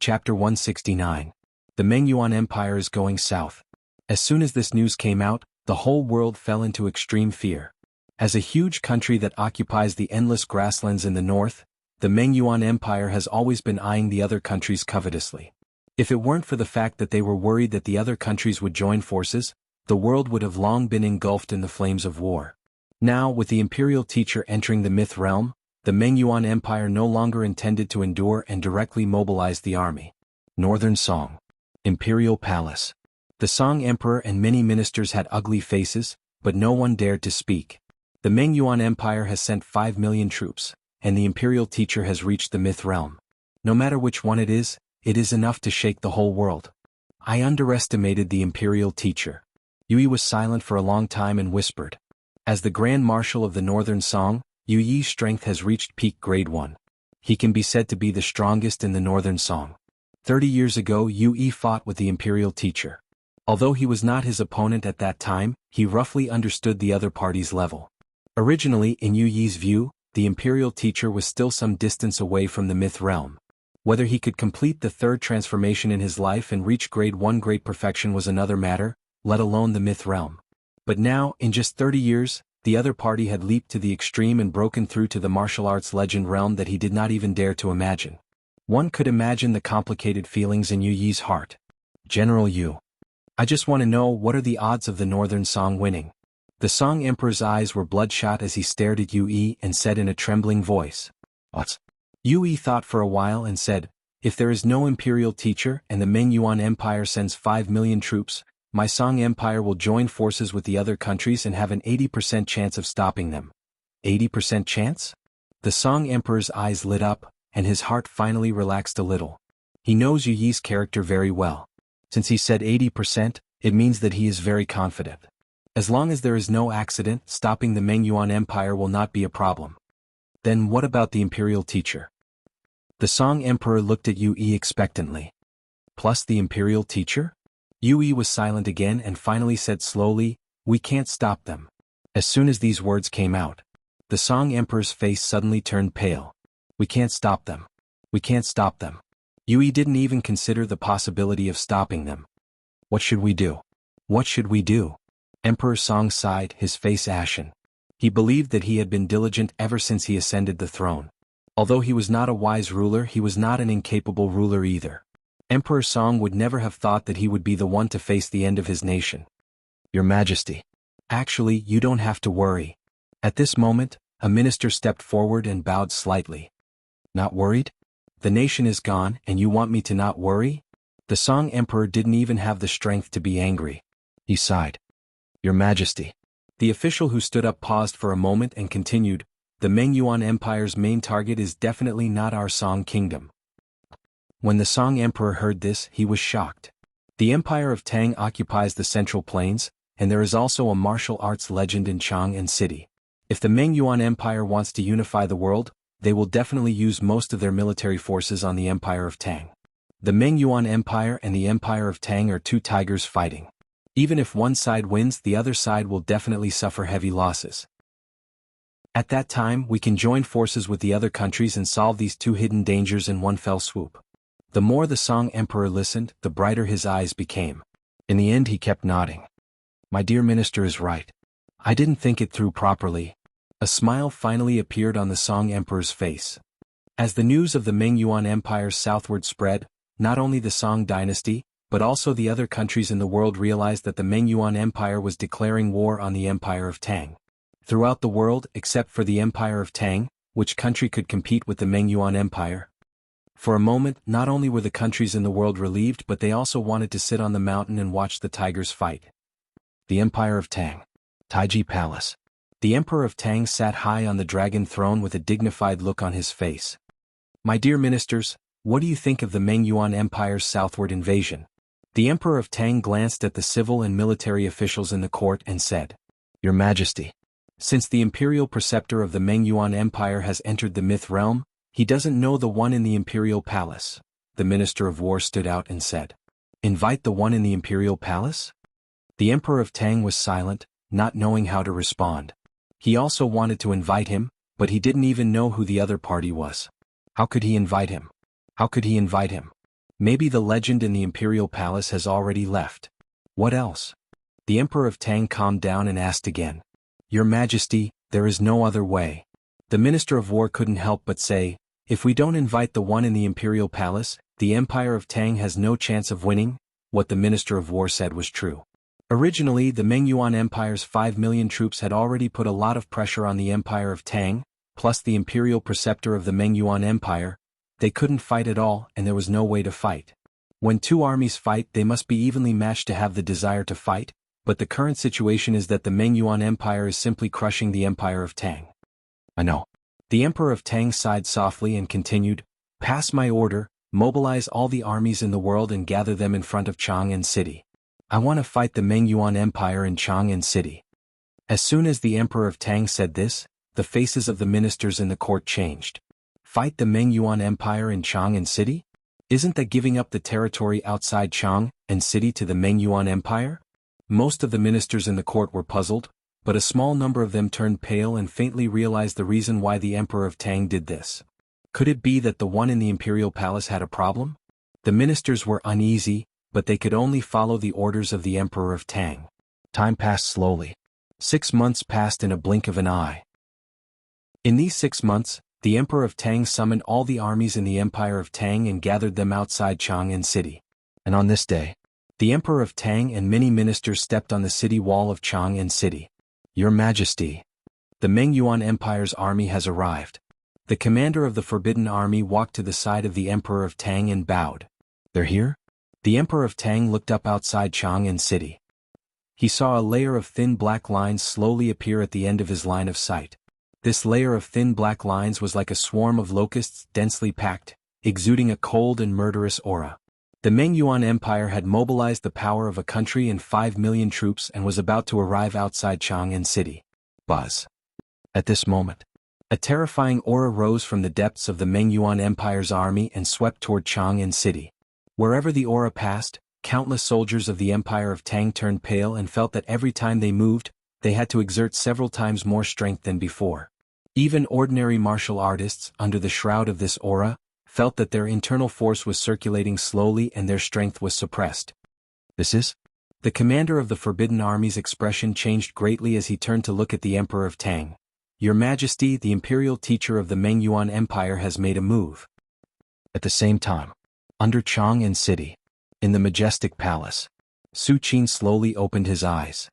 Chapter 169. The Mengyuan Empire is going south. As soon as this news came out, the whole world fell into extreme fear. As a huge country that occupies the endless grasslands in the north, the Mengyuan Empire has always been eyeing the other countries covetously. If it weren't for the fact that they were worried that the other countries would join forces, the world would have long been engulfed in the flames of war. Now, with the imperial teacher entering the myth realm, the Mengyuan Empire no longer intended to endure and directly mobilized the army. Northern Song. Imperial Palace. The Song Emperor and many ministers had ugly faces, but no one dared to speak. The Mengyuan Empire has sent 5 million troops, and the imperial teacher has reached the myth realm. No matter which one it is enough to shake the whole world. I underestimated the imperial teacher. Yui was silent for a long time and whispered. As the Grand Marshal of the Northern Song, Yuyi's strength has reached peak grade 1. He can be said to be the strongest in the Northern Song. 30 years ago Yuyi fought with the imperial teacher. Although he was not his opponent at that time, he roughly understood the other party's level. Originally, in Yuyi's view, the imperial teacher was still some distance away from the myth realm. Whether he could complete the third transformation in his life and reach grade 1 great perfection was another matter, let alone the myth realm. But now, in just 30 years, the other party had leaped to the extreme and broken through to the martial arts legend realm that he did not even dare to imagine. One could imagine the complicated feelings in Yuyi's heart. General Yu. I just want to know, what are the odds of the Northern Song winning? The Song Emperor's eyes were bloodshot as he stared at Yui and said in a trembling voice. What? Yui thought for a while and said, if there is no imperial teacher and the Mengyuan Empire sends 5 million troops, my Song Empire will join forces with the other countries and have an 80% chance of stopping them. 80% chance? The Song Emperor's eyes lit up, and his heart finally relaxed a little. He knows Yuyi's character very well. Since he said 80%, it means that he is very confident. As long as there is no accident, stopping the Mengyuan Empire will not be a problem. Then what about the imperial teacher? The Song Emperor looked at Yui expectantly. Plus the imperial teacher? Yui was silent again and finally said slowly, we can't stop them. As soon as these words came out, the Song Emperor's face suddenly turned pale. We can't stop them. We can't stop them. Yui didn't even consider the possibility of stopping them. What should we do? What should we do? Emperor Song sighed, his face ashen. He believed that he had been diligent ever since he ascended the throne. Although he was not a wise ruler, he was not an incapable ruler either. Emperor Song would never have thought that he would be the one to face the end of his nation. Your Majesty. Actually, you don't have to worry. At this moment, a minister stepped forward and bowed slightly. Not worried? The nation is gone, and you want me to not worry? The Song Emperor didn't even have the strength to be angry. He sighed. Your Majesty. The official who stood up paused for a moment and continued, the Mengyuan Empire's main target is definitely not our Song Kingdom. When the Song Emperor heard this, he was shocked. The Empire of Tang occupies the Central Plains, and there is also a martial arts legend in Chang'an City. If the Mengyuan Empire wants to unify the world, they will definitely use most of their military forces on the Empire of Tang. The Mengyuan Empire and the Empire of Tang are two tigers fighting. Even if one side wins, the other side will definitely suffer heavy losses. At that time, we can join forces with the other countries and solve these two hidden dangers in one fell swoop. The more the Song Emperor listened, the brighter his eyes became. In the end he kept nodding. My dear minister is right. I didn't think it through properly. A smile finally appeared on the Song Emperor's face. As the news of the Mengyuan Empire southward spread, not only the Song dynasty, but also the other countries in the world realized that the Mengyuan Empire was declaring war on the Empire of Tang. Throughout the world, except for the Empire of Tang, which country could compete with the Mengyuan Empire? For a moment, not only were the countries in the world relieved, but they also wanted to sit on the mountain and watch the tigers fight. The Empire of Tang. Taiji Palace. The Emperor of Tang sat high on the dragon throne with a dignified look on his face. My dear ministers, what do you think of the Mengyuan Empire's southward invasion? The Emperor of Tang glanced at the civil and military officials in the court and said, Your Majesty. Since the imperial preceptor of the Mengyuan Empire has entered the myth realm, he doesn't know the one in the imperial palace. The Minister of War stood out and said, Invite the one in the imperial palace? The Emperor of Tang was silent, not knowing how to respond. He also wanted to invite him, but he didn't even know who the other party was. How could he invite him? How could he invite him? Maybe the legend in the imperial palace has already left. What else? The Emperor of Tang calmed down and asked again. Your Majesty, there is no other way. The Minister of War couldn't help but say, if we don't invite the one in the imperial palace, the Empire of Tang has no chance of winning. What the Minister of War said was true. Originally, the Mengyuan Empire's 5 million troops had already put a lot of pressure on the Empire of Tang, plus the imperial preceptor of the Mengyuan Empire. They couldn't fight at all, and there was no way to fight. When two armies fight, they must be evenly matched to have the desire to fight, but the current situation is that the Mengyuan Empire is simply crushing the Empire of Tang. I know. The Emperor of Tang sighed softly and continued, pass my order, mobilize all the armies in the world and gather them in front of Chang'an City. I want to fight the Mengyuan Empire in Chang'an City. As soon as the Emperor of Tang said this, the faces of the ministers in the court changed. Fight the Mengyuan Empire in Chang'an City? Isn't that giving up the territory outside Chang'an City to the Mengyuan Empire? Most of the ministers in the court were puzzled, but a small number of them turned pale and faintly realized the reason why the Emperor of Tang did this. Could it be that the one in the imperial palace had a problem? The ministers were uneasy, but they could only follow the orders of the Emperor of Tang. Time passed slowly. 6 months passed in a blink of an eye. In these 6 months, the Emperor of Tang summoned all the armies in the Empire of Tang and gathered them outside Chang'an City. And on this day, the Emperor of Tang and many ministers stepped on the city wall of Chang'an City. Your Majesty, the Mengyuan Empire's army has arrived. The commander of the Forbidden Army walked to the side of the Emperor of Tang and bowed. They're here? The Emperor of Tang looked up outside Chang'an City. He saw a layer of thin black lines slowly appear at the end of his line of sight. This layer of thin black lines was like a swarm of locusts densely packed, exuding a cold and murderous aura. The Mengyuan Empire had mobilized the power of a country and 5 million troops and was about to arrive outside Chang'an City. Buzz. At this moment, a terrifying aura rose from the depths of the Mengyuan Empire's army and swept toward Chang'an City. Wherever the aura passed, countless soldiers of the Empire of Tang turned pale and felt that every time they moved, they had to exert several times more strength than before. Even ordinary martial artists, under the shroud of this aura, felt that their internal force was circulating slowly and their strength was suppressed. This is? The commander of the Forbidden Army's expression changed greatly as he turned to look at the Emperor of Tang. Your Majesty, the imperial teacher of the Mengyuan Empire has made a move. At the same time, under Chang'an City, in the majestic palace, Su Qin slowly opened his eyes.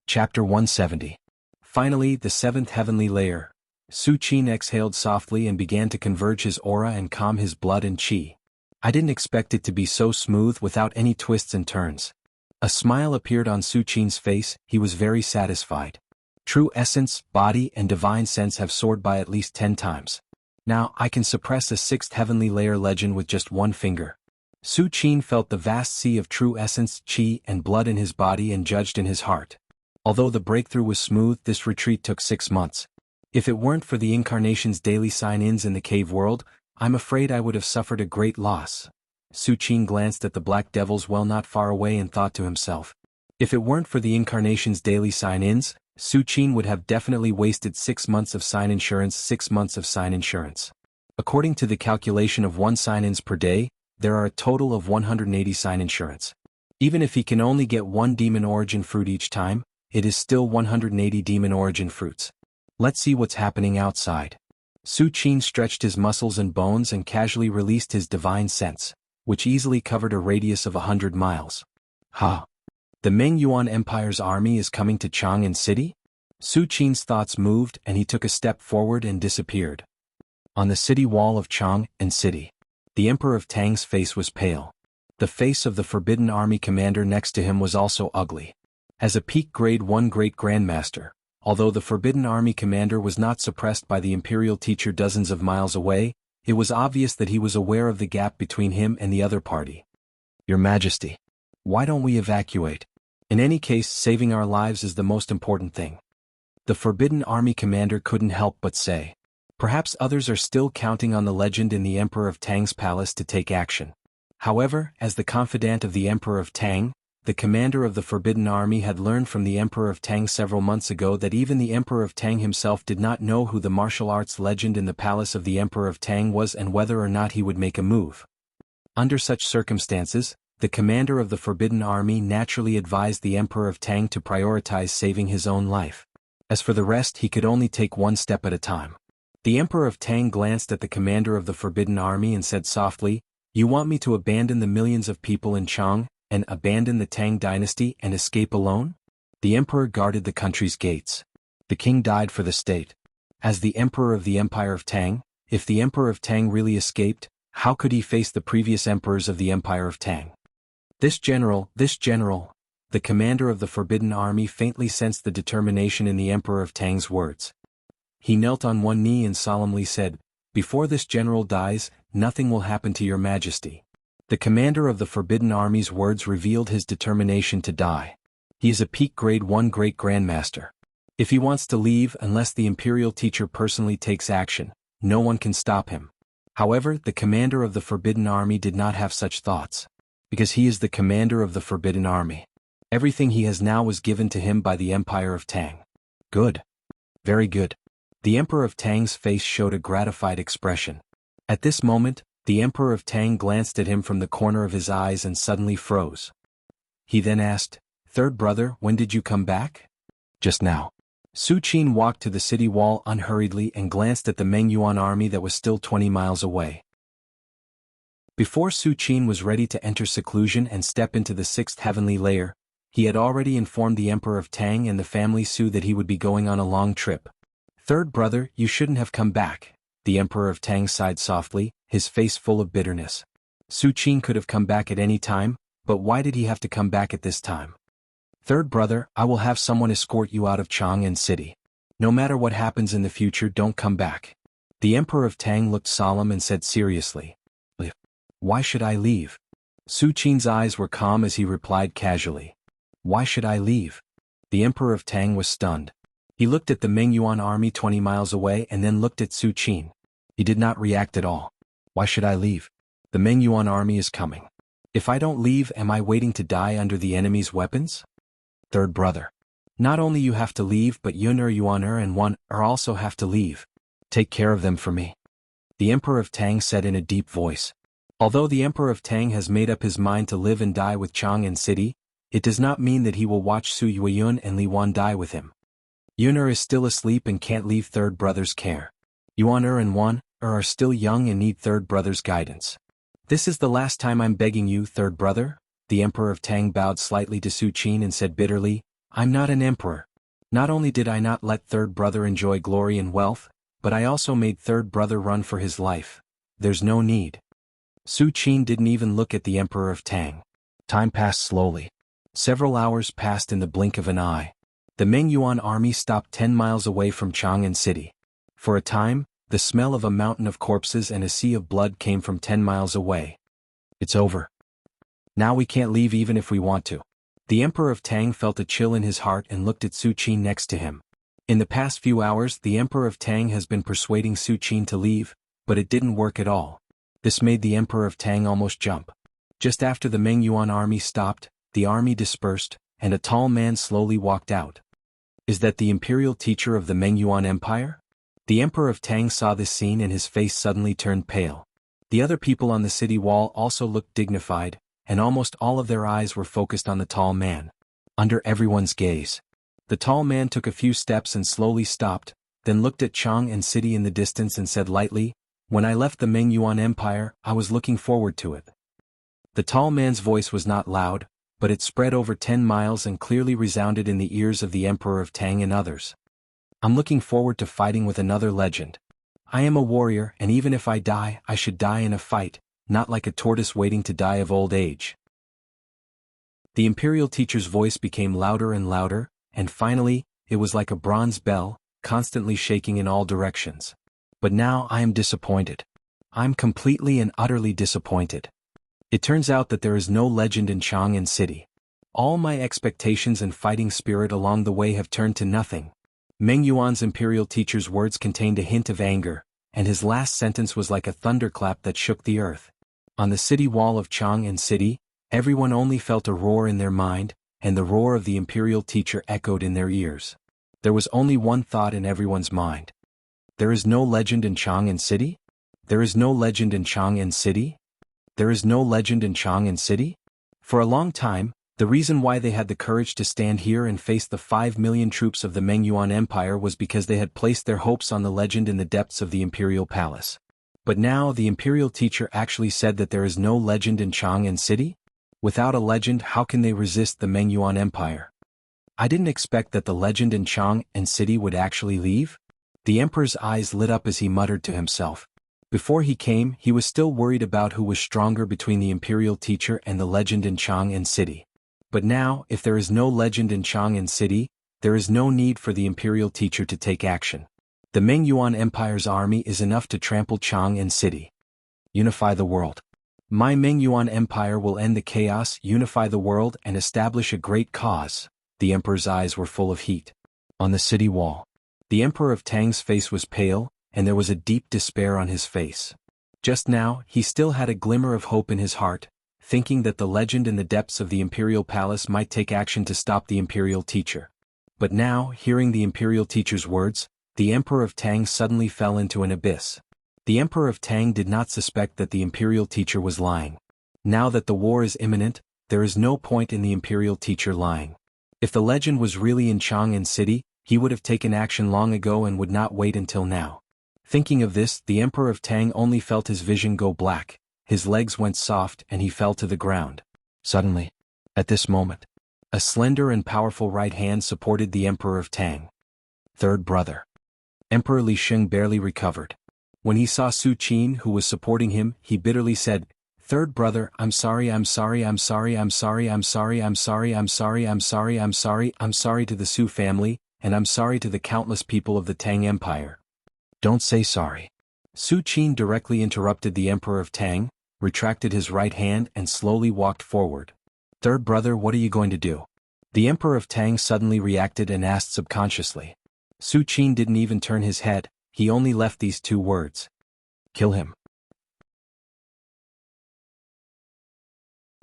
Chapter 170. Finally, the 7th heavenly layer. Su Qin exhaled softly and began to converge his aura and calm his blood and qi. I didn't expect it to be so smooth without any twists and turns. A smile appeared on Su Qin's face. He was very satisfied. True essence, body, and divine sense have soared by at least 10 times. Now I can suppress a 6th heavenly layer legend with just one finger. Su Qin felt the vast sea of true essence, qi, and blood in his body and judged in his heart. Although the breakthrough was smooth, this retreat took 6 months. If it weren't for the incarnation's daily sign-ins in the cave world, I'm afraid I would have suffered a great loss. Su Qin glanced at the black devil's well not far away and thought to himself. If it weren't for the incarnation's daily sign-ins, Su Qin would have definitely wasted 6 months of sign insurance. 6 months of sign insurance. According to the calculation of 1 sign-ins per day, there are a total of 180 sign insurance. Even if he can only get 1 demon origin fruit each time, it is still 180 demon origin fruits. Let's see what's happening outside. Su Qin stretched his muscles and bones and casually released his divine sense, which easily covered a radius of 100 miles. Ha! The Mengyuan Empire's army is coming to Chang'an City? Su Qin's thoughts moved and he took a step forward and disappeared. On the city wall of Chang'an City, the Emperor of Tang's face was pale. The face of the Forbidden Army commander next to him was also ugly. As a peak grade 1 great grandmaster, although the Forbidden Army commander was not suppressed by the imperial teacher dozens of miles away, it was obvious that he was aware of the gap between him and the other party. Your Majesty, why don't we evacuate? In any case, saving our lives is the most important thing. The Forbidden Army commander couldn't help but say. Perhaps others are still counting on the legend in the Emperor of Tang's palace to take action. However, as the confidant of the Emperor of Tang, the commander of the Forbidden Army had learned from the Emperor of Tang several months ago that even the Emperor of Tang himself did not know who the martial arts legend in the palace of the Emperor of Tang was and whether or not he would make a move. Under such circumstances, the commander of the Forbidden Army naturally advised the Emperor of Tang to prioritize saving his own life. As for the rest, he could only take one step at a time. The Emperor of Tang glanced at the commander of the Forbidden Army and said softly, "You want me to abandon the millions of people in Chang, and abandon the Tang dynasty and escape alone?" The emperor guarded the country's gates. The king died for the state. As the emperor of the Empire of Tang, if the Emperor of Tang really escaped, how could he face the previous emperors of the Empire of Tang? This general, the commander of the Forbidden Army faintly sensed the determination in the Emperor of Tang's words. He knelt on one knee and solemnly said, "Before this general dies, nothing will happen to your majesty." The commander of the Forbidden Army's words revealed his determination to die. He is a peak grade 1 great grandmaster. If he wants to leave unless the imperial teacher personally takes action, no one can stop him. However, the commander of the Forbidden Army did not have such thoughts. Because he is the commander of the Forbidden Army. Everything he has now was given to him by the Empire of Tang. Good. Very good. The Emperor of Tang's face showed a gratified expression. At this moment, the Emperor of Tang glanced at him from the corner of his eyes and suddenly froze. He then asked, "Third brother, when did you come back?" "Just now." Su Qin walked to the city wall unhurriedly and glanced at the Meng Yuan army that was still 20 miles away. Before Su Qin was ready to enter seclusion and step into the 6th heavenly layer, he had already informed the Emperor of Tang and the family Su that he would be going on a long trip. "Third brother, you shouldn't have come back," the Emperor of Tang sighed softly, his face full of bitterness. Su Qin could have come back at any time, but why did he have to come back at this time? "Third brother, I will have someone escort you out of Chang'an City. No matter what happens in the future, don't come back." The Emperor of Tang looked solemn and said seriously, "Why should I leave?" Su Qin's eyes were calm as he replied casually, "Why should I leave?" The Emperor of Tang was stunned. He looked at the Meng Yuan army 20 miles away and then looked at Su Qin. He did not react at all. "Why should I leave? The Meng Yuan army is coming. If I don't leave, am I waiting to die under the enemy's weapons?" "Third brother. Not only you have to leave, but Yuner, Yuaner and One are also have to leave. Take care of them for me," the Emperor of Tang said in a deep voice. Although the Emperor of Tang has made up his mind to live and die with Chang'an City, it does not mean that he will watch Su Yueyun and Li Wan die with him. Yuner is still asleep and can't leave third brother's care. Yuaner and Wan are still young and need third brother's guidance. "This is the last time I'm begging you, third brother," the Emperor of Tang bowed slightly to Su Qin and said bitterly, "I'm not an emperor. Not only did I not let third brother enjoy glory and wealth, but I also made third brother run for his life. There's no need." Su Qin didn't even look at the Emperor of Tang. Time passed slowly. Several hours passed in the blink of an eye. The Meng Yuan army stopped 10 miles away from Chang'an City. For a time, the smell of a mountain of corpses and a sea of blood came from 10 miles away. "It's over. Now we can't leave even if we want to." The Emperor of Tang felt a chill in his heart and looked at Su Qin next to him. In the past few hours, the Emperor of Tang has been persuading Su Qin to leave, but it didn't work at all. This made the Emperor of Tang almost jump. Just after the Meng Yuan army stopped, the army dispersed, and a tall man slowly walked out. Is that the imperial teacher of the Meng Yuan Empire? The Emperor of Tang saw this scene and his face suddenly turned pale. The other people on the city wall also looked dignified, and almost all of their eyes were focused on the tall man. Under everyone's gaze, the tall man took a few steps and slowly stopped, then looked at Chang'an City in the distance and said lightly, "When I left the Meng Yuan Empire, I was looking forward to it." The tall man's voice was not loud, but it spread over 10 miles and clearly resounded in the ears of the Emperor of Tang and others. "I'm looking forward to fighting with another legend. I am a warrior, and even if I die, I should die in a fight, not like a tortoise waiting to die of old age." The imperial teacher's voice became louder and louder, and finally, it was like a bronze bell, constantly shaking in all directions. "But now I am disappointed. I'm completely and utterly disappointed. It turns out that there is no legend in Chang'an City. All my expectations and fighting spirit along the way have turned to nothing." Meng Yuan's imperial teacher's words contained a hint of anger, and his last sentence was like a thunderclap that shook the earth. On the city wall of Chang'an City, Everyone only felt a roar in their mind, and the roar of the imperial teacher echoed in their ears. There was only one thought in everyone's mind. There is no legend in Chang'an City? There is no legend in Chang'an City? There is no legend in Chang'an City? For a long time, the reason why they had the courage to stand here and face the 5 million troops of the Mengyuan Empire was because they had placed their hopes on the legend in the depths of the imperial palace. But now the imperial teacher actually said that there is no legend in Chang'an City? Without a legend, how can they resist the Mengyuan Empire? I didn't expect that the legend in Chang'an City would actually leave. The emperor's eyes lit up as he muttered to himself. Before he came, he was still worried about who was stronger between the imperial teacher and the legend in Chang'an City. But now, if there is no legend in Chang'an City, there is no need for the imperial teacher to take action. The Mengyuan Empire's army is enough to trample Chang'an City. Unify the world. My Mengyuan Empire will end the chaos, unify the world, and establish a great cause. The emperor's eyes were full of heat. On the city wall, the emperor of Tang's face was pale, and there was a deep despair on his face. Just now, he still had a glimmer of hope in his heart, thinking that the legend in the depths of the imperial palace might take action to stop the imperial teacher. But now, hearing the imperial teacher's words, the emperor of Tang suddenly fell into an abyss. The emperor of Tang did not suspect that the imperial teacher was lying. Now that the war is imminent, there is no point in the imperial teacher lying. If the legend was really in Chang'an City, he would have taken action long ago and would not wait until now. Thinking of this, the emperor of Tang only felt his vision go black, his legs went soft and he fell to the ground. Suddenly, at this moment, a slender and powerful right hand supported the emperor of Tang. Third brother. Emperor Li Sheng barely recovered. When he saw Su Qin who was supporting him, he bitterly said, "Third brother, I'm sorry, I'm sorry, I'm sorry, I'm sorry, I'm sorry, I'm sorry, I'm sorry, I'm sorry, I'm sorry, I'm sorry to the Su family, and I'm sorry to the countless people of the Tang Empire." Don't say sorry. Su Qin directly interrupted the emperor of Tang, retracted his right hand and slowly walked forward. Third brother, what are you going to do? The emperor of Tang suddenly reacted and asked subconsciously. Su Qin didn't even turn his head. He only left these 2 words. Kill him.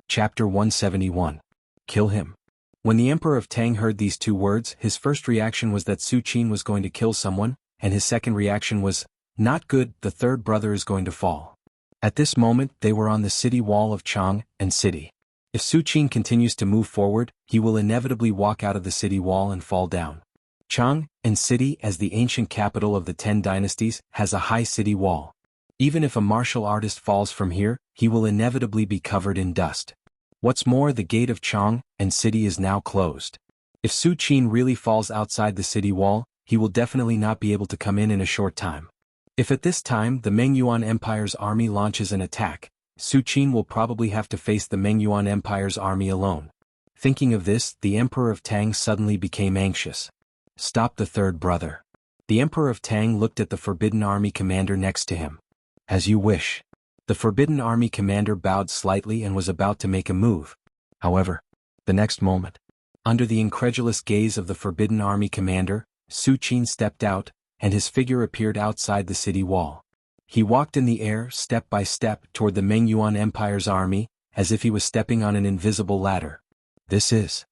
Chapter 171. Kill him. When the emperor of Tang heard these 2 words, his first reaction was that Su Qin was going to kill someone, and his second reaction was, not good, the third brother is going to fall. At this moment, they were on the city wall of Chang'an City. If Su Qin continues to move forward, he will inevitably walk out of the city wall and fall down. Chang'an City, as the ancient capital of the 10 dynasties, has a high city wall. Even if a martial artist falls from here, he will inevitably be covered in dust. What's more, the gate of Chang'an City is now closed. If Su Qin really falls outside the city wall, he will definitely not be able to come in a short time. If at this time the Mengyuan Empire's army launches an attack, Su Qin will probably have to face the Mengyuan Empire's army alone. Thinking of this, the emperor of Tang suddenly became anxious. Stop the third brother. The emperor of Tang looked at the Forbidden Army commander next to him. As you wish. The Forbidden Army commander bowed slightly and was about to make a move. However, the next moment, under the incredulous gaze of the Forbidden Army commander, Su Qin stepped out, and his figure appeared outside the city wall. He walked in the air, step by step, toward the Mengyuan Empire's army, as if he was stepping on an invisible ladder. This is.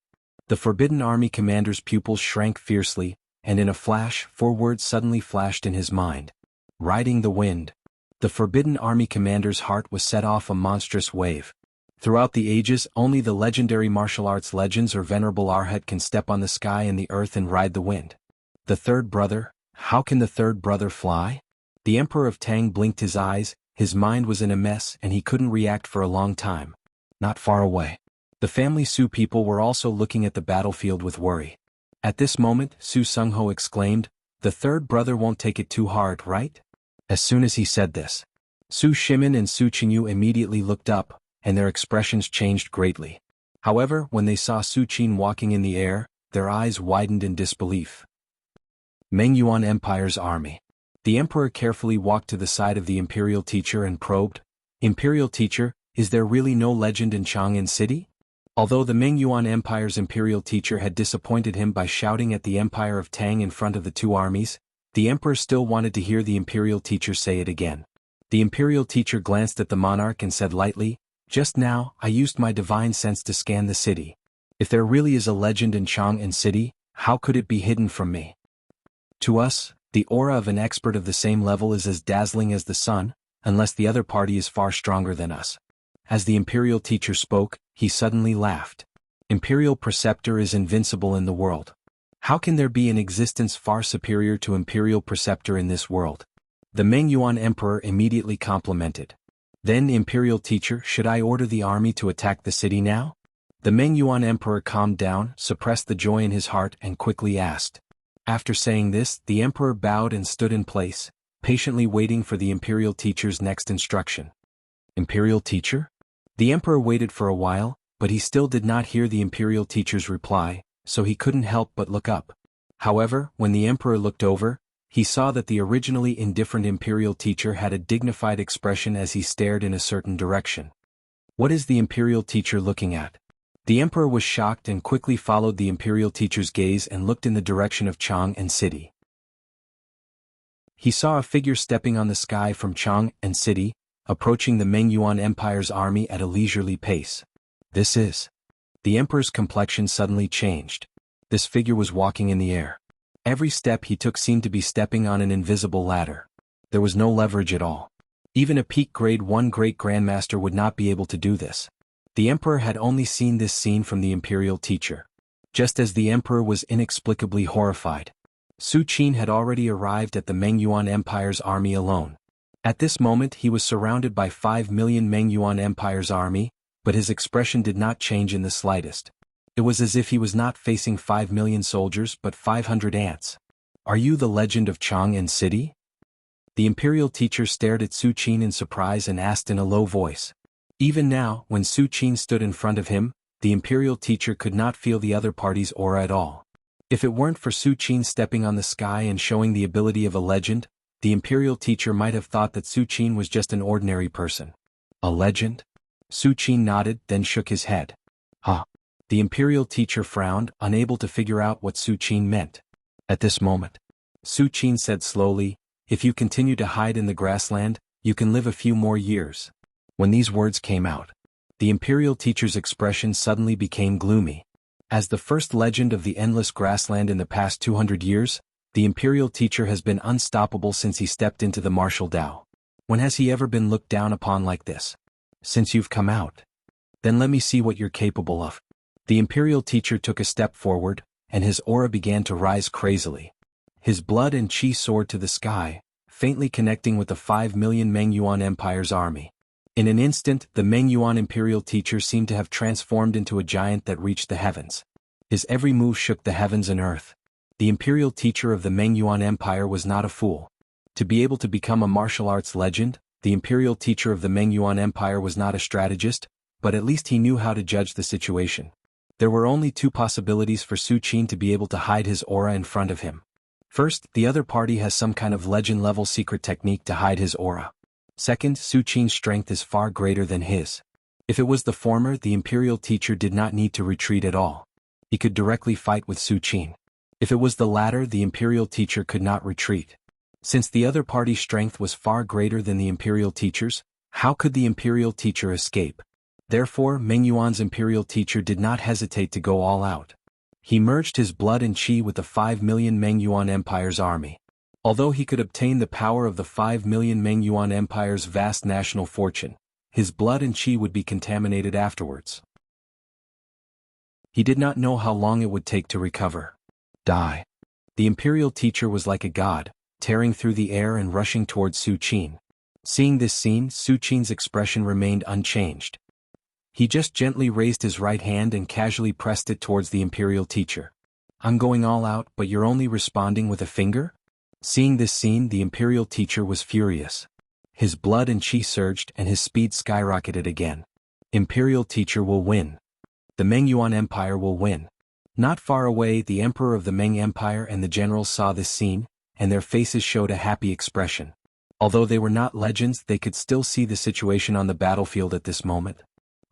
The Forbidden Army commander's pupils shrank fiercely, and in a flash, 4 words suddenly flashed in his mind. Riding the wind. The Forbidden Army commander's heart was set off a monstrous wave. Throughout the ages, only the legendary martial arts legends or venerable Arhat can step on the sky and the earth and ride the wind. The third brother? How can the third brother fly? The emperor of Tang blinked his eyes, his mind was in a mess and he couldn't react for a long time. Not far away. The family Su people were also looking at the battlefield with worry. At this moment, Su Sungho exclaimed, "The third brother won't take it too hard, right?" As soon as he said this, Su Shimin and Su Qinyu immediately looked up, and their expressions changed greatly. However, when they saw Su Qin walking in the air, their eyes widened in disbelief. Mengyuan Empire's army. The emperor carefully walked to the side of the imperial teacher and probed, "Imperial teacher, is there really no legend in Chang'an City?" Although the Mengyuan Empire's imperial teacher had disappointed him by shouting at the Empire of Tang in front of the 2 armies, the emperor still wanted to hear the imperial teacher say it again. The imperial teacher glanced at the monarch and said lightly, Just now, I used my divine sense to scan the city. If there really is a legend in Jianghu City, how could it be hidden from me? To us, the aura of an expert of the same level is as dazzling as the sun, unless the other party is far stronger than us. As the Imperial teacher spoke, he suddenly laughed. Imperial Preceptor is invincible in the world. How can there be an existence far superior to Imperial Preceptor in this world? The Meng Yuan Emperor immediately complimented. Then Imperial teacher, should I order the army to attack the city now? The Meng Yuan Emperor calmed down, suppressed the joy in his heart and quickly asked. After saying this, the Emperor bowed and stood in place, patiently waiting for the Imperial teacher's next instruction. Imperial teacher? The Emperor waited for a while, but he still did not hear the Imperial teacher's reply, so he couldn't help but look up. However, when the Emperor looked over, he saw that the originally indifferent Imperial teacher had a dignified expression as he stared in a certain direction. What is the Imperial teacher looking at? The Emperor was shocked and quickly followed the Imperial teacher's gaze and looked in the direction of Jianghu City. He saw a figure stepping on the sky from Jianghu City, approaching the Meng Yuan Empire's army at a leisurely pace. This is. The Emperor's complexion suddenly changed. This figure was walking in the air. Every step he took seemed to be stepping on an invisible ladder. There was no leverage at all. Even a peak grade 1 great grandmaster would not be able to do this. The Emperor had only seen this scene from the Imperial teacher. Just as the Emperor was inexplicably horrified, Su Qin had already arrived at the Meng Yuan Empire's army alone. At this moment he was surrounded by 5 million Meng Yuan Empire's army, but his expression did not change in the slightest. It was as if he was not facing 5 million soldiers but 500 ants. Are you the legend of Jianghu City? The Imperial teacher stared at Su Qin in surprise and asked in a low voice. Even now, when Su Qin stood in front of him, the Imperial teacher could not feel the other party's aura at all. If it weren't for Su Qin stepping on the sky and showing the ability of a legend, the Imperial teacher might have thought that Su Qin was just an ordinary person. A legend? Su Qin nodded, then shook his head. Huh. The Imperial teacher frowned, unable to figure out what Su Qin meant. At this moment, Su Qin said slowly, if you continue to hide in the grassland, you can live a few more years. When these words came out, the Imperial teacher's expression suddenly became gloomy. As the first legend of the endless grassland in the past 200 years, the Imperial teacher has been unstoppable since he stepped into the martial Tao. When has he ever been looked down upon like this? Since you've come out. Then let me see what you're capable of. The Imperial teacher took a step forward, and his aura began to rise crazily. His blood and chi soared to the sky, faintly connecting with the 5 million Meng Yuan Empire's army. In an instant, the Meng Yuan Imperial teacher seemed to have transformed into a giant that reached the heavens. His every move shook the heavens and earth. The Imperial teacher of the Meng Yuan Empire was not a fool. To be able to become a martial arts legend, the Imperial teacher of the Meng Yuan Empire was not a strategist, but at least he knew how to judge the situation. There were only two possibilities for Su Qin to be able to hide his aura in front of him. First, the other party has some kind of legend-level secret technique to hide his aura. Second, Su Qin's strength is far greater than his. If it was the former, the Imperial teacher did not need to retreat at all. He could directly fight with Su Qin. If it was the latter, the Imperial teacher could not retreat. Since the other party's strength was far greater than the Imperial teacher's, how could the Imperial teacher escape? Therefore, Meng Yuan's Imperial teacher did not hesitate to go all out. He merged his blood and chi with the 5 million Meng Yuan Empire's army. Although he could obtain the power of the 5 million Meng Yuan Empire's vast national fortune, his blood and chi would be contaminated afterwards. He did not know how long it would take to recover. Die. The Imperial teacher was like a god, tearing through the air and rushing towards Su Qin. Seeing this scene, Su Qin's expression remained unchanged. He just gently raised his right hand and casually pressed it towards the Imperial teacher. I'm going all out, but you're only responding with a finger? Seeing this scene, the Imperial teacher was furious. His blood and chi surged and his speed skyrocketed again. Imperial teacher will win. The Meng Yuan Empire will win. Not far away, the Emperor of the Meng Empire and the generals saw this scene, and their faces showed a happy expression. Although they were not legends, they could still see the situation on the battlefield at this moment.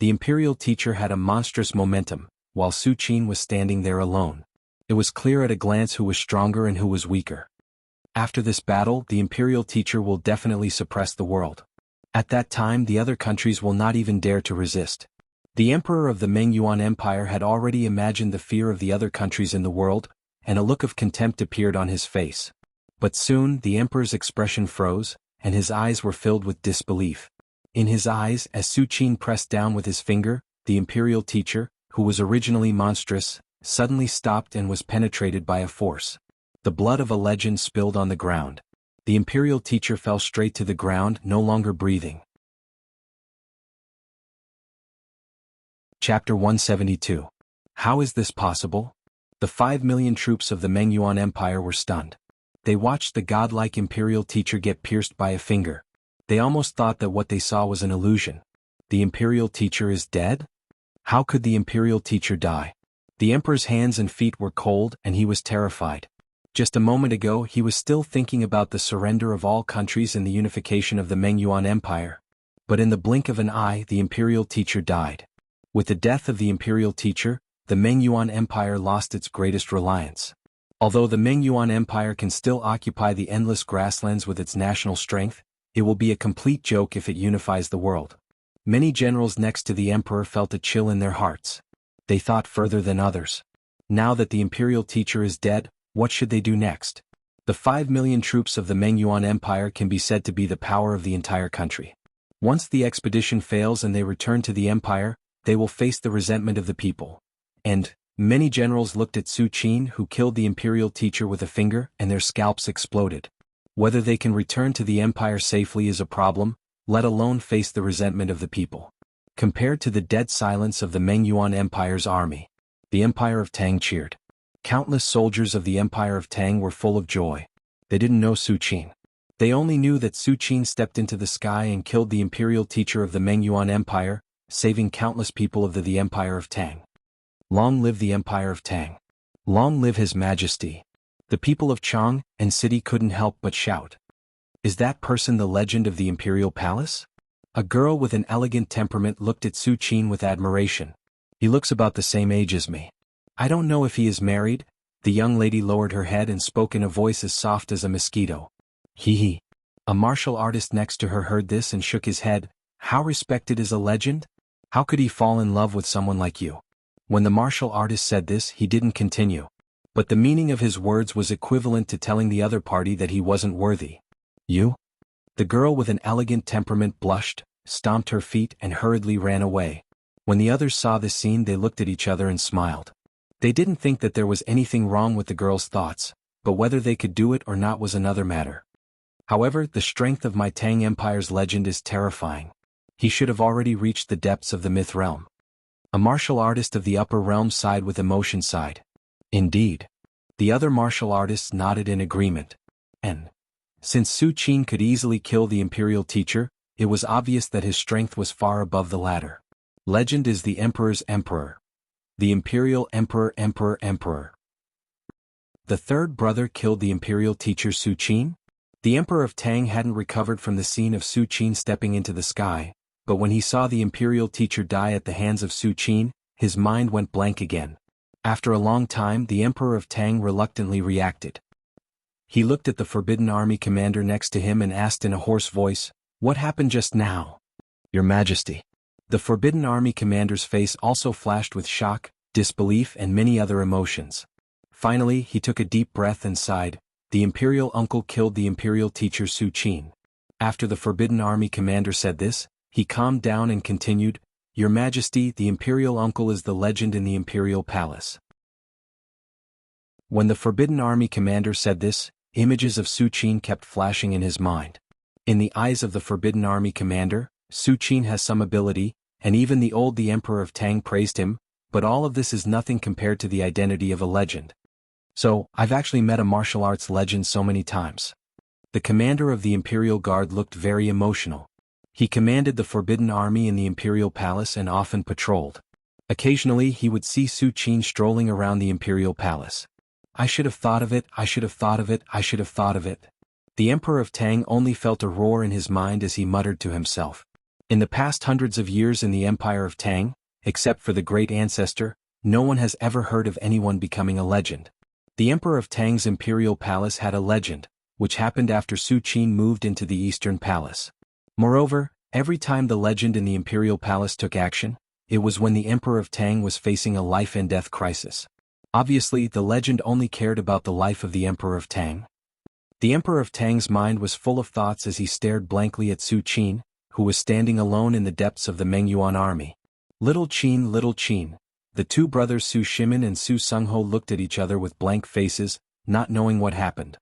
The Imperial teacher had a monstrous momentum, while Su Qin was standing there alone. It was clear at a glance who was stronger and who was weaker. After this battle, the Imperial teacher will definitely suppress the world. At that time the other countries will not even dare to resist. The emperor of the Ming Yuan Empire had already imagined the fear of the other countries in the world, and a look of contempt appeared on his face. But soon the emperor's expression froze, and his eyes were filled with disbelief. In his eyes, as Su Qin pressed down with his finger, the imperial teacher, who was originally monstrous, suddenly stopped and was penetrated by a force. The blood of a legend spilled on the ground. The imperial teacher fell straight to the ground, no longer breathing. Chapter 172. How is this possible? The 5 million troops of the Ming Yuan Empire were stunned. They watched the godlike imperial teacher get pierced by a finger. They almost thought that what they saw was an illusion. The imperial teacher is dead? How could the imperial teacher die? The emperor's hands and feet were cold and he was terrified. Just a moment ago he was still thinking about the surrender of all countries and the unification of the Ming Yuan Empire. But in the blink of an eye the imperial teacher died. With the death of the imperial teacher, the Ming Yuan Empire lost its greatest reliance. Although the Ming Yuan Empire can still occupy the endless grasslands with its national strength, it will be a complete joke if it unifies the world. Many generals next to the emperor felt a chill in their hearts. They thought further than others. Now that the imperial teacher is dead, what should they do next? The 5 million troops of the Ming Yuan Empire can be said to be the power of the entire country. Once the expedition fails and they return to the empire, they will face the resentment of the people. And many generals looked at Su Qin, who killed the imperial teacher with a finger, and their scalps exploded. Whether they can return to the empire safely is a problem, let alone face the resentment of the people. Compared to the dead silence of the Ming Yuan Empire's army, the Empire of Tang cheered. Countless soldiers of the Empire of Tang were full of joy. They didn't know Su Qin. They only knew that Su Qin stepped into the sky and killed the imperial teacher of the Ming Yuan Empire, saving countless people of the Empire of Tang. Long live the Empire of Tang. Long live His Majesty. The people of Chang and city couldn't help but shout. Is that person the legend of the imperial palace? A girl with an elegant temperament looked at Su Qin with admiration. He looks about the same age as me. I don't know if he is married. The young lady lowered her head and spoke in a voice as soft as a mosquito. Hee. A martial artist next to her heard this and shook his head. How respected is a legend? How could he fall in love with someone like you? When the martial artist said this, he didn't continue. But the meaning of his words was equivalent to telling the other party that he wasn't worthy. You? The girl with an elegant temperament blushed, stomped her feet and hurriedly ran away. When the others saw this scene they looked at each other and smiled. They didn't think that there was anything wrong with the girl's thoughts, but whether they could do it or not was another matter. However, the strength of my Tang Empire's legend is terrifying. He should have already reached the depths of the myth realm. A martial artist of the upper realm sighed with emotion sighed. Indeed. The other martial artists nodded in agreement. And since Su Qin could easily kill the imperial teacher, it was obvious that his strength was far above the latter. Legend is the emperor's emperor. The imperial emperor. The third brother killed the imperial teacher Su Qin? The emperor of Tang hadn't recovered from the scene of Su Qin stepping into the sky, but when he saw the imperial teacher die at the hands of Su Qin, his mind went blank again. After a long time the emperor of Tang reluctantly reacted. He looked at the Forbidden Army commander next to him and asked in a hoarse voice, "What happened just now?" "Your Majesty." The Forbidden Army commander's face also flashed with shock, disbelief and many other emotions. Finally he took a deep breath and sighed. The imperial uncle killed the imperial teacher Su Qin. After the Forbidden Army commander said this, he calmed down and continued, "Your Majesty, the imperial uncle is the legend in the imperial palace." When the Forbidden Army commander said this, images of Su Qin kept flashing in his mind. In the eyes of the Forbidden Army commander, Su Qin has some ability, and even the Emperor of Tang praised him, but all of this is nothing compared to the identity of a legend. So, I've actually met a martial arts legend so many times. The commander of the Imperial Guard looked very emotional. He commanded the Forbidden Army in the Imperial Palace and often patrolled. Occasionally he would see Su Qin strolling around the Imperial Palace. I should have thought of it, I should have thought of it, I should have thought of it. The Emperor of Tang only felt a roar in his mind as he muttered to himself. In the past hundreds of years in the Empire of Tang, except for the great ancestor, no one has ever heard of anyone becoming a legend. The Emperor of Tang's Imperial Palace had a legend, which happened after Su Qin moved into the Eastern Palace. Moreover, Every time the legend in the imperial palace took action, it was when the Emperor of Tang was facing a life-and-death crisis. Obviously, the legend only cared about the life of the Emperor of Tang. The Emperor of Tang's mind was full of thoughts as he stared blankly at Su Qin, who was standing alone in the depths of the Mengyuan army. Little Qin. The two brothers Su Shimin and Su Sungho looked at each other with blank faces, not knowing what happened.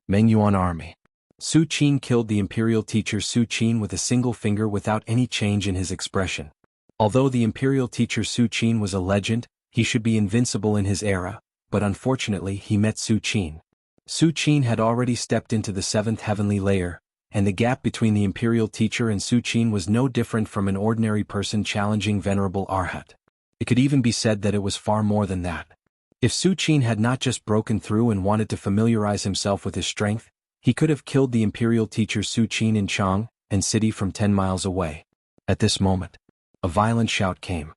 Mengyuan army. Su Qin killed the imperial teacher Su Qin with a single finger without any change in his expression. Although the imperial teacher Su Qin was a legend, he should be invincible in his era, but unfortunately he met Su Qin. Su Qin had already stepped into the seventh heavenly layer, and the gap between the imperial teacher and Su Qin was no different from an ordinary person challenging venerable Arhat. It could even be said that it was far more than that. If Su Qin had not just broken through and wanted to familiarize himself with his strength, he could have killed the imperial teacher Su Qin in Chang, and city from 10 miles away. At this moment, a violent shout came.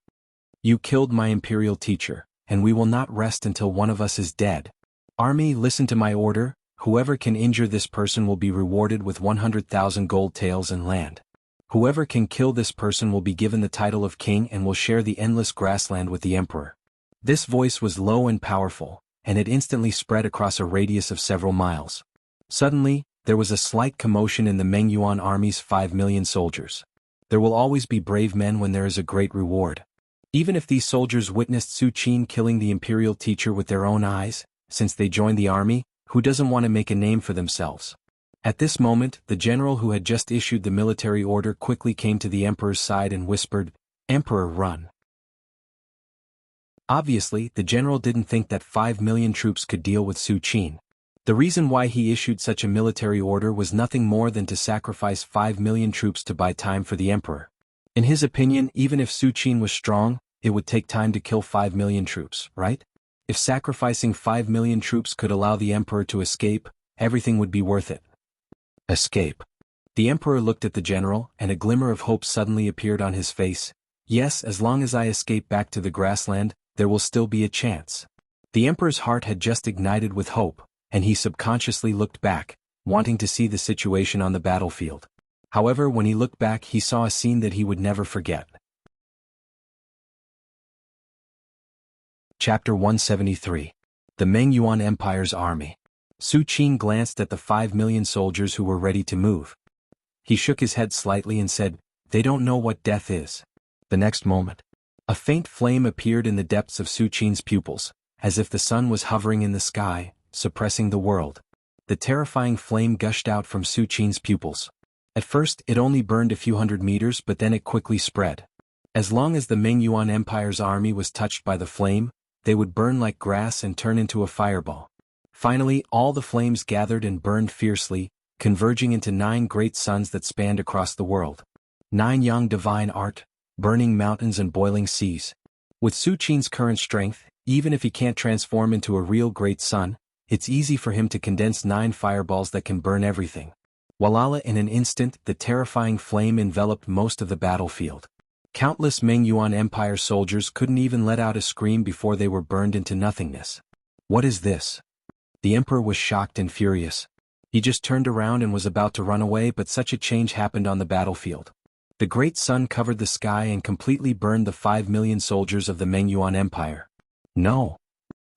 You killed my imperial teacher, and we will not rest until one of us is dead. Army, listen to my order. Whoever can injure this person will be rewarded with 100,000 gold taels and land. Whoever can kill this person will be given the title of king and will share the endless grassland with the emperor. This voice was low and powerful, and it instantly spread across a radius of several miles. Suddenly, there was a slight commotion in the Mengyuan army's 5 million soldiers. There will always be brave men when there is a great reward. Even if these soldiers witnessed Su Qin killing the imperial teacher with their own eyes, since they joined the army, who doesn't want to make a name for themselves? At this moment, the general who had just issued the military order quickly came to the emperor's side and whispered, "Emperor, run." Obviously, the general didn't think that 5 million troops could deal with Su Qin. The reason why he issued such a military order was nothing more than to sacrifice 5 million troops to buy time for the emperor. In his opinion, even if Su Qin was strong, it would take time to kill 5 million troops, right? If sacrificing 5 million troops could allow the emperor to escape, everything would be worth it. Escape. The emperor looked at the general, and a glimmer of hope suddenly appeared on his face. Yes, as long as I escape back to the grassland, there will still be a chance. The emperor's heart had just ignited with hope, and he subconsciously looked back, wanting to see the situation on the battlefield. However, when he looked back, he saw a scene that he would never forget. Chapter 173. The Mengyuan Empire's Army. Su Qin glanced at the 5 million soldiers who were ready to move. He shook his head slightly and said, "They don't know what death is." The next moment, a faint flame appeared in the depths of Su Qin's pupils, as if the sun was hovering in the sky, suppressing the world. The terrifying flame gushed out from Su Qin's pupils. At first, it only burned a few hundred meters, but then it quickly spread. As long as the Mengyuan Empire's army was touched by the flame, they would burn like grass and turn into a fireball. Finally, all the flames gathered and burned fiercely, converging into 9 great suns that spanned across the world. 9 young divine art, burning mountains and boiling seas. With Su Qin's current strength, even if he can't transform into a real great sun, it's easy for him to condense 9 fireballs that can burn everything. Voila! In an instant, the terrifying flame enveloped most of the battlefield. Countless Mengyuan Empire soldiers couldn't even let out a scream before they were burned into nothingness. What is this? The emperor was shocked and furious. He just turned around and was about to run away, but such a change happened on the battlefield. The great sun covered the sky and completely burned the 5 million soldiers of the Mengyuan Empire. No!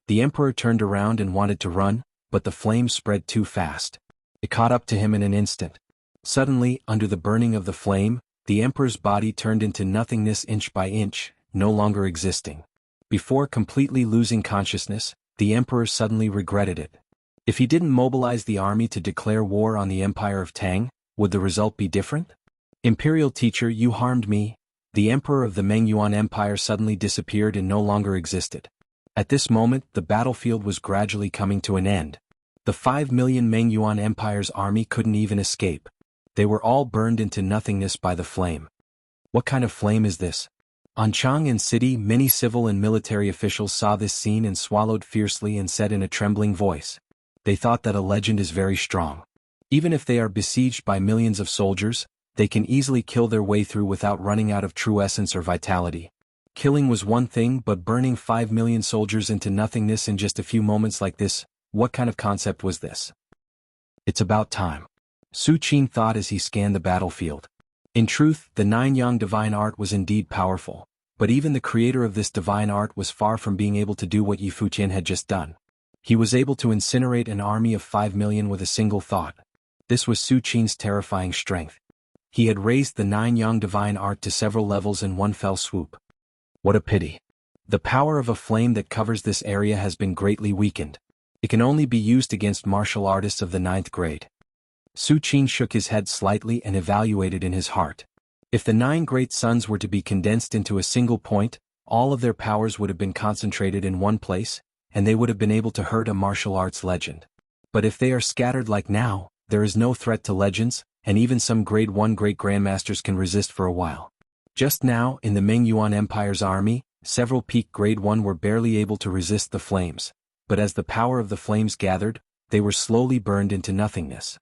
The emperor turned around and wanted to run, but the flames spread too fast. It caught up to him in an instant. Suddenly, under the burning of the flame, the emperor's body turned into nothingness inch by inch, no longer existing. Before completely losing consciousness, the emperor suddenly regretted it. If he didn't mobilize the army to declare war on the Empire of Tang, would the result be different? Imperial teacher, you harmed me. The emperor of the Mengyuan Empire suddenly disappeared and no longer existed. At this moment, the battlefield was gradually coming to an end. The 5 million Mengyuan Empire's army couldn't even escape. They were all burned into nothingness by the flame. What kind of flame is this? On Chang'an City, many civil and military officials saw this scene and swallowed fiercely and said in a trembling voice. They thought that a legend is very strong. Even if they are besieged by millions of soldiers, they can easily kill their way through without running out of true essence or vitality. Killing was one thing, but burning 5 million soldiers into nothingness in just a few moments like this, what kind of concept was this? It's about time. Su Qin thought as he scanned the battlefield. In truth, the nine-yang divine art was indeed powerful, but even the creator of this divine art was far from being able to do what Yi Fuqian had just done. He was able to incinerate an army of 5 million with a single thought. This was Su Qin's terrifying strength. He had raised the nine-yang divine art to several levels in one fell swoop. What a pity. The power of a flame that covers this area has been greatly weakened. It can only be used against martial artists of the 9th grade. Su Qin shook his head slightly and evaluated in his heart. If the 9 great suns were to be condensed into a single point, all of their powers would have been concentrated in one place, and they would have been able to hurt a martial arts legend. But if they are scattered like now, there is no threat to legends, and even some grade 1 great grandmasters can resist for a while. Just now, in the Ming Yuan Empire's army, several peak grade 1 were barely able to resist the flames, but as the power of the flames gathered, they were slowly burned into nothingness.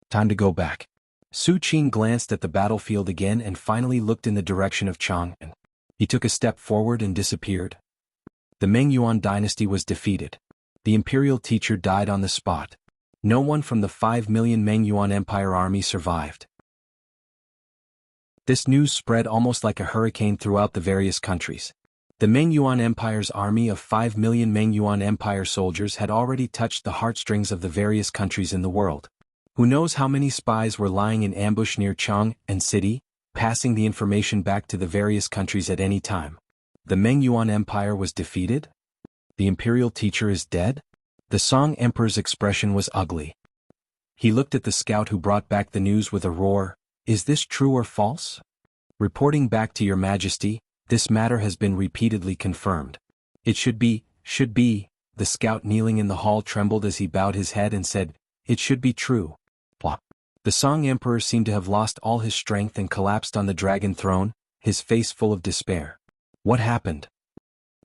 Time to go back. Su Qin glanced at the battlefield again and finally looked in the direction of Chang'an. He took a step forward and disappeared. The Ming Yuan dynasty was defeated. The imperial teacher died on the spot. No one from the 5 million Ming Yuan Empire army survived. This news spread almost like a hurricane throughout the various countries. The Ming Yuan Empire's army of 5 million Ming Yuan Empire soldiers had already touched the heartstrings of the various countries in the world. Who knows how many spies were lying in ambush near Jianghu city, passing the information back to the various countries at any time. The Ming Yuan Empire was defeated? The imperial teacher is dead? The Song Emperor's expression was ugly. He looked at the scout who brought back the news with a roar. Is this true or false? Reporting back to your majesty, this matter has been repeatedly confirmed. It should be. The scout kneeling in the hall trembled as he bowed his head and said, it should be true. Plop. The Song Emperor seemed to have lost all his strength and collapsed on the dragon throne, his face full of despair. What happened?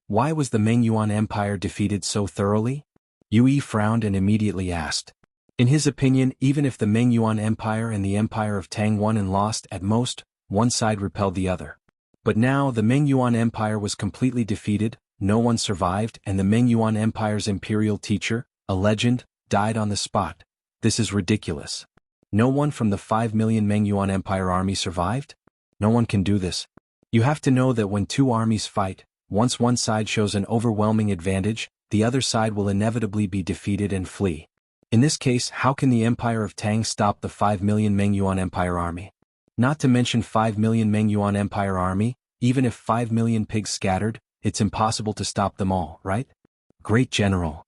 Why was the Ming Yuan Empire defeated so thoroughly? Yue frowned and immediately asked. In his opinion, even if the Ming Yuan Empire and the Empire of Tang won and lost, at most, one side repelled the other. But now the Ming Yuan Empire was completely defeated, no one survived, and the Ming Yuan Empire's imperial teacher, a legend, died on the spot. This is ridiculous. No one from the 5 million Ming Yuan Empire army survived? No one can do this. You have to know that when two armies fight, once one side shows an overwhelming advantage, the other side will inevitably be defeated and flee. In this case, how can the Empire of Tang stop the 5 million Ming Yuan Empire army? Not to mention 5 million Ming Yuan Empire army, even if 5 million pigs scattered, it's impossible to stop them all, right? Great General.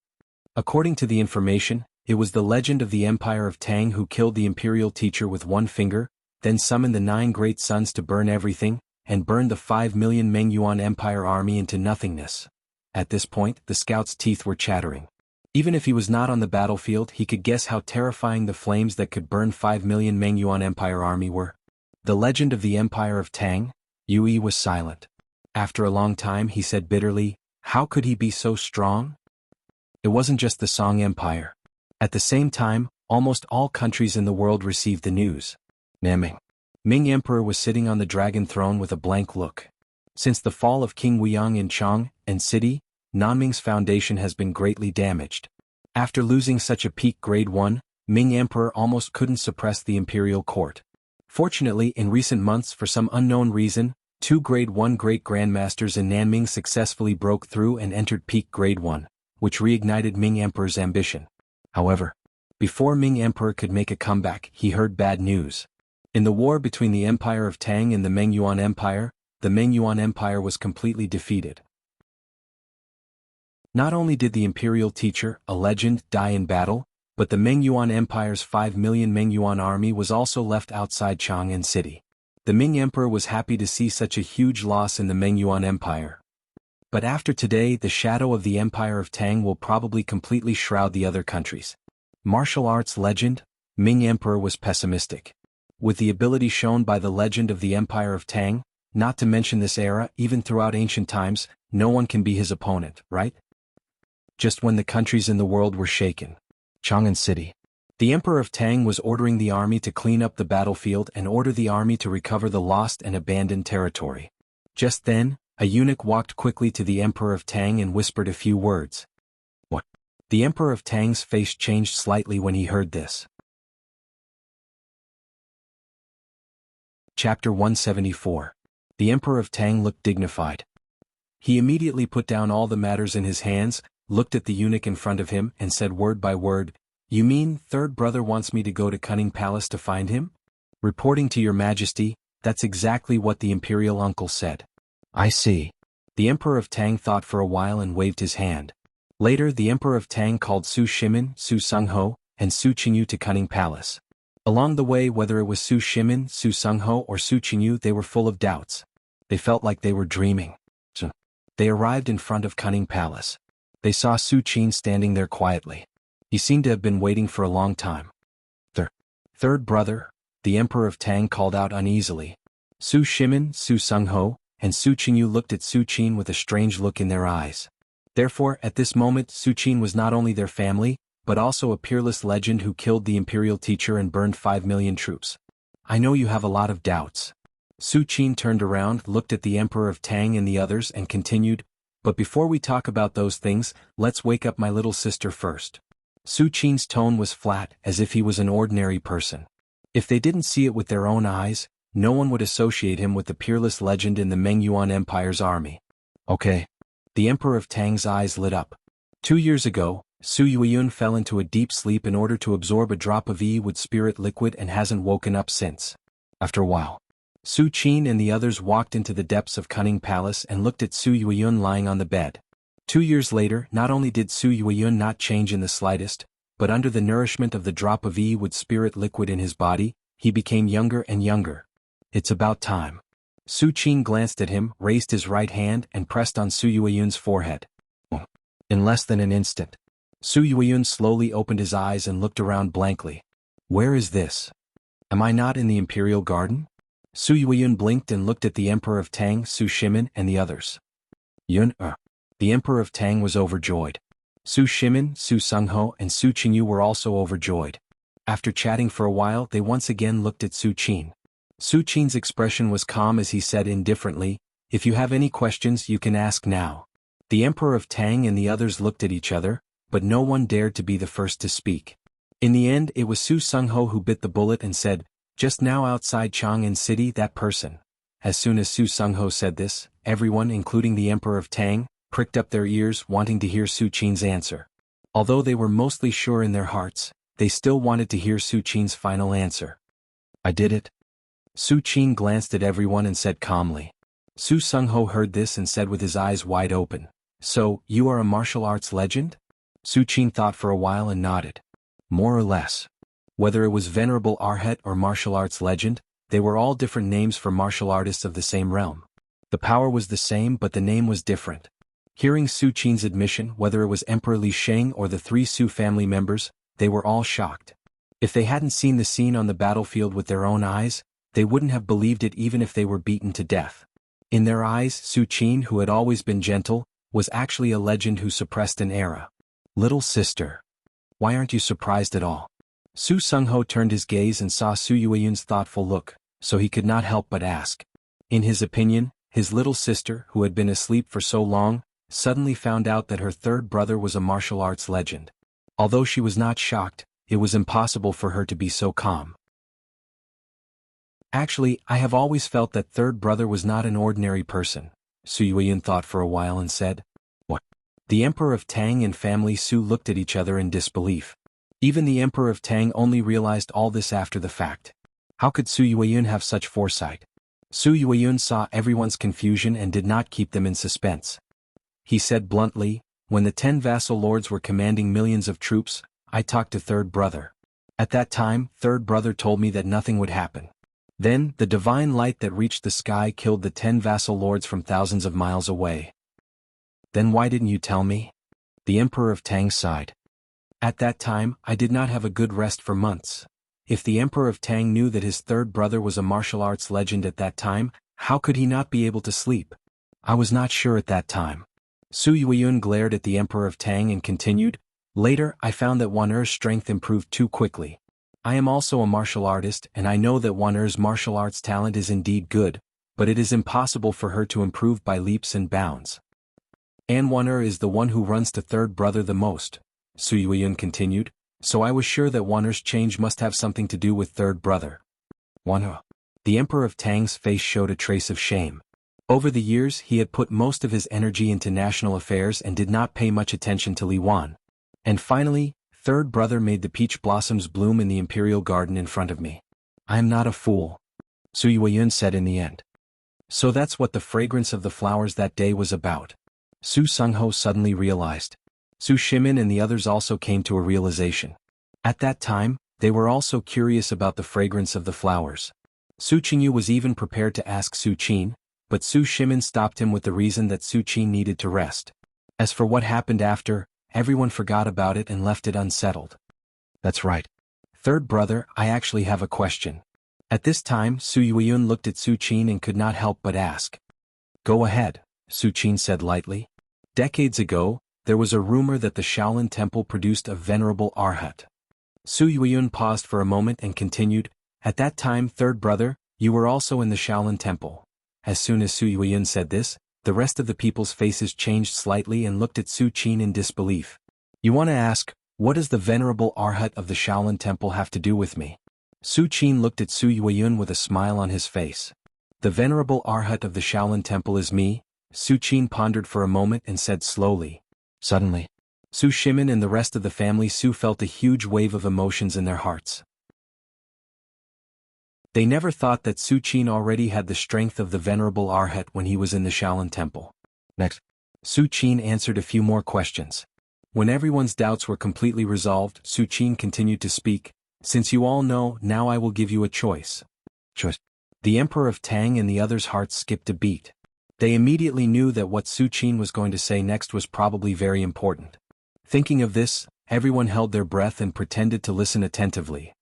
According to the information, it was the legend of the Empire of Tang who killed the imperial teacher with one finger, then summoned the 9 great suns to burn everything, and burned the 5 million Ming Yuan Empire army into nothingness. At this point, the scout's teeth were chattering. Even if he was not on the battlefield, he could guess how terrifying the flames that could burn 5 million Ming Yuan Empire army were. The legend of the Empire of Tang? Yue was silent. After a long time he said bitterly, how could he be so strong? It wasn't just the Song Empire. At the same time, almost all countries in the world received the news. Ming Emperor was sitting on the dragon throne with a blank look. Since the fall of King Wuxiang in Jianghu city, Nanming's foundation has been greatly damaged. After losing such a peak grade 1, Ming Emperor almost couldn't suppress the imperial court. Fortunately, in recent months for some unknown reason, 2 grade 1 great grandmasters in Nanming successfully broke through and entered peak grade 1, which reignited Ming Emperor's ambition. However, before Ming Emperor could make a comeback, he heard bad news. In the war between the Empire of Tang and the Ming Yuan Empire, the Ming Yuan Empire was completely defeated. Not only did the imperial teacher, a legend, die in battle, but the Ming Yuan Empire's 5 million Ming Yuan army was also left outside Jianghu city. The Ming Emperor was happy to see such a huge loss in the Ming Yuan Empire. But after today, the shadow of the Empire of Tang will probably completely shroud the other countries. Martial arts legend, Ming Emperor was pessimistic. With the ability shown by the legend of the Empire of Tang, not to mention this era, even throughout ancient times, no one can be his opponent, right? Just when the countries in the world were shaken. Chang'an City. The Emperor of Tang was ordering the army to clean up the battlefield and order the army to recover the lost and abandoned territory. Just then, a eunuch walked quickly to the Emperor of Tang and whispered a few words. What? The Emperor of Tang's face changed slightly when he heard this. Chapter 174. The Emperor of Tang looked dignified. He immediately put down all the matters in his hands, looked at the eunuch in front of him and said word by word, "You mean third brother wants me to go to Cunning Palace to find him?" "Reporting to your majesty, that's exactly what the imperial uncle said." "I see." The Emperor of Tang thought for a while and waved his hand. Later the Emperor of Tang called Su Shimin, Su Sungho, and Su Qingyu to Cunning Palace. Along the way, whether it was Su Shimin, Su Sungho or Su Qingyu, they were full of doubts. They felt like they were dreaming. They arrived in front of Cunning Palace. They saw Su Qin standing there quietly. He seemed to have been waiting for a long time. Third brother," the Emperor of Tang called out uneasily. Su Shimin, Su Sungho, and Su Qingyu looked at Su Qin with a strange look in their eyes. Therefore, at this moment, Su Qin was not only their family, but also a peerless legend who killed the imperial teacher and burned 5 million troops. "I know you have a lot of doubts." Su Qin turned around, looked at the Emperor of Tang and the others and continued, "But before we talk about those things, let's wake up my little sister first." Su Qin's tone was flat, as if he was an ordinary person. If they didn't see it with their own eyes, no one would associate him with the peerless legend in the Meng Yuan Empire's army. "Okay." The Emperor of Tang's eyes lit up. 2 years ago, Su Yueyun fell into a deep sleep in order to absorb a drop of Yi-Wood spirit liquid and hasn't woken up since. After a while, Su Qin and the others walked into the depths of Cunning Palace and looked at Su Yueyun lying on the bed. 2 years later, not only did Su Yueyun not change in the slightest, but under the nourishment of the drop of Yi-Wood spirit liquid in his body, he became younger and younger. "It's about time." Su Qin glanced at him, raised his right hand and pressed on Su Yueyun's forehead. In less than an instant, Su Yueyun slowly opened his eyes and looked around blankly. "Where is this? Am I not in the Imperial Garden?" Su Yueyun blinked and looked at the Emperor of Tang, Su Shimin and the others. The Emperor of Tang was overjoyed. Su Shimin, Su Sungho and Su Qingyu were also overjoyed. After chatting for a while, they once again looked at Su Qin. Su Qin's expression was calm as he said indifferently, "If you have any questions you can ask now." The Emperor of Tang and the others looked at each other, but no one dared to be the first to speak. In the end it was Su Sungho who bit the bullet and said, "Just now outside Chang'an City, that person." As soon as Su Sungho said this, everyone, including the Emperor of Tang, pricked up their ears wanting to hear Su Qin's answer. Although they were mostly sure in their hearts, they still wanted to hear Su Qin's final answer. "I did it." Su Qin glanced at everyone and said calmly. Su Sungho heard this and said with his eyes wide open, "So, you are a martial arts legend?" Su Qin thought for a while and nodded. "More or less." Whether it was Venerable Arhat or martial arts legend, they were all different names for martial artists of the same realm. The power was the same but the name was different. Hearing Su Qin's admission, whether it was Emperor Li Sheng or the 3 Su family members, they were all shocked. If they hadn't seen the scene on the battlefield with their own eyes, they wouldn't have believed it even if they were beaten to death. In their eyes, Su Qin, who had always been gentle, was actually a legend who suppressed an era. "Little sister. Why aren't you surprised at all?" Su Sungho turned his gaze and saw Su Yueyun's thoughtful look, so he could not help but ask. In his opinion, his little sister, who had been asleep for so long, suddenly found out that her third brother was a martial arts legend. Although she was not shocked, it was impossible for her to be so calm. "Actually, I have always felt that third brother was not an ordinary person," Su Yueyun thought for a while and said. "What?" The Emperor of Tang and family Su looked at each other in disbelief. Even the Emperor of Tang only realized all this after the fact. How could Su Yueyun have such foresight? Su Yueyun saw everyone's confusion and did not keep them in suspense. He said bluntly, "When the 10 vassal lords were commanding millions of troops, I talked to third brother. At that time, third brother told me that nothing would happen. Then, the divine light that reached the sky killed the 10 vassal lords from thousands of miles away." "Then why didn't you tell me?" The Emperor of Tang sighed. "At that time, I did not have a good rest for months." If the Emperor of Tang knew that his third brother was a martial arts legend at that time, how could he not be able to sleep? "I was not sure at that time." Su Yueyun glared at the Emperor of Tang and continued, "Later, I found that Wan'er's strength improved too quickly. I am also a martial artist and I know that Wan'er's martial arts talent is indeed good, but it is impossible for her to improve by leaps and bounds. And Wan'er is the one who runs to third brother the most," Su Yueyun continued, "so I was sure that Wan'er's change must have something to do with third brother." "Wan'er?" The Emperor of Tang's face showed a trace of shame. Over the years he had put most of his energy into national affairs and did not pay much attention to Li Wan. And finally, third brother made the peach blossoms bloom in the imperial garden in front of me. I am not a fool, Su Yueyun said in the end. So that's what the fragrance of the flowers that day was about. Su Sungho suddenly realized. Su Shimin and the others also came to a realization. At that time, they were also curious about the fragrance of the flowers. Su Qingyu was even prepared to ask Su Qin, but Su Shimin stopped him with the reason that Su Qin needed to rest. As for what happened after, everyone forgot about it and left it unsettled. That's right. Third brother, I actually have a question. At this time Su Yueyun looked at Su Qin and could not help but ask. Go ahead, Su Qin said lightly. Decades ago, there was a rumor that the Shaolin Temple produced a venerable arhat. Su Yueyun paused for a moment and continued, at that time third brother, you were also in the Shaolin Temple. As soon as Su Yueyun said this, the rest of the people's faces changed slightly and looked at Su Qin in disbelief. You want to ask, what does the venerable arhat of the Shaolin Temple have to do with me? Su Qin looked at Su Yueyun with a smile on his face. The venerable arhat of the Shaolin Temple is me, Su Qin pondered for a moment and said slowly. Suddenly, Su Shimin and the rest of the family Su felt a huge wave of emotions in their hearts. They never thought that Su Qin already had the strength of the venerable arhat when he was in the Shaolin Temple. Next, Su Qin answered a few more questions. When everyone's doubts were completely resolved, Su Qin continued to speak, since you all know, now I will give you a choice. Choice. The Emperor of Tang and the others' hearts skipped a beat. They immediately knew that what Su Qin was going to say next was probably very important. Thinking of this, everyone held their breath and pretended to listen attentively.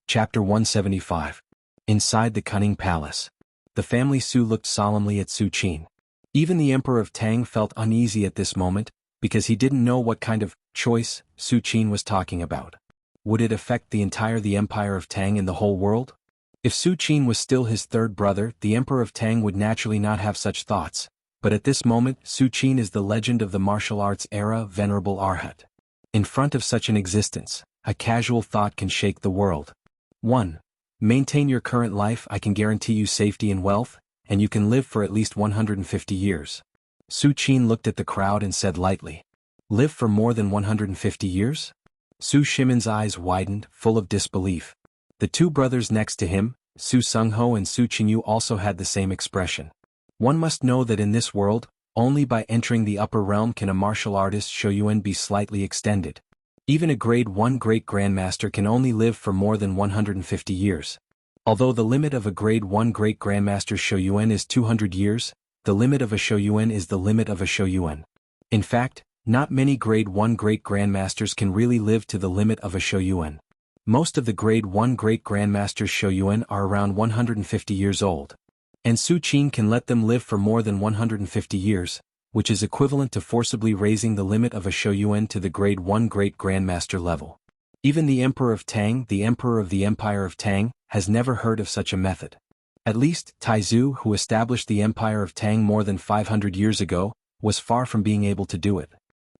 Chapter 175. Inside the Cunning Palace. The family Su looked solemnly at Su Qin. Even the Emperor of Tang felt uneasy at this moment, because he didn't know what kind of choice Su Qin was talking about. Would it affect the Empire of Tang and the whole world? If Su Qin was still his third brother, the Emperor of Tang would naturally not have such thoughts, but at this moment Su Qin is the legend of the martial arts era venerable arhat. In front of such an existence, a casual thought can shake the world. 1. Maintain your current life. I can guarantee you safety and wealth, and you can live for at least 150 years. Su Qin looked at the crowd and said lightly. Live for more than 150 years? Su Shimin's eyes widened, full of disbelief. The two brothers next to him, Su Sungho and Su Qingyu, also had the same expression. One must know that in this world, only by entering the upper realm can a martial artist's shoyuan be slightly extended. Even a grade 1 great grandmaster can only live for more than 150 years. Although the limit of a grade 1 great grandmaster's shoyuan is 200 years, the limit of a shoyuan is the limit of a shoyuan. In fact, not many grade 1 great grandmasters can really live to the limit of a shoyuan. Most of the grade 1 great grandmasters' shoyuan are around 150 years old. And Su Qin can let them live for more than 150 years, which is equivalent to forcibly raising the limit of a shoyuan to the grade 1 great grandmaster level. Even the Emperor of Tang, the Emperor of the Empire of Tang, has never heard of such a method. At least, Taizu, who established the Empire of Tang more than 500 years ago, was far from being able to do it.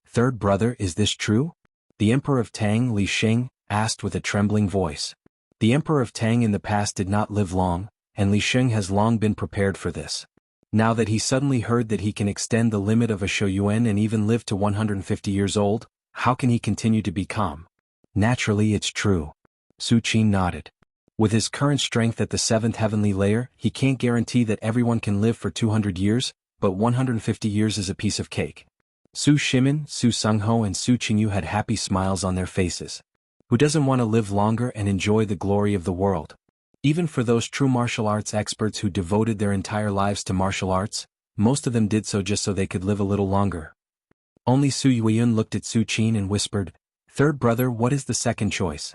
Third brother, is this true? The Emperor of Tang, Li Sheng, asked with a trembling voice. The Emperor of Tang in the past did not live long, and Li Sheng has long been prepared for this. Now that he suddenly heard that he can extend the limit of a shoyuan and even live to 150 years old, how can he continue to be calm? Naturally it's true. Su Qin nodded. With his current strength at the 7th heavenly layer, he can't guarantee that everyone can live for 200 years, but 150 years is a piece of cake. Su Shimin, Su Sungho and Su Qingyu had happy smiles on their faces. Who doesn't want to live longer and enjoy the glory of the world? Even for those true martial arts experts who devoted their entire lives to martial arts, most of them did so just so they could live a little longer. Only Su Yueyun looked at Su Qin and whispered, Third brother, what is the second choice?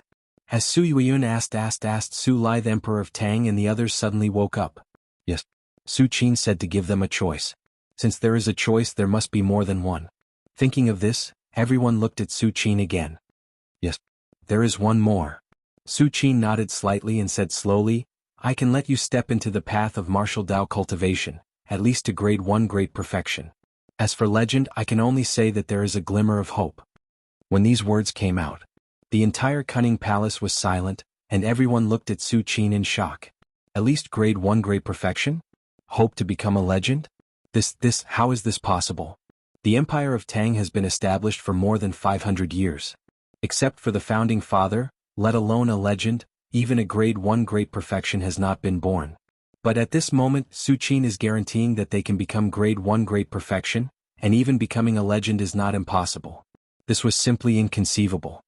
As Su Yueyun asked Su Lai, the Emperor of Tang, and the others suddenly woke up. Yes. Su Qin said to give them a choice. Since there is a choice, there must be more than one. Thinking of this, everyone looked at Su Qin again. Yes. There is one more. Su Qin nodded slightly and said slowly, I can let you step into the path of martial Dao cultivation, at least to grade 1 great perfection. As for legend, I can only say that there is a glimmer of hope. When these words came out, The entire cunning palace was silent, and everyone looked at Su Qin in shock. At least grade 1 great perfection? Hope to become a legend? How is this possible? The Empire of Tang has been established for more than 500 years. Except for the founding father, let alone a legend, even a grade 1 great perfection has not been born. But at this moment, Su Qin is guaranteeing that they can become grade 1 great perfection, and even becoming a legend is not impossible. This was simply inconceivable.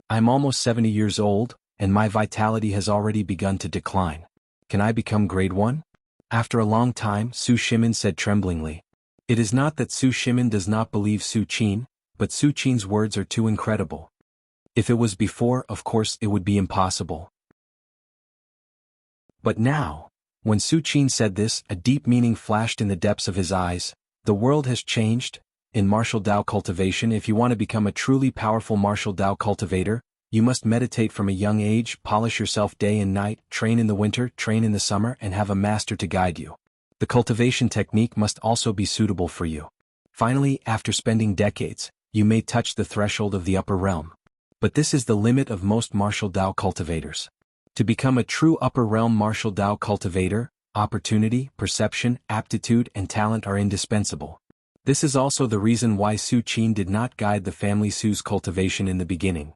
I'm almost 70 years old, and my vitality has already begun to decline. Can I become grade 1? After a long time, Su Shimin said tremblingly. It is not that Su Shimin does not believe Su Qin, but Su Qin's words are too incredible. If it was before, of course it would be impossible. But now, when Su Qin said this, a deep meaning flashed in the depths of his eyes. The world has changed. In martial Dao cultivation, if you want to become a truly powerful martial Dao cultivator, you must meditate from a young age, polish yourself day and night, train in the winter, train in the summer, and have a master to guide you. The cultivation technique must also be suitable for you. Finally, after spending decades, you may touch the threshold of the upper realm. But this is the limit of most martial Dao cultivators. To become a true upper realm martial Dao cultivator, opportunity, perception, aptitude, and talent are indispensable. This is also the reason why Su Qin did not guide the family Su's cultivation in the beginning.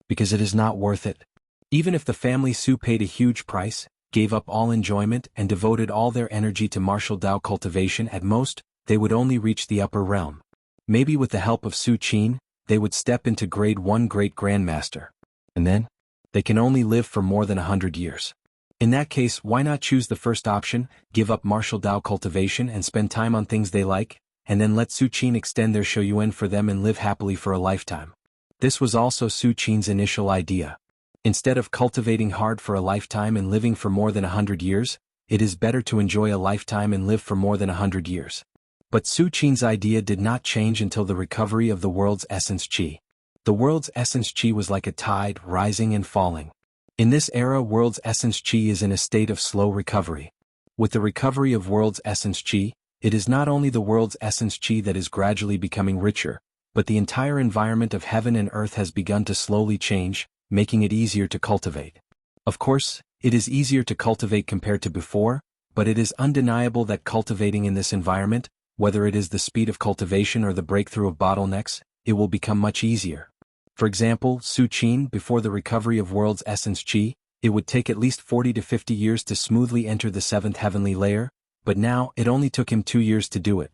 Because it is not worth it. Even if the family Su paid a huge price, gave up all enjoyment, and devoted all their energy to martial Dao cultivation, at most, they would only reach the upper realm. Maybe with the help of Su Qin, they would step into grade 1 great grandmaster. And then? They can only live for more than 100 years. In that case, why not choose the first option, give up martial Dao cultivation and spend time on things they like, and then let Su Qin extend their shouyuan for them and live happily for a lifetime. This was also Su Qin's initial idea. Instead of cultivating hard for a lifetime and living for more than 100 years, it is better to enjoy a lifetime and live for more than 100 years. But Su Qin's idea did not change until the recovery of the world's essence qi. The world's essence qi was like a tide, rising and falling. In this era, world's essence qi is in a state of slow recovery. With the recovery of world's essence qi, it is not only the world's essence qi that is gradually becoming richer, but the entire environment of heaven and earth has begun to slowly change, making it easier to cultivate. Of course, it is easier to cultivate compared to before, but it is undeniable that cultivating in this environment, whether it is the speed of cultivation or the breakthrough of bottlenecks, it will become much easier. For example, Su Qin, before the recovery of world's essence qi, it would take at least 40 to 50 years to smoothly enter the 7th heavenly layer, but now it only took him 2 years to do it.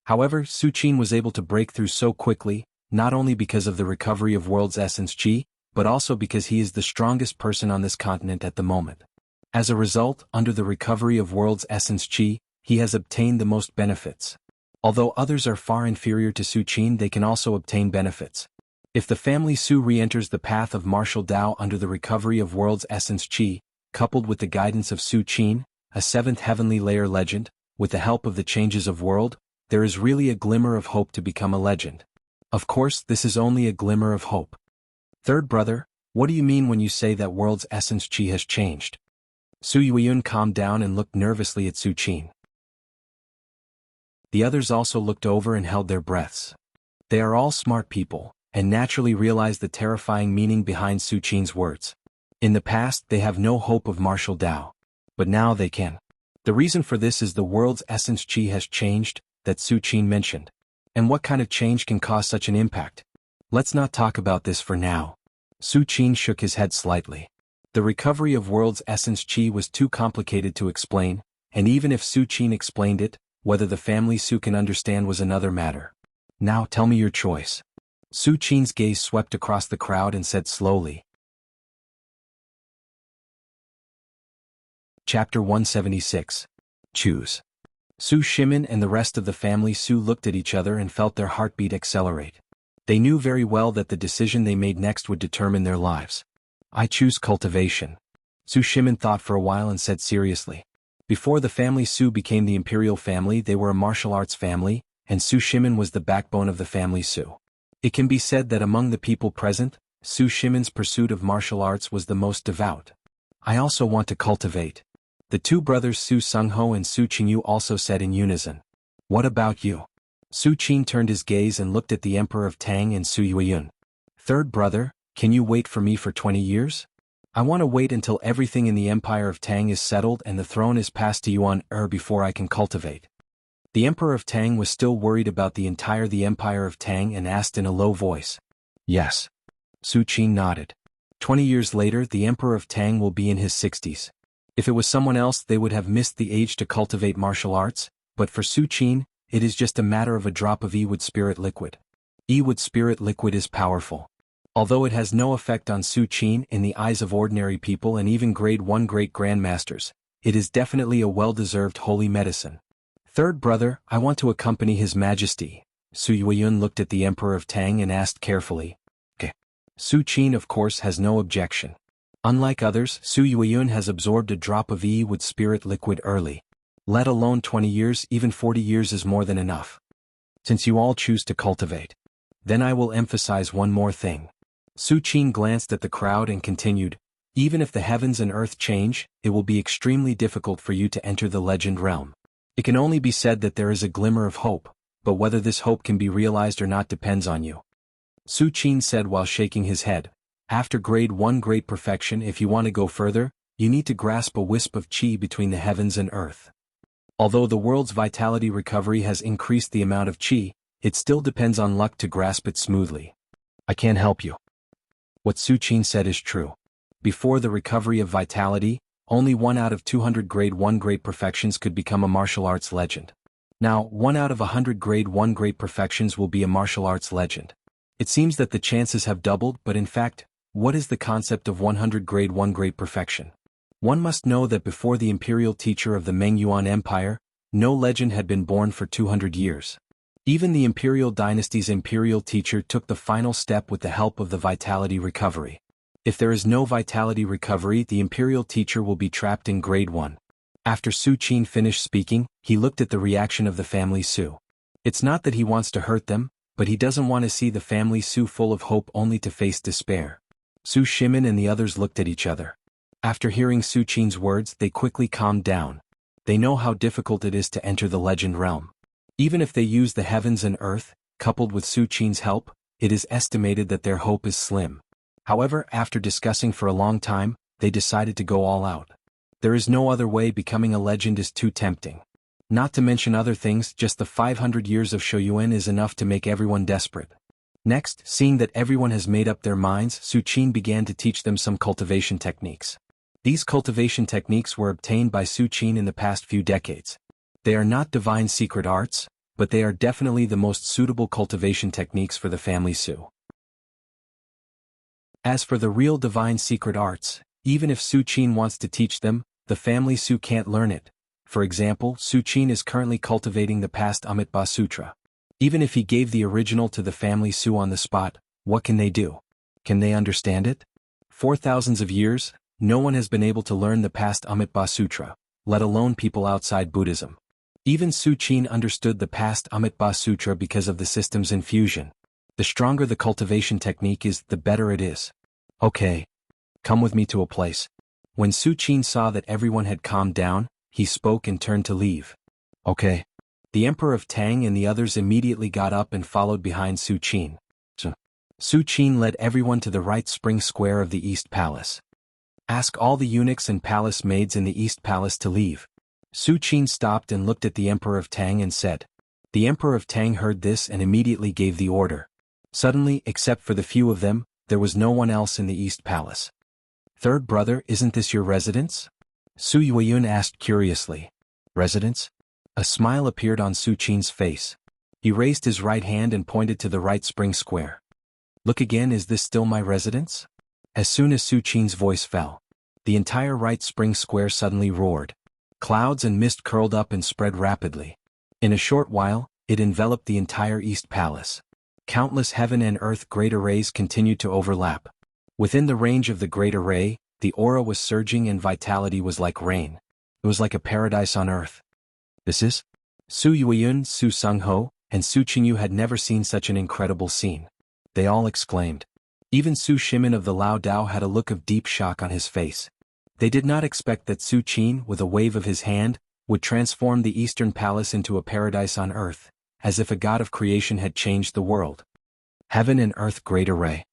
However, Su Qin was able to break through so quickly, not only because of the recovery of world's essence qi, but also because he is the strongest person on this continent at the moment. As a result, under the recovery of world's essence qi, he has obtained the most benefits. Although others are far inferior to Su Qin, they can also obtain benefits. If the family Su re-enters the path of martial Dao under the recovery of world's essence qi, coupled with the guidance of Su Qin, a 7th heavenly layer legend, with the help of the changes of world, there is really a glimmer of hope to become a legend. Of course, this is only a glimmer of hope. Third brother, what do you mean when you say that world's essence qi has changed? Su Yueyun calmed down and looked nervously at Su Qin. The others also looked over and held their breaths. They are all smart people, and naturally realized the terrifying meaning behind Su Qin's words. In the past, they have no hope of martial Dao. But now they can. The reason for this is the world's essence qi has changed, that Su Qin mentioned. And what kind of change can cause such an impact? Let's not talk about this for now. Su Qin shook his head slightly. The recovery of world's essence qi was too complicated to explain, and even if Su Qin explained it, whether the family Su can understand was another matter. Now tell me your choice. Su Qin's gaze swept across the crowd and said slowly. Chapter 176. Choose. Su Shimin and the rest of the family Su looked at each other and felt their heartbeat accelerate. They knew very well that the decision they made next would determine their lives. I choose cultivation. Su Shimin thought for a while and said seriously. Before the family Su became the imperial family, they were a martial arts family, and Su Shimin was the backbone of the family Su. It can be said that among the people present, Su Shimin's pursuit of martial arts was the most devout. I also want to cultivate. The two brothers Su Sungho and Su Qingyu also said in unison. What about you? Su Qin turned his gaze and looked at the emperor of Tang and Su Yueyun. Third brother, Can you wait for me for 20 years? I want to wait until everything in the Empire of Tang is settled and the throne is passed to Yuan before I can cultivate. The Emperor of Tang was still worried about the Empire of Tang and asked in a low voice. Yes. Su Qin nodded. 20 years later, the Emperor of Tang will be in his 60s. If it was someone else, they would have missed the age to cultivate martial arts, but for Su Qin, it is just a matter of a drop of Yi-Wood spirit liquid. Yi-Wood spirit liquid is powerful. Although it has no effect on Su Qin in the eyes of ordinary people and even grade 1 great grandmasters, it is definitely a well-deserved holy medicine. Third brother, I want to accompany His Majesty. Su Yueyun looked at the Emperor of Tang and asked carefully. Okay. Su Qin of course has no objection. Unlike others, Su Yueyun has absorbed a drop of Yi-Wood spirit liquid early. Let alone 20 years, even 40 years is more than enough. Since you all choose to cultivate, then I will emphasize one more thing. Su Qin glanced at the crowd and continued, even if the heavens and earth change, it will be extremely difficult for you to enter the legend realm. It can only be said that there is a glimmer of hope, but whether this hope can be realized or not depends on you. Su Qin said while shaking his head, after grade 1 great perfection, if you want to go further, you need to grasp a wisp of qi between the heavens and earth. Although the world's vitality recovery has increased the amount of qi, it still depends on luck to grasp it smoothly. I can't help you. What Su Qin said is true. Before the recovery of vitality, only 1 out of 200 grade 1 great perfections could become a martial arts legend. Now, 1 out of 100 grade 1 great perfections will be a martial arts legend. It seems that the chances have doubled, but in fact, what is the concept of 100 grade 1 great perfection? One must know that before the imperial teacher of the Meng Yuan Empire, no legend had been born for 200 years. Even the imperial dynasty's imperial teacher took the final step with the help of the vitality recovery. If there is no vitality recovery, the imperial teacher will be trapped in grade 1. After Su Qin finished speaking, he looked at the reaction of the family Su. It's not that he wants to hurt them, but he doesn't want to see the family Su full of hope only to face despair. Su Shimin and the others looked at each other. After hearing Su Qin's words, they quickly calmed down. They know how difficult it is to enter the legend realm. Even if they use the heavens and earth, coupled with Su Qin's help, it is estimated that their hope is slim. However, after discussing for a long time, they decided to go all out. There is no other way. Becoming a legend is too tempting. Not to mention other things, just the 500 years of Shoyuan is enough to make everyone desperate. Next, seeing that everyone has made up their minds, Su Qin began to teach them some cultivation techniques. These cultivation techniques were obtained by Su Qin in the past few decades. They are not divine secret arts, but they are definitely the most suitable cultivation techniques for the family Su. As for the real divine secret arts, even if Su Qin wants to teach them, the family Su can't learn it. For example, Su Qin is currently cultivating the past Amitabha Sutra. Even if he gave the original to the family Su on the spot, what can they do? Can they understand it? For thousands of years, no one has been able to learn the past Amitabha Sutra, let alone people outside Buddhism. Even Su Qin understood the past Amitabha Sutra because of the system's infusion. The stronger the cultivation technique is, the better it is. Okay. Come with me to a place. When Su Qin saw that everyone had calmed down, he spoke and turned to leave. Okay. The Emperor of Tang and the others immediately got up and followed behind Su Qin. Su Qin led everyone to the right spring square of the East Palace. Ask all the eunuchs and palace maids in the East Palace to leave. Su Qin stopped and looked at the Emperor of Tang and said. The Emperor of Tang heard this and immediately gave the order. Suddenly, except for the few of them, there was no one else in the East Palace. Third brother, isn't this your residence? Su Yueyun asked curiously. Residence? A smile appeared on Su Qin's face. He raised his right hand and pointed to the right spring square. Look again, is this still my residence? As soon as Su Qin's voice fell, the entire right spring square suddenly roared. Clouds and mist curled up and spread rapidly. In a short while, it enveloped the entire East Palace. Countless heaven and earth great arrays continued to overlap. Within the range of the great array, the aura was surging and vitality was like rain. It was like a paradise on earth. This is? Su Yueyun, Su Sungho, and Su Qingyu had never seen such an incredible scene. They all exclaimed. Even Su Shimin of the Lao Dao had a look of deep shock on his face. They did not expect that Su Qin, with a wave of his hand, would transform the Eastern Palace into a paradise on earth, as if a god of creation had changed the world. Heaven and earth great array.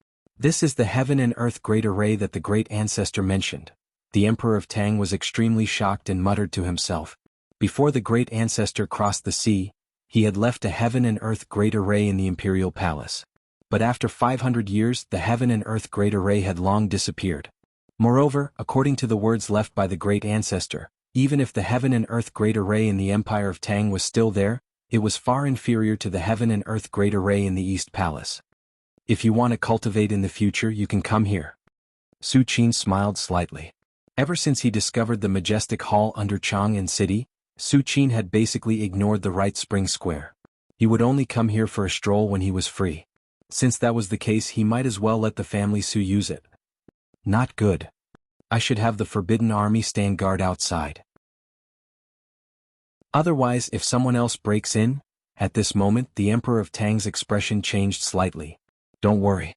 This is the heaven and earth great array that the great ancestor mentioned. The Emperor of Tang was extremely shocked and muttered to himself. Before the great ancestor crossed the sea, he had left a heaven and earth great array in the imperial palace. But after 500 years, the heaven and earth great array had long disappeared. Moreover, according to the words left by the great ancestor, even if the heaven and earth great array in the Empire of Tang was still there, it was far inferior to the heaven and earth great array in the East Palace. If you want to cultivate in the future, you can come here. Su Qin smiled slightly. Ever since he discovered the majestic hall under Chang'an City, Su Qin had basically ignored the right spring square. He would only come here for a stroll when he was free. Since that was the case, he might as well let the family Su use it. Not good. I should have the Forbidden Army stand guard outside. Otherwise, if someone else breaks in, at this moment the Emperor of Tang's expression changed slightly. Don't worry.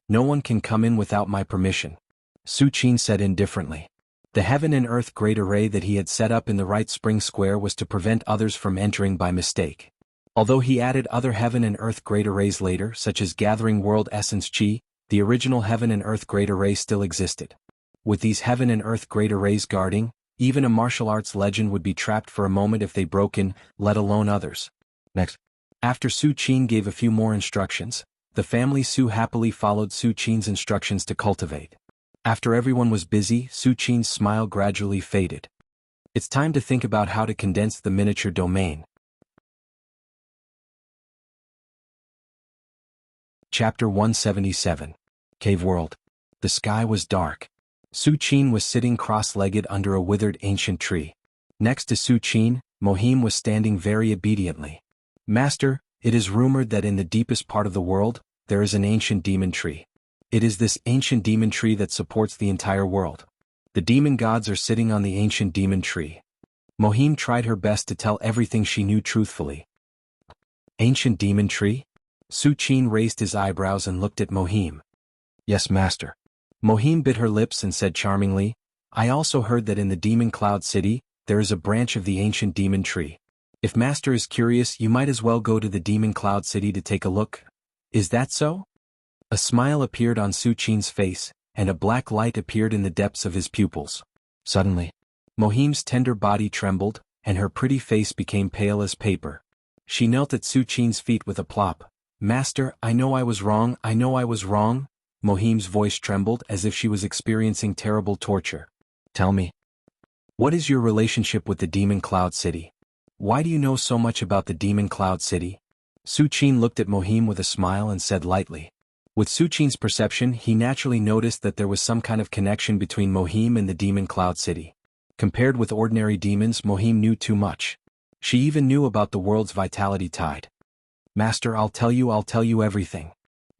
No one can come in without my permission, Su Qin said indifferently. The heaven and earth great array that he had set up in the right spring square was to prevent others from entering by mistake. Although he added other heaven and earth great arrays later, such as Gathering World Essence Chi, the original heaven and earth great array still existed. With these heaven and earth great arrays guarding, even a martial arts legend would be trapped for a moment if they broke in, let alone others. Next. After Su Qin gave a few more instructions, the family Su happily followed Su Qin's instructions to cultivate. After everyone was busy, Su Qin's smile gradually faded. It's time to think about how to condense the miniature domain. Chapter 177. Cave World. The sky was dark. Su Qin was sitting cross-legged under a withered ancient tree. Next to Su Qin, Mohim was standing very obediently. Master, it is rumored that in the deepest part of the world, there is an ancient demon tree. It is this ancient demon tree that supports the entire world. The demon gods are sitting on the ancient demon tree. Mohim tried her best to tell everything she knew truthfully. Ancient demon tree? Su Qin raised his eyebrows and looked at Mohim. Yes, master. Mohim bit her lips and said charmingly, I also heard that in the Demon Cloud City, there is a branch of the ancient demon tree. If master is curious, you might as well go to the Demon Cloud City to take a look. Is that so? A smile appeared on Su Qin's face, and a black light appeared in the depths of his pupils. Suddenly, Mohim's tender body trembled, and her pretty face became pale as paper. She knelt at Su Qin's feet with a plop. Master, I know I was wrong, I know I was wrong. Mohim's voice trembled as if she was experiencing terrible torture. Tell me. What is your relationship with the Demon Cloud City? Why do you know so much about the Demon Cloud City? Su Qin looked at Mohim with a smile and said lightly. With Su Qin's perception, he naturally noticed that there was some kind of connection between Mohim and the Demon Cloud City. Compared with ordinary demons, Mohim knew too much. She even knew about the world's vitality tide. Master, I'll tell you everything.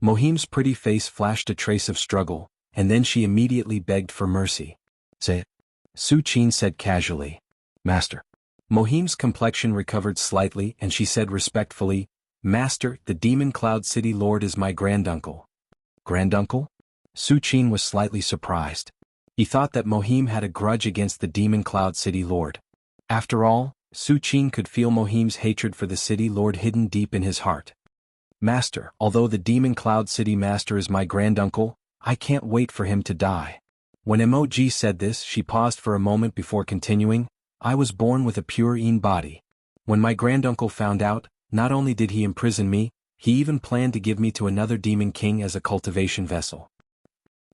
Mohim's pretty face flashed a trace of struggle, and then she immediately begged for mercy. Say it. Su Qin said casually. Master. Mohim's complexion recovered slightly and she said respectfully, Master, the Demon Cloud City Lord is my granduncle. Granduncle? Su Qin was slightly surprised. He thought that Mohim had a grudge against the Demon Cloud City Lord. After all, Su Qin could feel Mohim's hatred for the city lord hidden deep in his heart. Master, although the Demon Cloud City Master is my granduncle, I can't wait for him to die. When Emoji said this, she paused for a moment before continuing, I was born with a pure Yin body. When my granduncle found out, not only did he imprison me, he even planned to give me to another demon king as a cultivation vessel.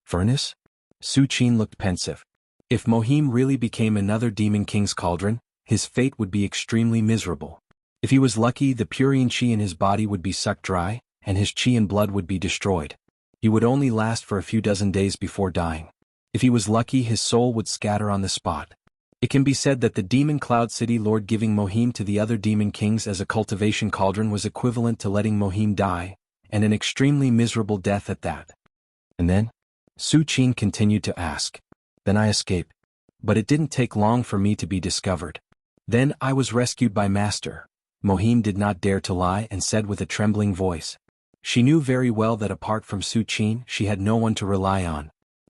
Furnace? Su Qin looked pensive. If Mohim really became another demon king's cauldron, his fate would be extremely miserable. If he was lucky, the Purine chi in his body would be sucked dry, and his chi and blood would be destroyed. He would only last for a few dozen days before dying. If he was lucky, his soul would scatter on the spot. It can be said that the Demon Cloud City Lord giving Mohim to the other demon kings as a cultivation cauldron was equivalent to letting Mohim die, and an extremely miserable death at that. And then? Su Qin continued to ask. Then I escaped. But it didn't take long for me to be discovered. Then I was rescued by Master. Mohim did not dare to lie and said with a trembling voice. She knew very well that apart from Su Qin, she had no one to rely on.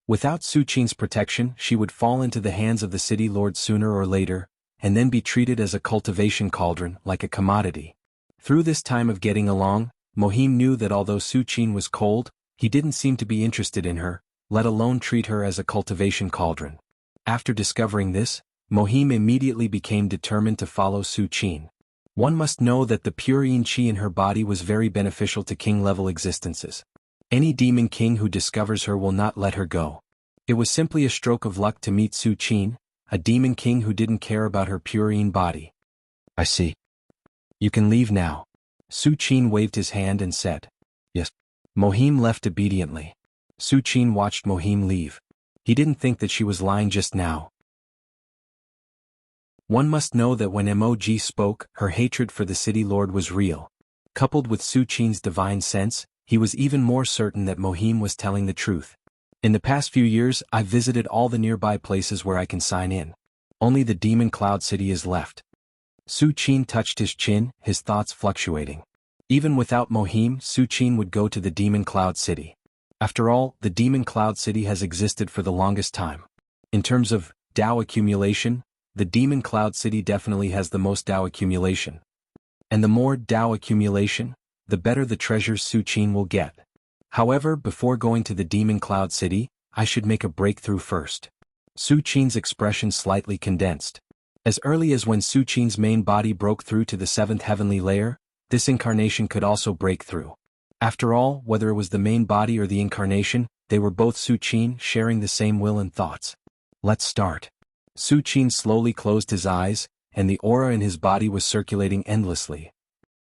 Without Su Qin's protection, she would fall into the hands of the city lord sooner or later, and then be treated as a cultivation cauldron, like a commodity. Through this time of getting along, Mohim knew that although Su Qin was cold, He didn't seem to be interested in her, let alone treat her as a cultivation cauldron. After discovering this, Mohim immediately became determined to follow Su Qin. One must know that the purine qi in her body was very beneficial to king-level existences. Any demon king who discovers her will not let her go. It was simply a stroke of luck to meet Su Qin, a demon king who didn't care about her purine body. I see. You can leave now. Su Qin waved his hand and said, Yes. Mohim left obediently. Su Qin watched Mohim leave. He didn't think that she was lying just now. One must know that when Mog spoke, her hatred for the city lord was real. Coupled with Su Qin's divine sense, he was even more certain that Mohim was telling the truth. In the past few years, I've visited all the nearby places where I can sign in. Only the Demon Cloud City is left. Su Qin touched his chin, his thoughts fluctuating. Even without Mohim, Su Qin would go to the Demon Cloud City. After all, the Demon Cloud City has existed for the longest time. In terms of Dao accumulation, the Demon Cloud City definitely has the most Dao accumulation. And the more Dao accumulation, the better the treasures Su Qin will get. However, before going to the Demon Cloud City, I should make a breakthrough first. Su Qin's expression slightly condensed. As early as when Su Qin's main body broke through to the 7th heavenly layer, this incarnation could also break through. After all, whether it was the main body or the incarnation, they were both Su Qin, sharing the same will and thoughts. Let's start. Su Qin slowly closed his eyes, and the aura in his body was circulating endlessly.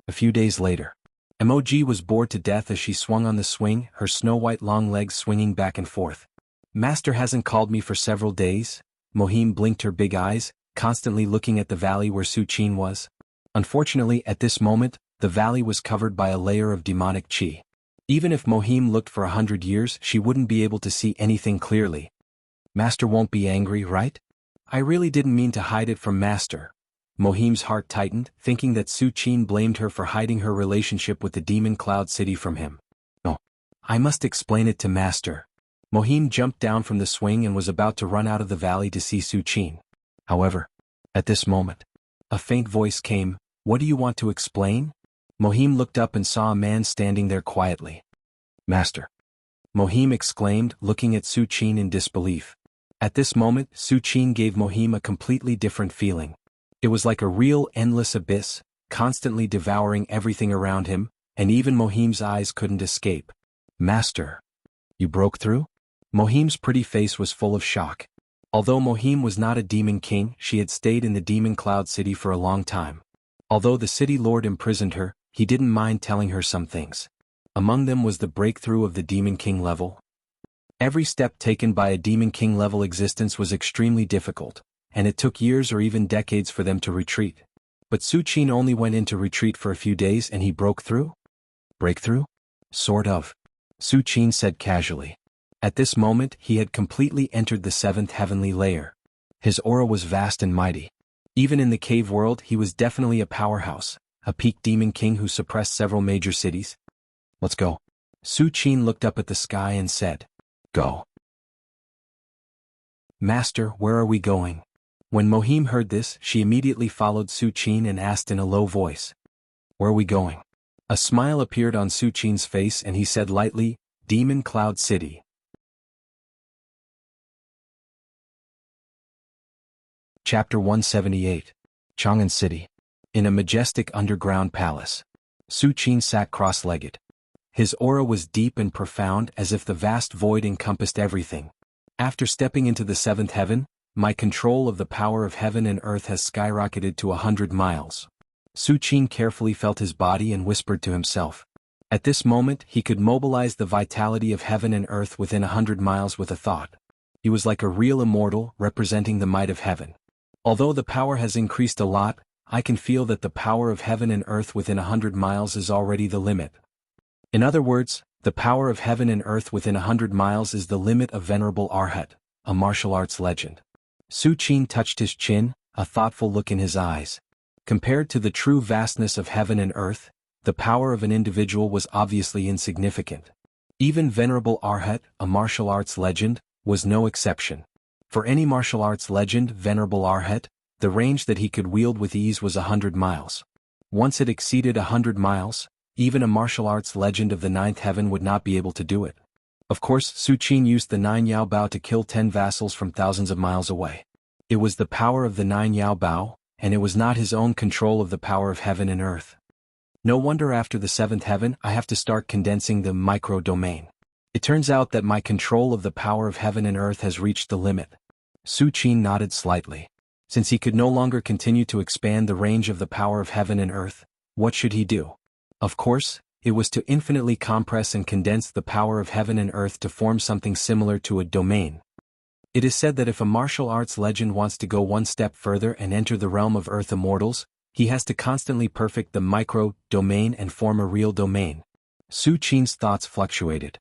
A few days later, Mog was bored to death as she swung on the swing, her snow-white long legs swinging back and forth. Master hasn't called me for several days. Mohim blinked her big eyes, constantly looking at the valley where Su Qin was. Unfortunately, at this moment, the valley was covered by a layer of demonic qi. Even if Mohim looked for 100 years, she wouldn't be able to see anything clearly. Master won't be angry, right? I really didn't mean to hide it from Master. Mohim's heart tightened, thinking that Su Qin blamed her for hiding her relationship with the Demon Cloud City from him. No. I must explain it to Master. Mohim jumped down from the swing and was about to run out of the valley to see Su Qin. However, at this moment, a faint voice came, What do you want to explain? Mohim looked up and saw a man standing there quietly. Master. Mohim exclaimed, looking at Su Qin in disbelief. At this moment, Su Qin gave Mohim a completely different feeling. It was like a real endless abyss, constantly devouring everything around him, and even Mohim's eyes couldn't escape. Master. You broke through? Mohim's pretty face was full of shock. Although Mohim was not a demon king, she had stayed in the Demon Cloud City for a long time. Although the city lord imprisoned her, he didn't mind telling her some things. Among them was the breakthrough of the Demon King level. Every step taken by a Demon King level existence was extremely difficult, and it took years or even decades for them to retreat. But Su Qin only went into retreat for a few days and he broke through? Breakthrough? Sort of. Su Qin said casually. At this moment, he had completely entered the 7th heavenly layer. His aura was vast and mighty. Even in the cave world, he was definitely a powerhouse, a peak demon king who suppressed several major cities. Let's go. Su Qin looked up at the sky and said, Go. Master, where are we going? When Mohim heard this, she immediately followed Su Qin and asked in a low voice, Where are we going? A smile appeared on Su Qin's face and he said lightly, Demon Cloud City. Chapter 178. Chang'an City. In a majestic underground palace. Su Qin sat cross-legged. His aura was deep and profound as if the vast void encompassed everything. After stepping into the 7th heaven, my control of the power of heaven and earth has skyrocketed to 100 miles. Su Qin carefully felt his body and whispered to himself. At this moment, he could mobilize the vitality of heaven and earth within 100 miles with a thought. He was like a real immortal, representing the might of heaven. Although the power has increased a lot, I can feel that the power of heaven and earth within 100 miles is already the limit. In other words, the power of heaven and earth within 100 miles is the limit of Venerable Arhat, a martial arts legend. Su Qin touched his chin, a thoughtful look in his eyes. Compared to the true vastness of heaven and earth, the power of an individual was obviously insignificant. Even Venerable Arhat, a martial arts legend, was no exception. For any martial arts legend, Venerable Arhat, the range that he could wield with ease was 100 miles. Once it exceeded 100 miles, even a martial arts legend of the 9th heaven would not be able to do it. Of course, Su Qin used the 9 Yao Bao to kill 10 vassals from thousands of miles away. It was the power of the 9 Yao Bao, and it was not his own control of the power of heaven and earth. No wonder after the 7th heaven I have to start condensing the micro-domain. It turns out that my control of the power of heaven and earth has reached the limit. Su Qin nodded slightly. Since he could no longer continue to expand the range of the power of heaven and earth, what should he do? Of course, it was to infinitely compress and condense the power of heaven and earth to form something similar to a domain. It is said that if a martial arts legend wants to go one step further and enter the realm of earth immortals, he has to constantly perfect the micro-domain and form a real domain. Su Qin's thoughts fluctuated.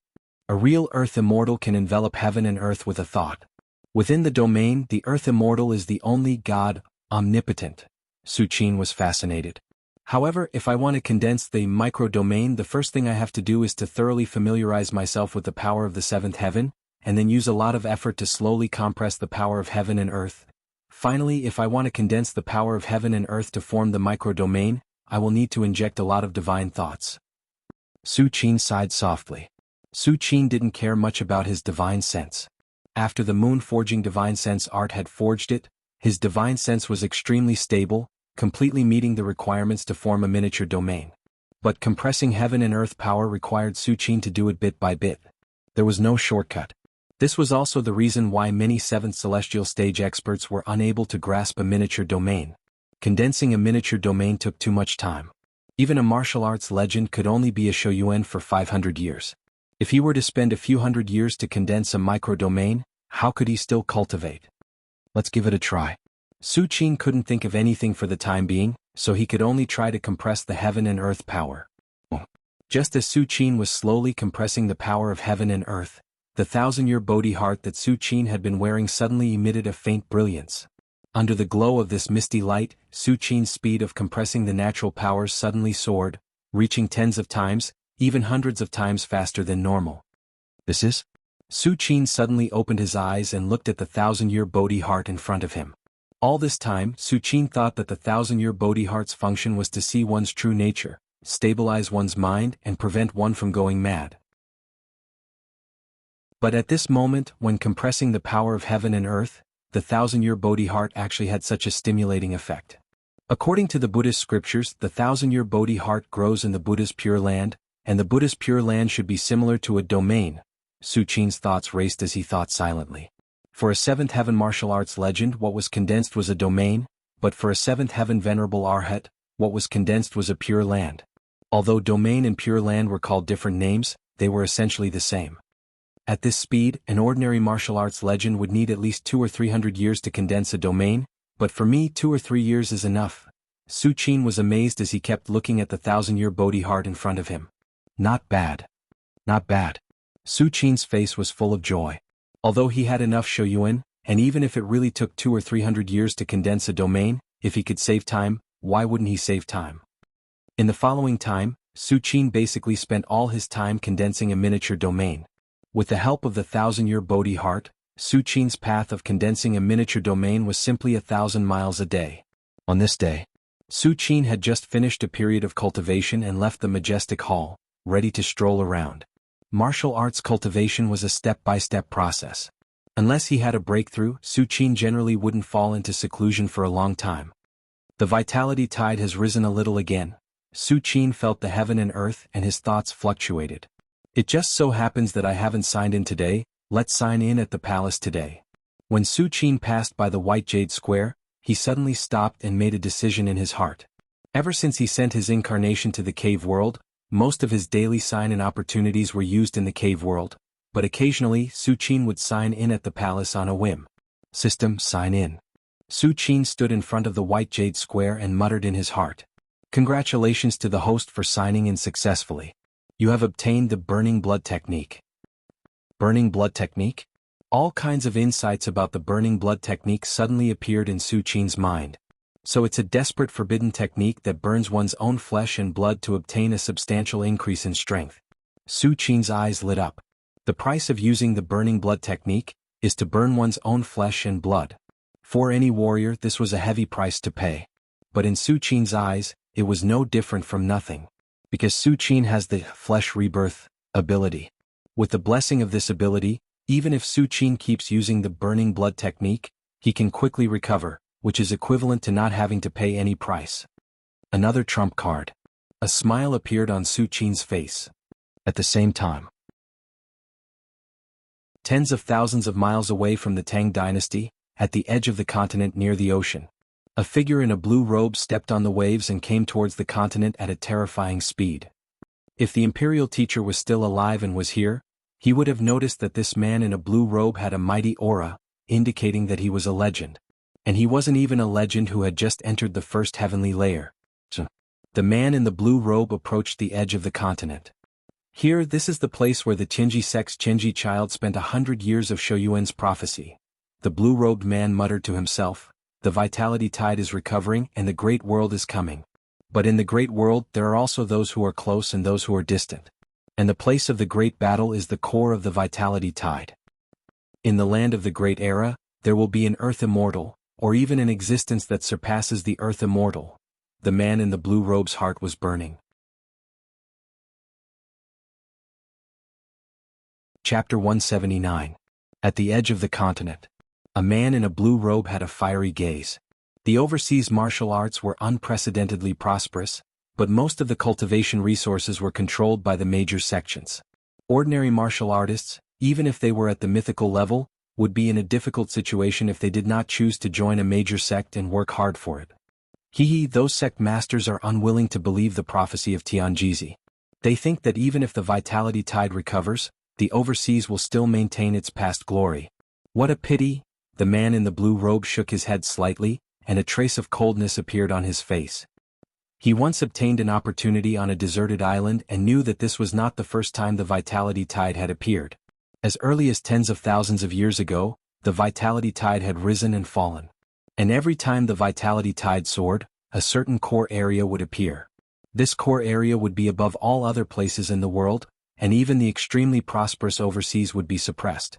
A real earth immortal can envelop heaven and earth with a thought. Within the domain, the earth immortal is the only god, omnipotent. Su Qin was fascinated. However, if I want to condense the micro-domain, the first thing I have to do is to thoroughly familiarize myself with the power of the 7th heaven, and then use a lot of effort to slowly compress the power of heaven and earth. Finally, if I want to condense the power of heaven and earth to form the micro-domain, I will need to inject a lot of divine thoughts. Su Qin sighed softly. Su Qin didn't care much about his divine sense. After the moon-forging divine sense art had forged it, his divine sense was extremely stable, completely meeting the requirements to form a miniature domain. But compressing heaven and earth power required Su Qin to do it bit by bit. There was no shortcut. This was also the reason why many 7th celestial stage experts were unable to grasp a miniature domain. Condensing a miniature domain took too much time. Even a martial arts legend could only be a shoyuan for 500 years. If he were to spend a few hundred years to condense a micro-domain, how could he still cultivate? Let's give it a try. Su Qin couldn't think of anything for the time being, so he could only try to compress the heaven and earth power. Just as Su Qin was slowly compressing the power of heaven and earth, the 1,000-year Bodhi heart that Su Qin had been wearing suddenly emitted a faint brilliance. Under the glow of this misty light, Su Qin's speed of compressing the natural powers suddenly soared, reaching tens of times, even hundreds of times faster than normal. This is? Su Qin suddenly opened his eyes and looked at the 1,000-year Bodhi heart in front of him. All this time, Su Qin thought that the 1,000-year Bodhi heart's function was to see one's true nature, stabilize one's mind, and prevent one from going mad. But at this moment, when compressing the power of heaven and earth, the 1,000-year Bodhi heart actually had such a stimulating effect. According to the Buddhist scriptures, the 1,000-year Bodhi heart grows in the Buddha's pure land, and the Buddha's pure land should be similar to a domain. Su Qin's thoughts raced as he thought silently. For a 7th heaven martial arts legend, what was condensed was a domain, but for a 7th heaven venerable arhat, what was condensed was a pure land. Although domain and pure land were called different names, they were essentially the same. At this speed, an ordinary martial arts legend would need at least 200 or 300 years to condense a domain, but for me 2 or 3 years is enough. Su Qin was amazed as he kept looking at the 1,000-year Bodhi heart in front of him. Not bad. Not bad. Su Qin's face was full of joy. Although he had enough shoyuan, and even if it really took 200 or 300 years to condense a domain, if he could save time, why wouldn't he save time? In the following time, Su Qin basically spent all his time condensing a miniature domain. With the help of the 1,000-year Bodhi heart, Su Qin's path of condensing a miniature domain was simply 1,000 miles a day. On this day, Su Qin had just finished a period of cultivation and left the majestic hall, ready to stroll around. Martial arts cultivation was a step-by-step process. Unless he had a breakthrough, Su Qin generally wouldn't fall into seclusion for a long time. The vitality tide has risen a little again. Su Qin felt the heaven and earth and his thoughts fluctuated. It just so happens that I haven't signed in today, let's sign in at the palace today. When Su Qin passed by the White Jade Square, he suddenly stopped and made a decision in his heart. Ever since he sent his incarnation to the cave world, most of his daily sign-in opportunities were used in the cave world, but occasionally Su Qin would sign in at the palace on a whim. System sign in. Su Qin stood in front of the White Jade Square and muttered in his heart. Congratulations to the host for signing in successfully. You have obtained the Burning Blood Technique. Burning Blood Technique? All kinds of insights about the Burning Blood Technique suddenly appeared in Su Qin's mind. So it's a desperate forbidden technique that burns one's own flesh and blood to obtain a substantial increase in strength. Su Qin's eyes lit up. The price of using the Burning Blood Technique is to burn one's own flesh and blood. For any warrior, this was a heavy price to pay. But in Su Qin's eyes, it was no different from nothing. Because Su Qin has the flesh rebirth ability. With the blessing of this ability, even if Su Qin keeps using the burning blood technique, he can quickly recover, which is equivalent to not having to pay any price. Another trump card. A smile appeared on Su Qin's face. At the same time, tens of thousands of miles away from the Tang dynasty, at the edge of the continent near the ocean, a figure in a blue robe stepped on the waves and came towards the continent at a terrifying speed. If the imperial teacher was still alive and was here, he would have noticed that this man in a blue robe had a mighty aura, indicating that he was a legend. And he wasn't even a legend who had just entered the first heavenly layer. The man in the blue robe approached the edge of the continent. Here, this is the place where the Qinji sect's Qinji child spent 100 years of Shouyuan's prophecy. The blue-robed man muttered to himself, "The vitality tide is recovering and the great world is coming. But in the great world there are also those who are close and those who are distant. And the place of the great battle is the core of the vitality tide. In the land of the great era, there will be an earth immortal, or even an existence that surpasses the earth immortal." The man in the blue robe's heart was burning. Chapter 179. At the edge of the continent. A man in a blue robe had a fiery gaze. The overseas martial arts were unprecedentedly prosperous, but most of the cultivation resources were controlled by the major sections. Ordinary martial artists, even if they were at the mythical level, would be in a difficult situation if they did not choose to join a major sect and work hard for it. Those sect masters are unwilling to believe the prophecy of Tianjizi. They think that even if the vitality tide recovers, the overseas will still maintain its past glory. What a pity! The man in the blue robe shook his head slightly, and a trace of coldness appeared on his face. He once obtained an opportunity on a deserted island and knew that this was not the first time the vitality tide had appeared. As early as tens of thousands of years ago, the vitality tide had risen and fallen. And every time the vitality tide soared, a certain core area would appear. This core area would be above all other places in the world, and even the extremely prosperous overseas would be suppressed.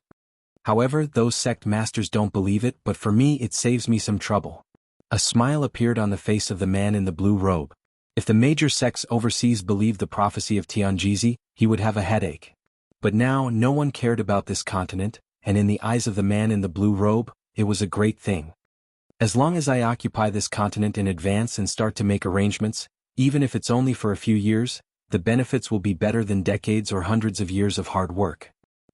However, those sect masters don't believe it, but for me it saves me some trouble. A smile appeared on the face of the man in the blue robe. If the major sects overseas believed the prophecy of Tianjizi, he would have a headache. But now no one cared about this continent, and in the eyes of the man in the blue robe, it was a great thing. As long as I occupy this continent in advance and start to make arrangements, even if it's only for a few years, the benefits will be better than decades or hundreds of years of hard work.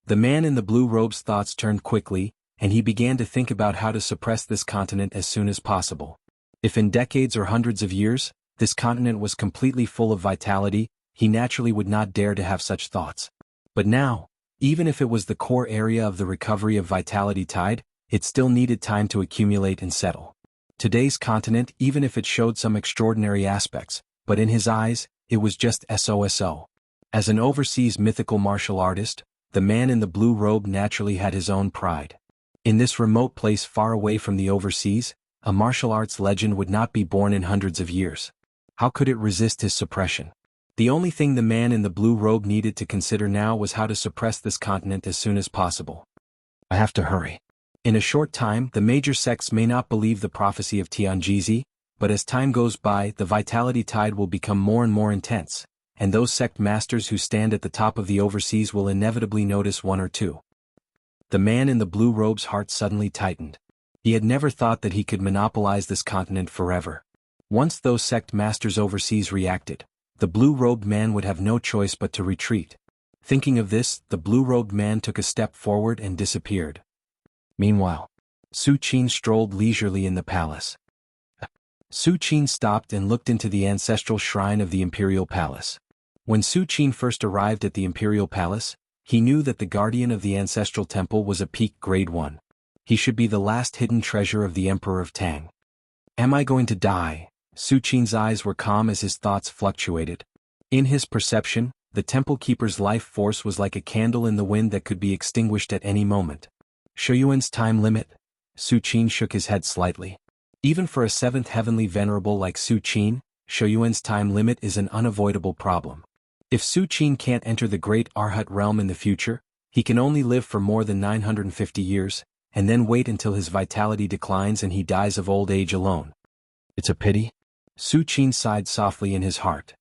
The man in the blue robe's thoughts turned quickly, and he began to think about how to suppress this continent as soon as possible. If in decades or hundreds of years, this continent was completely full of vitality, he naturally would not dare to have such thoughts. But now, even if it was the core area of the recovery of vitality tide, it still needed time to accumulate and settle. Today's continent, even if it showed some extraordinary aspects, but in his eyes, it was just SOSO. As an overseas mythical martial artist, the man in the blue robe naturally had his own pride. In this remote place far away from the overseas, a martial arts legend would not be born in hundreds of years. How could it resist his suppression? The only thing the man in the blue robe needed to consider now was how to suppress this continent as soon as possible. I have to hurry. In a short time, the major sects may not believe the prophecy of Tianjizi, but as time goes by, the vitality tide will become more and more intense, and those sect masters who stand at the top of the overseas will inevitably notice one or two. The man in the blue robe's heart suddenly tightened. He had never thought that he could monopolize this continent forever. Once those sect masters overseas reacted, the blue-robed man would have no choice but to retreat. Thinking of this, the blue-robed man took a step forward and disappeared. Meanwhile, Su Qin strolled leisurely in the palace. Su Qin stopped and looked into the ancestral shrine of the imperial palace. When Su Qin first arrived at the imperial palace, he knew that the guardian of the ancestral temple was a peak grade 1. He should be the last hidden treasure of the Emperor of Tang. Am I going to die? Su Qin's eyes were calm as his thoughts fluctuated. In his perception, the temple keeper's life force was like a candle in the wind that could be extinguished at any moment. Shouyuan's time limit? Su Qin shook his head slightly. Even for a 7th heavenly venerable like Su Qin, Shouyuan's time limit is an unavoidable problem. If Su Qin can't enter the great Arhat realm in the future, he can only live for more than 950 years, and then wait until his vitality declines and he dies of old age alone. It's a pity. Su Qin sighed softly in his heart.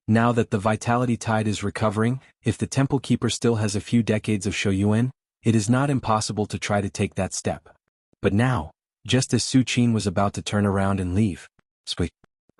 Now that the vitality tide is recovering, if the temple keeper still has a few decades of Shoyuan, it is not impossible to try to take that step. But now, just as Su Qin was about to turn around and leave,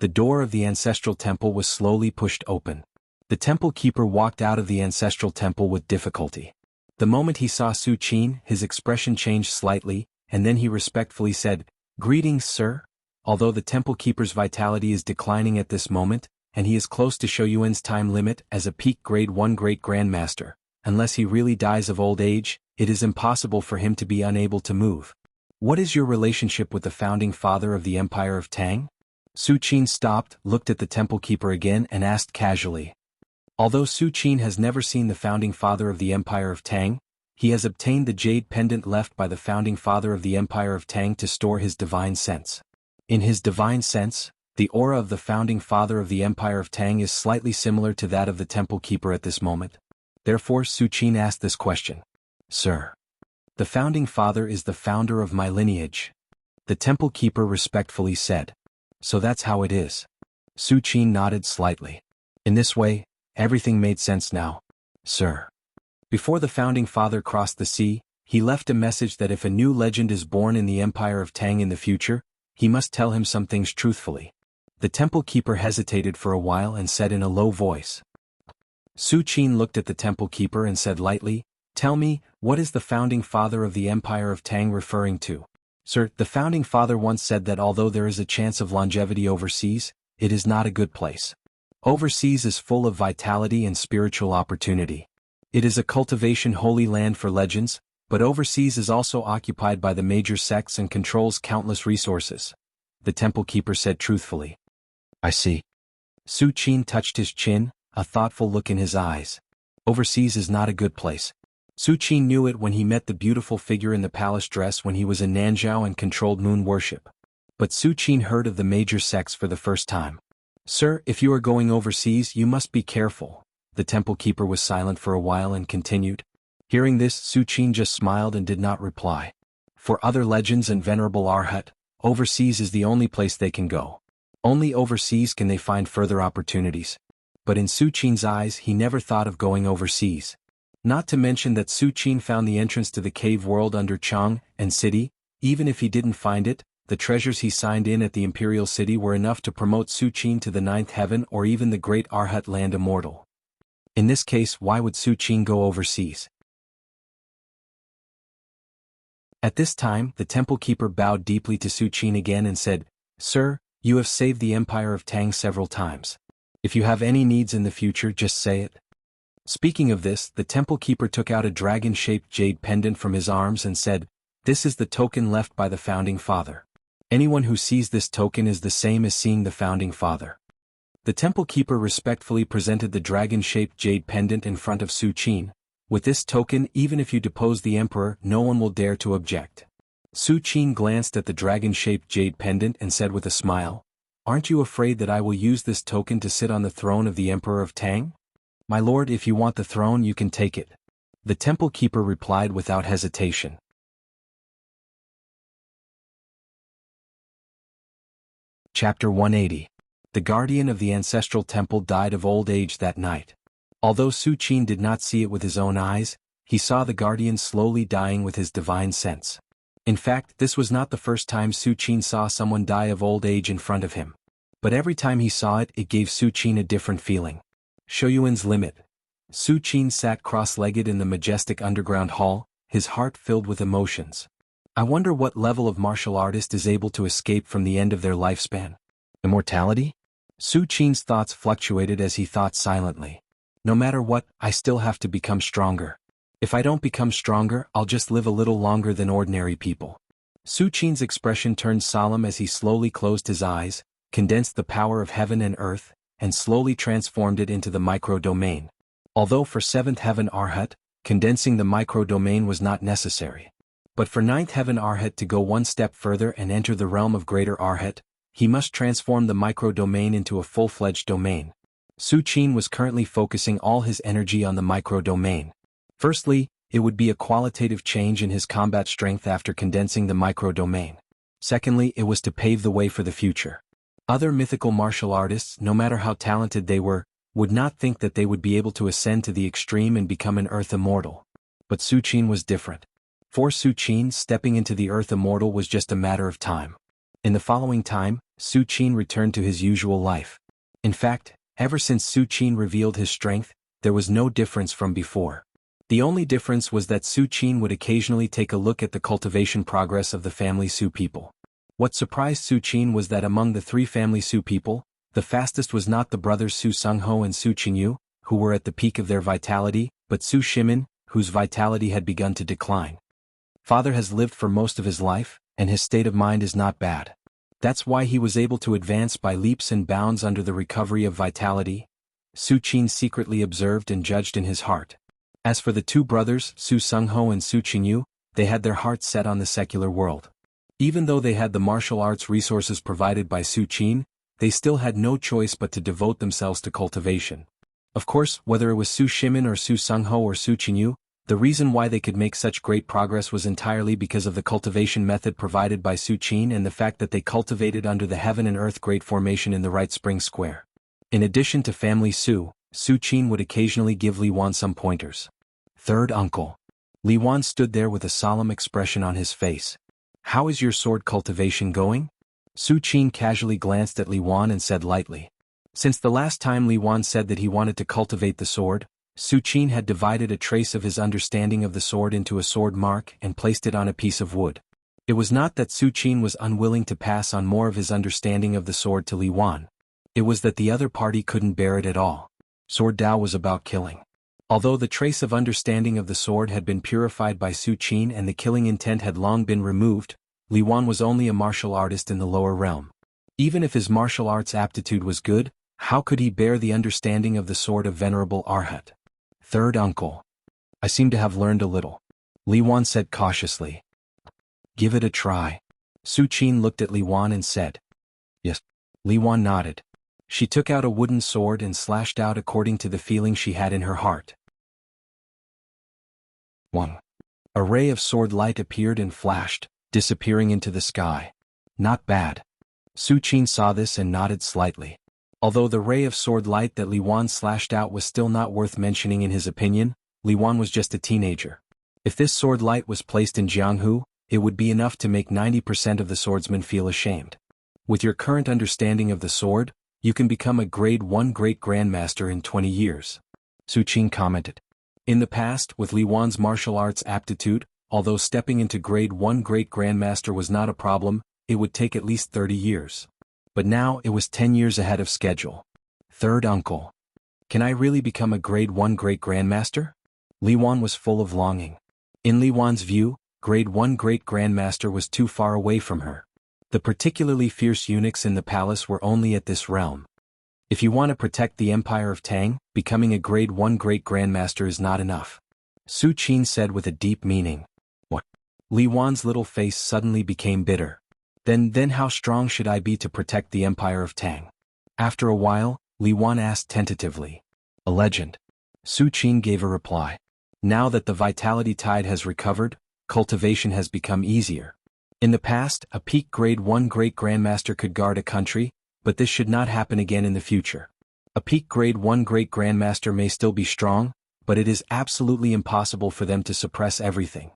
the door of the ancestral temple was slowly pushed open. The temple keeper walked out of the ancestral temple with difficulty. The moment he saw Su Qin, his expression changed slightly, and then he respectfully said, "Greetings, sir." Although the temple keeper's vitality is declining at this moment, and he is close to Shoyuan's time limit as a peak grade 1 great grandmaster, unless he really dies of old age, it is impossible for him to be unable to move. "What is your relationship with the founding father of the Empire of Tang?" Su Qin stopped, looked at the temple keeper again and asked casually. Although Su Qin has never seen the founding father of the Empire of Tang, he has obtained the jade pendant left by the founding father of the Empire of Tang to store his divine sense. In his divine sense, the aura of the founding father of the Empire of Tang is slightly similar to that of the temple keeper at this moment. Therefore Su Qin asked this question. "Sir, the founding father is the founder of my lineage." The temple keeper respectfully said. "So that's how it is." Su Qin nodded slightly. In this way, everything made sense now. "Sir." Before the founding father crossed the sea, he left a message that if a new legend is born in the Empire of Tang in the future, he must tell him some things truthfully. The temple keeper hesitated for a while and said in a low voice. Su Qin looked at the temple keeper and said lightly, "Tell me, what is the founding father of the Empire of Tang referring to?" "Sir, the founding father once said that although there is a chance of longevity overseas, it is not a good place. Overseas is full of vitality and spiritual opportunity. It is a cultivation holy land for legends, but overseas is also occupied by the major sects and controls countless resources." The temple keeper said truthfully. "I see." Su Qin touched his chin, a thoughtful look in his eyes. Overseas is not a good place. Su Qin knew it when he met the beautiful figure in the palace dress when he was in Nanzhao and controlled moon worship. But Su Qin heard of the major sects for the first time. "Sir, if you are going overseas you must be careful." The temple keeper was silent for a while and continued. Hearing this, Su Qin just smiled and did not reply. For other legends and venerable Arhat, overseas is the only place they can go. Only overseas can they find further opportunities. But in Su Qin's eyes he never thought of going overseas. Not to mention that Su Qin found the entrance to the cave world under Chang and City. Even if he didn't find it, the treasures he signed in at the Imperial City were enough to promote Su Qin to the 9th heaven or even the great Arhat land immortal. In this case, why would Su Qin go overseas? At this time, the temple keeper bowed deeply to Su Qin again and said, "Sir, you have saved the Empire of Tang several times. If you have any needs in the future, just say it." Speaking of this, the temple keeper took out a dragon-shaped jade pendant from his arms and said, "This is the token left by the founding father. Anyone who sees this token is the same as seeing the founding father." The temple keeper respectfully presented the dragon-shaped jade pendant in front of Su Qin. "With this token, even if you depose the emperor, no one will dare to object." Su Qin glanced at the dragon-shaped jade pendant and said with a smile, "Aren't you afraid that I will use this token to sit on the throne of the Emperor of Tang?" "My lord, if you want the throne you can take it." The temple keeper replied without hesitation. Chapter 180. The guardian of the ancestral temple died of old age that night. Although Su Qin did not see it with his own eyes, he saw the guardian slowly dying with his divine sense. In fact, this was not the first time Su Qin saw someone die of old age in front of him. But every time he saw it, it gave Su Qin a different feeling. Shoyuan's limit. Su Qin sat cross-legged in the majestic underground hall, his heart filled with emotions. I wonder what level of martial artist is able to escape from the end of their lifespan. Immortality? Su Qin's thoughts fluctuated as he thought silently. No matter what, I still have to become stronger. If I don't become stronger, I'll just live a little longer than ordinary people. Su Qin's expression turned solemn as he slowly closed his eyes, condensed the power of heaven and earth, and slowly transformed it into the micro-domain. Although for 7th heaven Arhat, condensing the micro-domain was not necessary. But for 9th heaven Arhat to go one step further and enter the realm of greater Arhat, he must transform the micro-domain into a full-fledged domain. Su Qin was currently focusing all his energy on the micro-domain. Firstly, it would be a qualitative change in his combat strength after condensing the micro-domain. Secondly, it was to pave the way for the future. Other mythical martial artists, no matter how talented they were, would not think that they would be able to ascend to the extreme and become an earth immortal. But Su Qin was different. For Su Qin, stepping into the earth immortal was just a matter of time. In the following time, Su Qin returned to his usual life. In fact, ever since Su Qin revealed his strength, there was no difference from before. The only difference was that Su Qin would occasionally take a look at the cultivation progress of the family Su people. What surprised Su Qin was that among the three family Su people, the fastest was not the brothers Su Sungho and Su Qingyu, who were at the peak of their vitality, but Su Shimin, whose vitality had begun to decline. Father has lived for most of his life, and his state of mind is not bad. That's why he was able to advance by leaps and bounds under the recovery of vitality, Su Qin secretly observed and judged in his heart. As for the two brothers, Su Sungho and Su Qingyu, they had their hearts set on the secular world. Even though they had the martial arts resources provided by Su Qin, they still had no choice but to devote themselves to cultivation. Of course, whether it was Su Shimin or Su Sungho or Su Qingyu, the reason why they could make such great progress was entirely because of the cultivation method provided by Su Qin and the fact that they cultivated under the heaven and earth great formation in the right spring square. In addition to family Su, Su Qin would occasionally give Li Wan some pointers. Third uncle. Li Wan stood there with a solemn expression on his face. How is your sword cultivation going? Su Qin casually glanced at Li Wan and said lightly. Since the last time Li Wan said that he wanted to cultivate the sword, Su Qin had divided a trace of his understanding of the sword into a sword mark and placed it on a piece of wood. It was not that Su Qin was unwilling to pass on more of his understanding of the sword to Li Wan. It was that the other party couldn't bear it at all. Sword Dao was about killing. Although the trace of understanding of the sword had been purified by Su Qin and the killing intent had long been removed, Li Wan was only a martial artist in the lower realm. Even if his martial arts aptitude was good, how could he bear the understanding of the sword of Venerable Arhat? Third uncle. I seem to have learned a little. Li Wan said cautiously. Give it a try. Su Qin looked at Li Wan and said. Yes. Li Wan nodded. She took out a wooden sword and slashed out according to the feeling she had in her heart. 1. A ray of sword light appeared and flashed, disappearing into the sky. Not bad. Su Qin saw this and nodded slightly. Although the ray of sword light that Li Wan slashed out was still not worth mentioning in his opinion, Li Wan was just a teenager. If this sword light was placed in Jianghu, it would be enough to make 90% of the swordsmen feel ashamed. With your current understanding of the sword, you can become a grade 1 great grandmaster in 20 years. Su Qin commented. In the past, with Li Wan's martial arts aptitude, although stepping into grade 1 great grandmaster was not a problem, it would take at least 30 years. But now it was 10 years ahead of schedule. Third uncle. Can I really become a grade 1 great grandmaster? Li Wan was full of longing. In Li Wan's view, grade 1 great grandmaster was too far away from her. The particularly fierce eunuchs in the palace were only at this realm. If you want to protect the empire of Tang, becoming a grade 1 great grandmaster is not enough. Su Qin said with a deep meaning. What? Li Wan's little face suddenly became bitter. Then how strong should I be to protect the empire of Tang? After a while, Li Wan asked tentatively. A legend. Su Qin gave a reply. Now that the vitality tide has recovered, cultivation has become easier. In the past, a peak grade 1 great grandmaster could guard a country, but this should not happen again in the future. A peak grade 1 great grandmaster may still be strong, but it is absolutely impossible for them to suppress everything.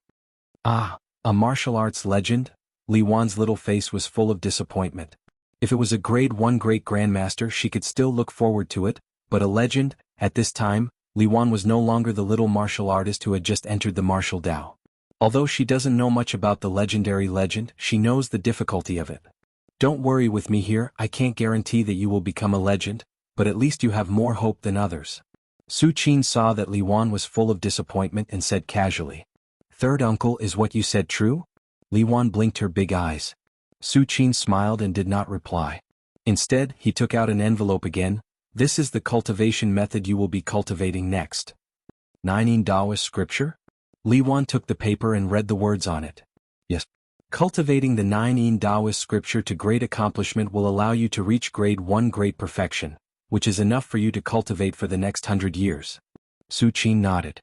Ah, a martial arts legend? Li Wan's little face was full of disappointment. If it was a grade 1 great grandmaster she could still look forward to it, but a legend, at this time, Li Wan was no longer the little martial artist who had just entered the martial Dao. Although she doesn't know much about the legendary legend, she knows the difficulty of it. Don't worry with me here, I can't guarantee that you will become a legend, but at least you have more hope than others. Su Qin saw that Li Wan was full of disappointment and said casually. Third uncle, is what you said true? Li Wan blinked her big eyes. Su Qin smiled and did not reply. Instead, he took out an envelope again. This is the cultivation method you will be cultivating next. 9 Taoist scripture? Li Wan took the paper and read the words on it. Yes. Cultivating the 9 Taoist scripture to great accomplishment will allow you to reach grade 1 great perfection, which is enough for you to cultivate for the next 100 years. Su Qin nodded.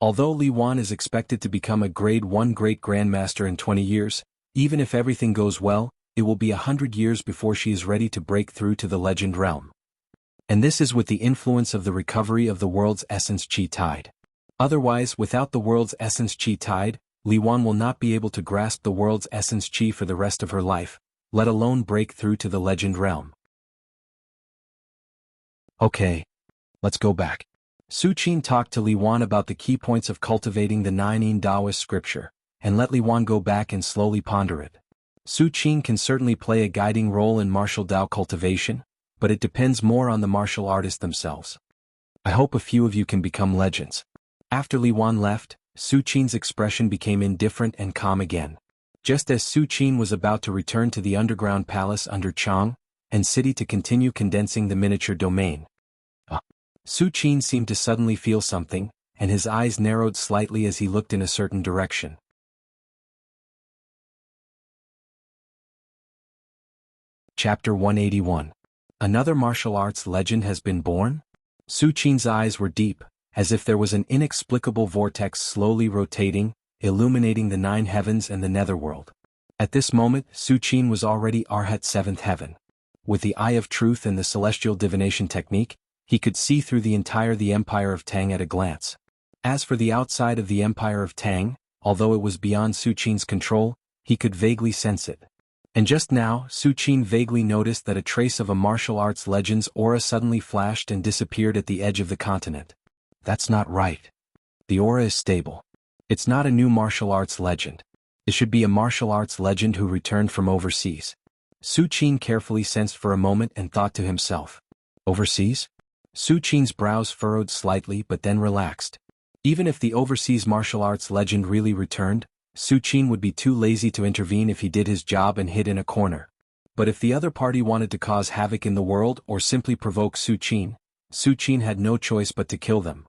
Although Li Wan is expected to become a grade 1 great grandmaster in 20 years, even if everything goes well, it will be 100 years before she is ready to break through to the legend realm. And this is with the influence of the recovery of the world's essence chi tide. Otherwise, without the world's essence chi tide, Li Wan will not be able to grasp the world's essence chi for the rest of her life, let alone break through to the legend realm. Okay. Let's go back. Su Qin talked to Li Wan about the key points of cultivating the 9 Taoist scripture, and let Li Wan go back and slowly ponder it. Su Qin can certainly play a guiding role in martial Tao cultivation, but it depends more on the martial artists themselves. I hope a few of you can become legends. After Li Wan left, Su Qin's expression became indifferent and calm again. Just as Su Qin was about to return to the underground palace under Chang and city to continue condensing the miniature domain, Su Qin seemed to suddenly feel something, and his eyes narrowed slightly as he looked in a certain direction. Chapter 181. Another martial arts legend has been born? Su Qin's eyes were deep, as if there was an inexplicable vortex slowly rotating, illuminating the 9 heavens and the netherworld. At this moment, Su Qin was already Arhat 7th heaven. With the eye of truth and the celestial divination technique, he could see through the Empire of Tang at a glance. As for the outside of the Empire of Tang, although it was beyond Su Qin's control, he could vaguely sense it. And just now, Su Qin vaguely noticed that a trace of a martial arts legend's aura suddenly flashed and disappeared at the edge of the continent. That's not right. The aura is stable. It's not a new martial arts legend. It should be a martial arts legend who returned from overseas. Su Qin carefully sensed for a moment and thought to himself. Overseas? Su Qin's brows furrowed slightly but then relaxed. Even if the overseas martial arts legend really returned, Su Qin would be too lazy to intervene if he did his job and hid in a corner. But if the other party wanted to cause havoc in the world or simply provoke Su Qin had no choice but to kill them.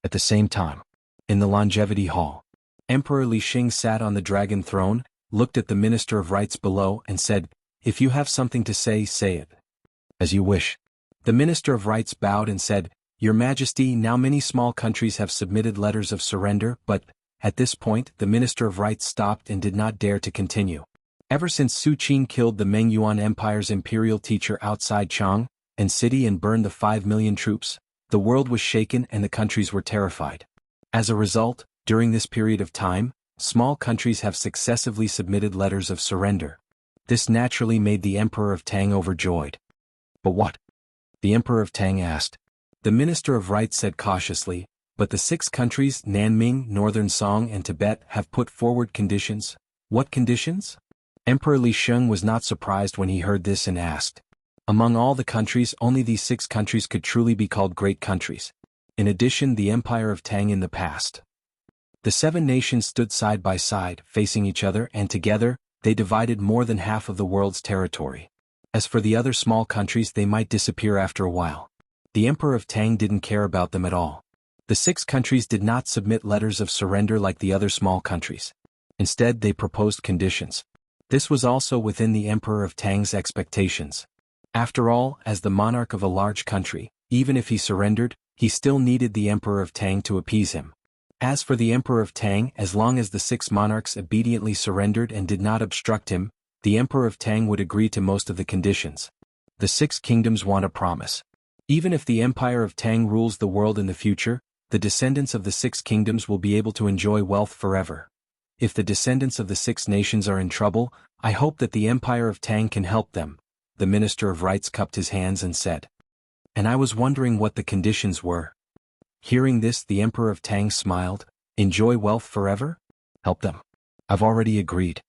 At the same time, in the Longevity Hall, Emperor Li Xing sat on the dragon throne, looked at the Minister of Rights below and said, "If you have something to say, say it. As you wish." The Minister of Rights bowed and said, "Your Majesty, now many small countries have submitted letters of surrender, but..." At this point, the Minister of Rights stopped and did not dare to continue. Ever since Su Qin killed the Meng Yuan Empire's imperial teacher outside Chang and city and burned the 5 million troops, the world was shaken and the countries were terrified. As a result, during this period of time, small countries have successively submitted letters of surrender. This naturally made the Emperor of Tang overjoyed. But what? The Emperor of Tang asked. The Minister of Rights said cautiously, "But the 6 countries, Nanming, Northern Song and Tibet, have put forward conditions." What conditions? Emperor Li Sheng was not surprised when he heard this and asked. Among all the countries, only these 6 countries could truly be called great countries. In addition, the Empire of Tang in the past. The 7 nations stood side by side, facing each other, and together, they divided more than half of the world's territory. As for the other small countries, they might disappear after a while. The Emperor of Tang didn't care about them at all. The 6 countries did not submit letters of surrender like the other small countries. Instead, they proposed conditions. This was also within the Emperor of Tang's expectations. After all, as the monarch of a large country, even if he surrendered, he still needed the Emperor of Tang to appease him. As for the Emperor of Tang, as long as the 6 monarchs obediently surrendered and did not obstruct him, the Emperor of Tang would agree to most of the conditions. The 6 kingdoms want a promise. Even if the Empire of Tang rules the world in the future, the descendants of the 6 kingdoms will be able to enjoy wealth forever. If the descendants of the 6 nations are in trouble, I hope that the Empire of Tang can help them. The Minister of Rights cupped his hands and said. And I was wondering what the conditions were. Hearing this, the Emperor of Tang smiled. Enjoy wealth forever? Help them. I've already agreed.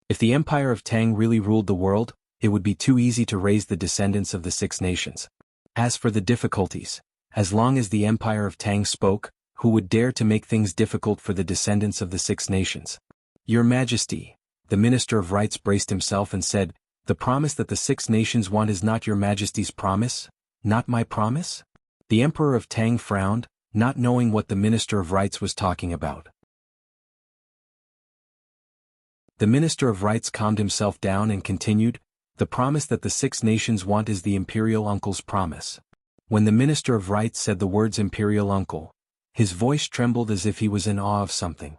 If the Empire of Tang really ruled the world, it would be too easy to raise the descendants of the 6 nations. As for the difficulties, as long as the Empire of Tang spoke, who would dare to make things difficult for the descendants of the 6 nations? Your Majesty, the Minister of Rights braced himself and said, "The promise that the 6 nations want is not your Majesty's promise, not my promise?" The Emperor of Tang frowned, not knowing what the Minister of Rights was talking about. The Minister of Rights calmed himself down and continued, "The promise that the 6 nations want is the Imperial Uncle's promise." When the Minister of Rights said the words Imperial Uncle, his voice trembled as if he was in awe of something.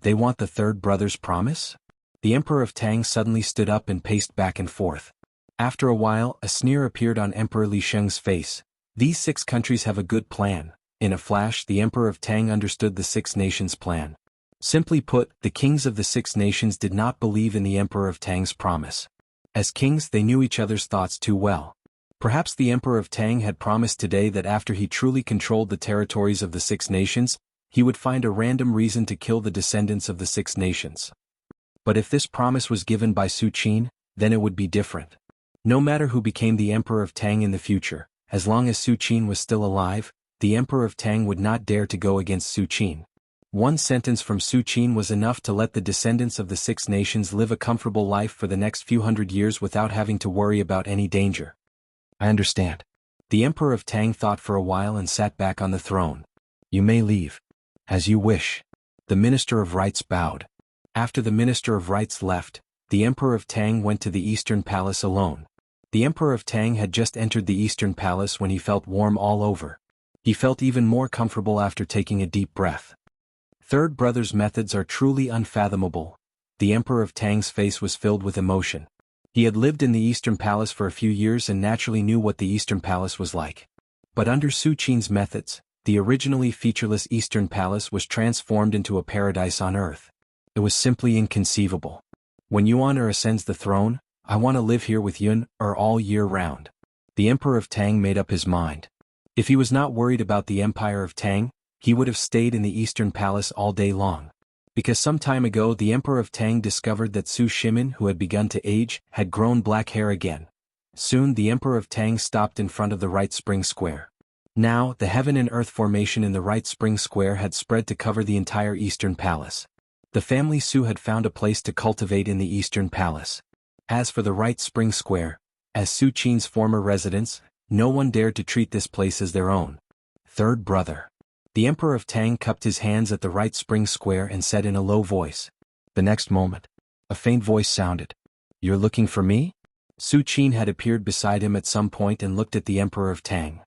They want the 3rd brother's promise? The Emperor of Tang suddenly stood up and paced back and forth. After a while, a sneer appeared on Emperor Li Sheng's face. These 6 countries have a good plan. In a flash, the Emperor of Tang understood the 6 nations' plan. Simply put, the kings of the 6 nations did not believe in the Emperor of Tang's promise. As kings, they knew each other's thoughts too well. Perhaps the Emperor of Tang had promised today that after he truly controlled the territories of the 6 nations, he would find a random reason to kill the descendants of the 6 nations. But if this promise was given by Su Qin, then it would be different. No matter who became the Emperor of Tang in the future, as long as Su Qin was still alive, the Emperor of Tang would not dare to go against Su Qin. One sentence from Su Qin was enough to let the descendants of the 6 nations live a comfortable life for the next few hundred years without having to worry about any danger. I understand. The Emperor of Tang thought for a while and sat back on the throne. You may leave. As you wish. The Minister of Rites bowed. After the Minister of Rites left, the Emperor of Tang went to the Eastern Palace alone. The Emperor of Tang had just entered the Eastern Palace when he felt warm all over. He felt even more comfortable after taking a deep breath. Third brother's methods are truly unfathomable. The Emperor of Tang's face was filled with emotion. He had lived in the Eastern Palace for a few years and naturally knew what the Eastern Palace was like. But under Su Qin's methods, the originally featureless Eastern Palace was transformed into a paradise on earth. It was simply inconceivable. When Yuan ascends the throne, I want to live here with Yun all year round. The Emperor of Tang made up his mind. If he was not worried about the Empire of Tang, he would have stayed in the Eastern Palace all day long. Because some time ago the Emperor of Tang discovered that Su Shimin, who had begun to age, had grown black hair again. Soon the Emperor of Tang stopped in front of the Right Spring Square. Now, the heaven and earth formation in the Right Spring Square had spread to cover the entire Eastern Palace. The family Su had found a place to cultivate in the Eastern Palace. As for the Right Spring Square, as Su Qin's former residence, no one dared to treat this place as their own. Third brother. The Emperor of Tang cupped his hands at the Right Spring Square and said in a low voice. The next moment, a faint voice sounded. You're looking for me? Su Qin had appeared beside him at some point and looked at the Emperor of Tang.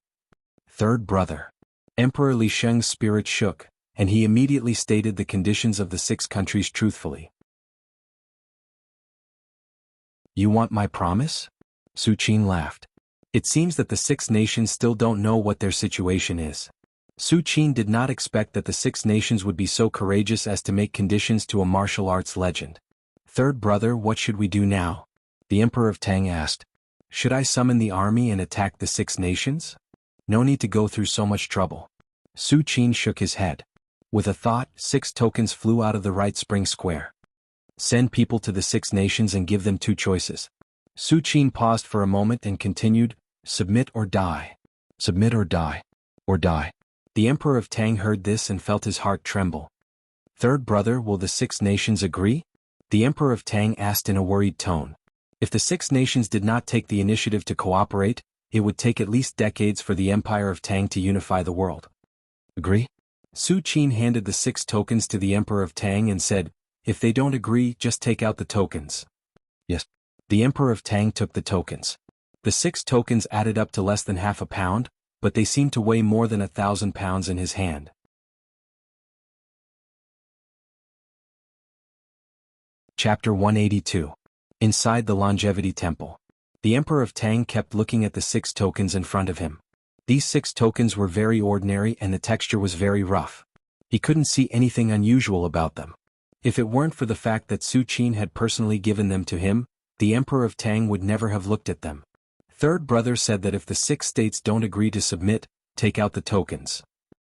Third brother. Emperor Li Sheng's spirit shook, and he immediately stated the conditions of the 6 countries truthfully. You want my promise? Su Qin laughed. It seems that the 6 nations still don't know what their situation is. Su Qin did not expect that the 6 nations would be so courageous as to make conditions to a martial arts legend. Third brother, what should we do now? The Emperor of Tang asked. Should I summon the army and attack the 6 nations? No need to go through so much trouble. Su Qin shook his head. With a thought, 6 tokens flew out of the Right Spring Square. Send people to the 6 nations and give them 2 choices. Su Qin paused for a moment and continued, submit or die. Submit or die. Or die. The Emperor of Tang heard this and felt his heart tremble. Third brother, will the 6 nations agree? The Emperor of Tang asked in a worried tone. If the 6 nations did not take the initiative to cooperate, it would take at least decades for the Empire of Tang to unify the world. Agree? Su Qin handed the 6 tokens to the Emperor of Tang and said, if they don't agree, just take out the tokens. Yes. The Emperor of Tang took the tokens. The 6 tokens added up to less than half a pound, but they seemed to weigh more than 1,000 pounds in his hand. Chapter 182. Inside the Longevity Temple. The Emperor of Tang kept looking at the 6 tokens in front of him. These 6 tokens were very ordinary and the texture was very rough. He couldn't see anything unusual about them. If it weren't for the fact that Su Qin had personally given them to him, the Emperor of Tang would never have looked at them. Third brother said that if the 6 states don't agree to submit, take out the tokens.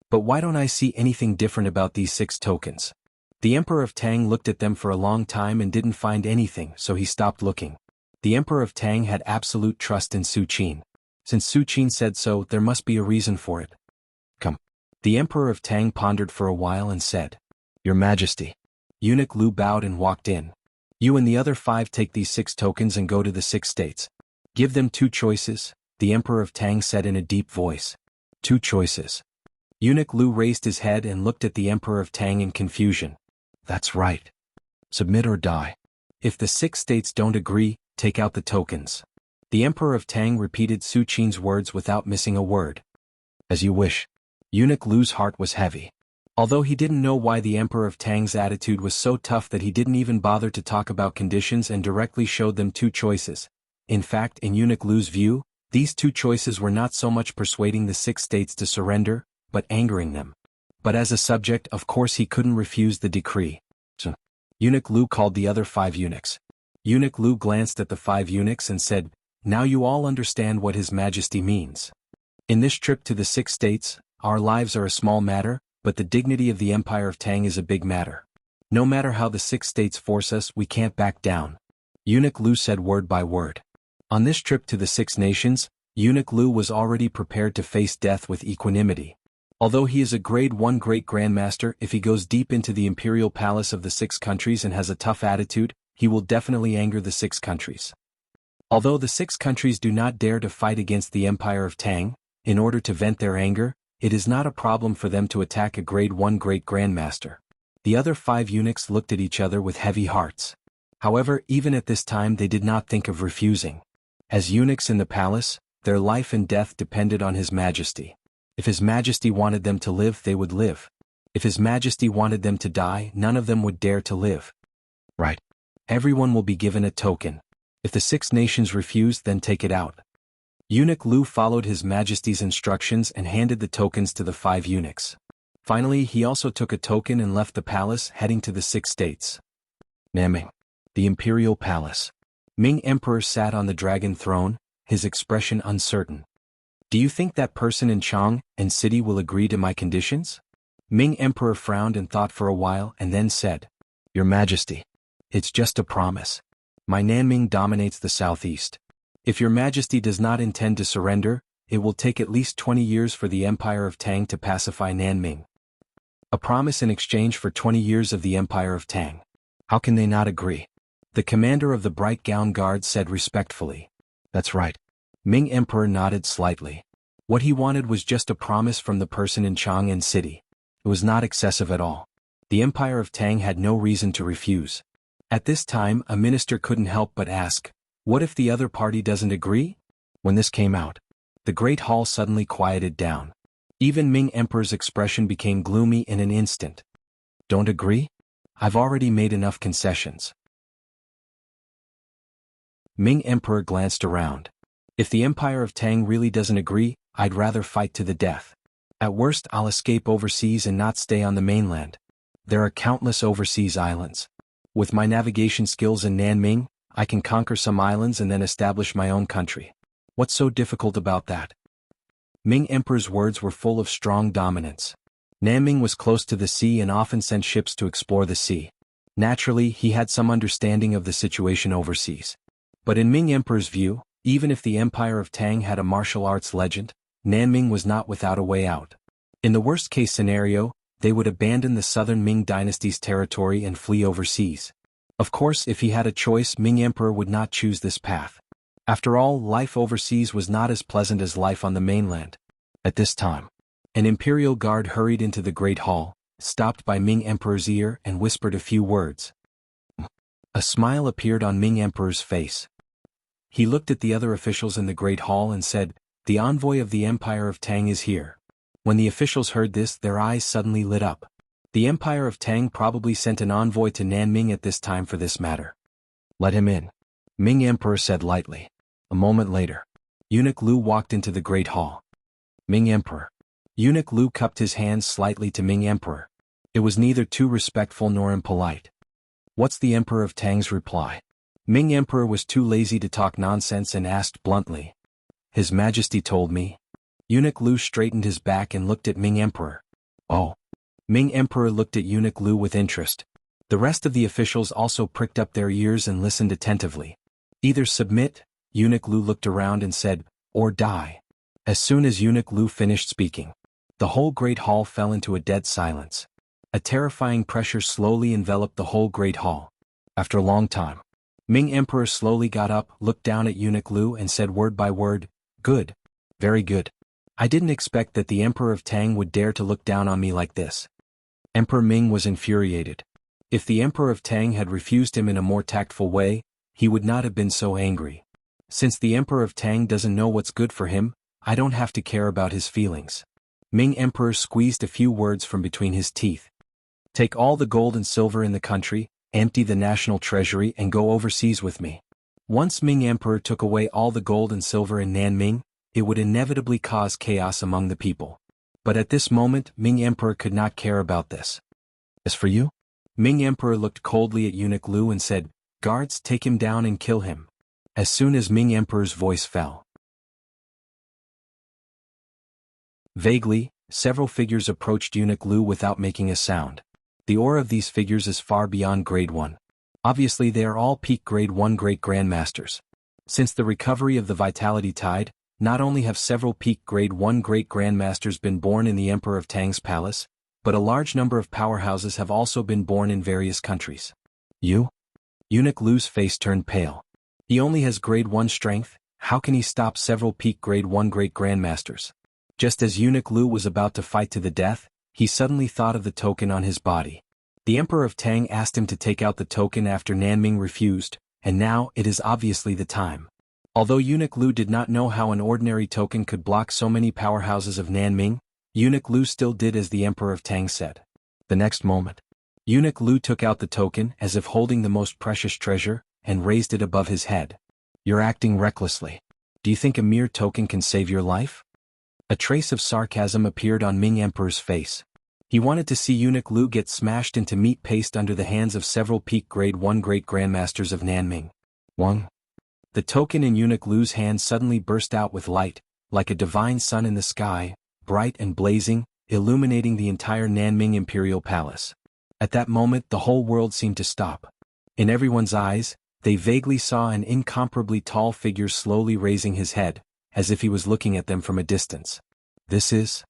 But why don't I see anything different about these 6 tokens? The Emperor of Tang looked at them for a long time and didn't find anything, so he stopped looking. The Emperor of Tang had absolute trust in Su Qin. Since Su Qin said so, there must be a reason for it. Come. The Emperor of Tang pondered for a while and said, Your Majesty. Eunuch Lu bowed and walked in. You and the other 5 take these 6 tokens and go to the 6 states. Give them 2 choices, the Emperor of Tang said in a deep voice. 2 choices. Eunuch Lu raised his head and looked at the Emperor of Tang in confusion. That's right. Submit or die. If the 6 states don't agree, take out the tokens. The Emperor of Tang repeated Su Qin's words without missing a word. As you wish. Eunuch Lu's heart was heavy. Although he didn't know why the Emperor of Tang's attitude was so tough that he didn't even bother to talk about conditions and directly showed them 2 choices. In fact, in Eunuch Lu's view, These two choices were not so much persuading the 6 states to surrender, but angering them. But as a subject, of course he couldn't refuse the decree. So, Eunuch Lu called the other 5 eunuchs. Eunuch Lu glanced at the 5 eunuchs and said, "Now you all understand what His Majesty means. In this trip to the 6 states, our lives are a small matter, but the dignity of the Empire of Tang is a big matter. No matter how the 6 states force us, we can't back down." Eunuch Lu said word by word. On this trip to the 6 nations, Eunuch Lu was already prepared to face death with equanimity. Although he is a grade 1 great grandmaster, if he goes deep into the imperial palace of the 6 countries and has a tough attitude, he will definitely anger the 6 countries. Although the 6 countries do not dare to fight against the Empire of Tang, in order to vent their anger, it is not a problem for them to attack a grade 1 great grandmaster. The other 5 eunuchs looked at each other with heavy hearts. However, even at this time they did not think of refusing. As eunuchs in the palace, their life and death depended on His Majesty. If His Majesty wanted them to live, they would live. If His Majesty wanted them to die, none of them would dare to live. Right. Everyone will be given a token. If the 6 nations refuse, then take it out. Eunuch Lu followed His Majesty's instructions and handed the tokens to the 5 eunuchs. Finally, he also took a token and left the palace, heading to the 6 states. Nanming. The Imperial Palace. Ming Emperor sat on the dragon throne, his expression uncertain. "Do you think that person in Chang and city will agree to my conditions?" Ming Emperor frowned and thought for a while and then said, "Your Majesty, it's just a promise. My Nanming dominates the southeast. If Your Majesty does not intend to surrender, it will take at least 20 years for the Empire of Tang to pacify Nanming. A promise in exchange for 20 years of the Empire of Tang. How can they not agree?" The commander of the Bright Gown Guard said respectfully. "That's right." Ming Emperor nodded slightly. What he wanted was just a promise from the person in Chang'an City. It was not excessive at all. The Empire of Tang had no reason to refuse. At this time, a minister couldn't help but ask, "What if the other party doesn't agree?" When this came out, the great hall suddenly quieted down. Even Ming Emperor's expression became gloomy in an instant. "Don't agree? I've already made enough concessions." Ming Emperor glanced around. "If the Empire of Tang really doesn't agree, I'd rather fight to the death. At worst, I'll escape overseas and not stay on the mainland. There are countless overseas islands. With my navigation skills in Nanming, I can conquer some islands and then establish my own country. What's so difficult about that?" Ming Emperor's words were full of strong dominance. Nanming was close to the sea and often sent ships to explore the sea. Naturally, he had some understanding of the situation overseas. But in Ming Emperor's view, even if the Empire of Tang had a martial arts legend, Nanming was not without a way out. In the worst-case scenario, they would abandon the southern Ming dynasty's territory and flee overseas. Of course, if he had a choice, Ming Emperor would not choose this path. After all, life overseas was not as pleasant as life on the mainland. At this time, an imperial guard hurried into the great hall, stopped by Ming Emperor's ear and whispered a few words. A smile appeared on Ming Emperor's face. He looked at the other officials in the great hall and said, "The envoy of the Empire of Tang is here." When the officials heard this, their eyes suddenly lit up. The Empire of Tang probably sent an envoy to Nanming at this time for this matter. "Let him in," Ming Emperor said lightly. A moment later, Eunuch Lu walked into the great hall. "Ming Emperor." Eunuch Lu cupped his hands slightly to Ming Emperor. It was neither too respectful nor impolite. "What's the Emperor of Tang's reply?" Ming Emperor was too lazy to talk nonsense and asked bluntly. "His Majesty told me." Eunuch Lu straightened his back and looked at Ming Emperor. "Oh." Ming Emperor looked at Eunuch Lu with interest. The rest of the officials also pricked up their ears and listened attentively. "Either submit," Eunuch Lu looked around and said, "or die." As soon as Eunuch Lu finished speaking, the whole great hall fell into a dead silence. A terrifying pressure slowly enveloped the whole great hall. After a long time, Ming Emperor slowly got up, looked down at Eunuch Lu and said word by word, "Good. Very good. I didn't expect that the Emperor of Tang would dare to look down on me like this." Emperor Ming was infuriated. If the Emperor of Tang had refused him in a more tactful way, he would not have been so angry. Since the Emperor of Tang doesn't know what's good for him, I don't have to care about his feelings. Ming Emperor squeezed a few words from between his teeth. "Take all the gold and silver in the country, empty the national treasury and go overseas with me." Once Ming Emperor took away all the gold and silver in Nanming, it would inevitably cause chaos among the people. But at this moment Ming Emperor could not care about this. As for you? Ming Emperor looked coldly at Eunuch Lu and said, "Guards, take him down and kill him." As soon as Ming Emperor's voice fell, vaguely, several figures approached Eunuch Lu without making a sound. The aura of these figures is far beyond Grade 1. Obviously they are all peak Grade 1 Great Grandmasters. Since the recovery of the Vitality Tide, not only have several peak Grade 1 Great Grandmasters been born in the Emperor of Tang's palace, but a large number of powerhouses have also been born in various countries. You? Eunuch Lu's face turned pale. He only has Grade 1 strength, how can he stop several peak Grade 1 Great Grandmasters? Just as Eunuch Lu was about to fight to the death, he suddenly thought of the token on his body. The Emperor of Tang asked him to take out the token after Nanming refused, and now it is obviously the time. Although Eunuch Lu did not know how an ordinary token could block so many powerhouses of Nanming, Eunuch Lu still did as the Emperor of Tang said. The next moment, Eunuch Lu took out the token as if holding the most precious treasure, and raised it above his head. "You're acting recklessly. Do you think a mere token can save your life?" A trace of sarcasm appeared on Ming Emperor's face. He wanted to see Eunuch Lu get smashed into meat paste under the hands of several peak Grade 1 Great Grandmasters of Nanming. Wang. The token in Eunuch Lu's hand suddenly burst out with light, like a divine sun in the sky, bright and blazing, illuminating the entire Nanming Imperial Palace. At that moment the whole world seemed to stop. In everyone's eyes, they vaguely saw an incomparably tall figure slowly raising his head, as if he was looking at them from a distance. This is...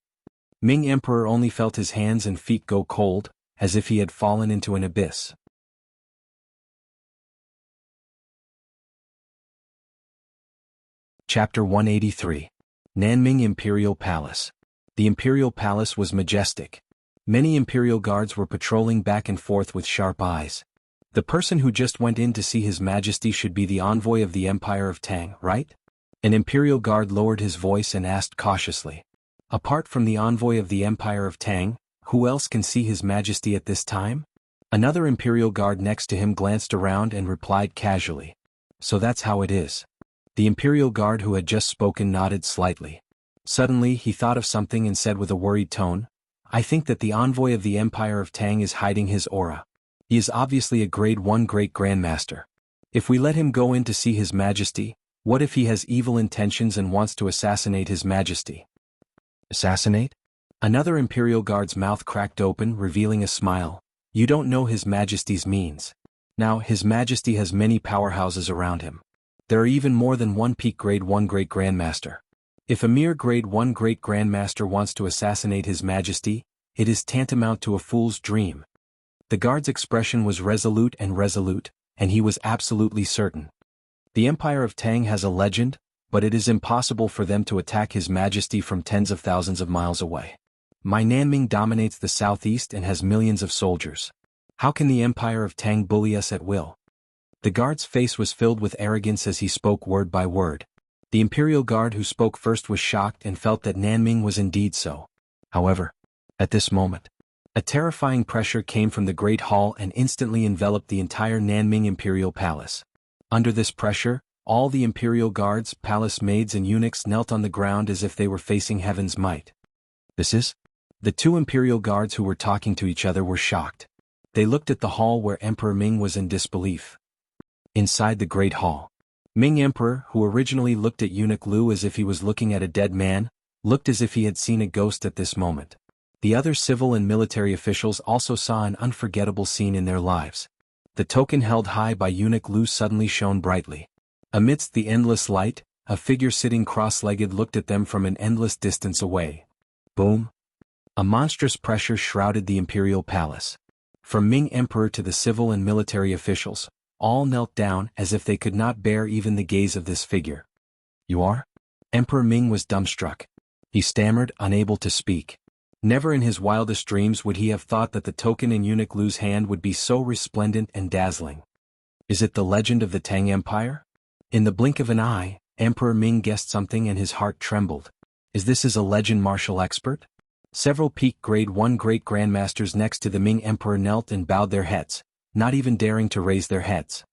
Ming Emperor only felt his hands and feet go cold, as if he had fallen into an abyss. Chapter 183. Nanming Imperial Palace. The Imperial Palace was majestic. Many Imperial guards were patrolling back and forth with sharp eyes. The person who just went in to see His Majesty should be the envoy of the Empire of Tang, right? An Imperial guard lowered his voice and asked cautiously. Apart from the envoy of the Empire of Tang, who else can see His Majesty at this time? Another Imperial guard next to him glanced around and replied casually. So that's how it is. The Imperial guard who had just spoken nodded slightly. Suddenly he thought of something and said with a worried tone, "I think that the envoy of the Empire of Tang is hiding his aura. He is obviously a Grade 1 Great Grandmaster. If we let him go in to see His Majesty, what if he has evil intentions and wants to assassinate His Majesty?" Assassinate? Another Imperial guard's mouth cracked open, revealing a smile. "You don't know His Majesty's means. Now, His Majesty has many powerhouses around him. There are even more than one peak Grade 1 Great Grandmaster. If a mere Grade 1 Great Grandmaster wants to assassinate His Majesty, it is tantamount to a fool's dream." The guard's expression was resolute, and he was absolutely certain. The Empire of Tang has a legend, but it is impossible for them to attack His Majesty from tens of thousands of miles away. My Nanming dominates the southeast and has millions of soldiers. How can the Empire of Tang bully us at will? The guard's face was filled with arrogance as he spoke word by word. The Imperial guard who spoke first was shocked and felt that Nanming was indeed so. However, at this moment, a terrifying pressure came from the Great Hall and instantly enveloped the entire Nanming Imperial Palace. Under this pressure, all the Imperial guards, palace maids and eunuchs knelt on the ground as if they were facing heaven's might. This is? The two Imperial guards who were talking to each other were shocked. They looked at the hall where Emperor Ming was in disbelief. Inside the Great Hall, Ming Emperor, who originally looked at Eunuch Lu as if he was looking at a dead man, looked as if he had seen a ghost at this moment. The other civil and military officials also saw an unforgettable scene in their lives. The token held high by Eunuch Lu suddenly shone brightly. Amidst the endless light, a figure sitting cross-legged looked at them from an endless distance away. Boom! A monstrous pressure shrouded the Imperial Palace. From Ming Emperor to the civil and military officials, all knelt down as if they could not bear even the gaze of this figure. "You are?" Emperor Ming was dumbstruck. He stammered, unable to speak. Never in his wildest dreams would he have thought that the token in Eunuch Lu's hand would be so resplendent and dazzling. Is it the legend of the Tang Empire? In the blink of an eye, Emperor Ming guessed something and his heart trembled. Is this a legend martial expert? Several peak Grade 1 Great Grandmasters next to the Ming Emperor knelt and bowed their heads, not even daring to raise their heads.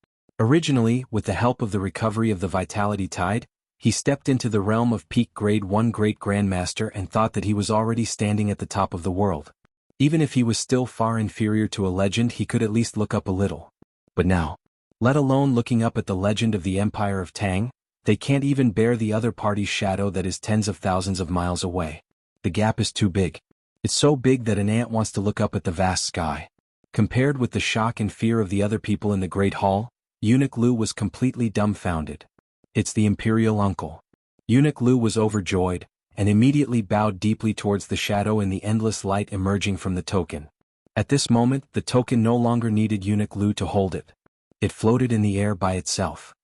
Originally, with the help of the recovery of the Vitality Tide, he stepped into the realm of peak Grade 1 Great Grandmaster and thought that he was already standing at the top of the world. Even if he was still far inferior to a legend, he could at least look up a little. But now, let alone looking up at the legend of the Empire of Tang, they can't even bear the other party's shadow that is tens of thousands of miles away. The gap is too big. It's so big that an ant wants to look up at the vast sky. Compared with the shock and fear of the other people in the Great Hall, Eunuch Lu was completely dumbfounded. It's the Imperial Uncle. Eunuch Lu was overjoyed, and immediately bowed deeply towards the shadow in the endless light emerging from the token. At this moment, the token no longer needed Eunuch Lu to hold it. It floated in the air by itself.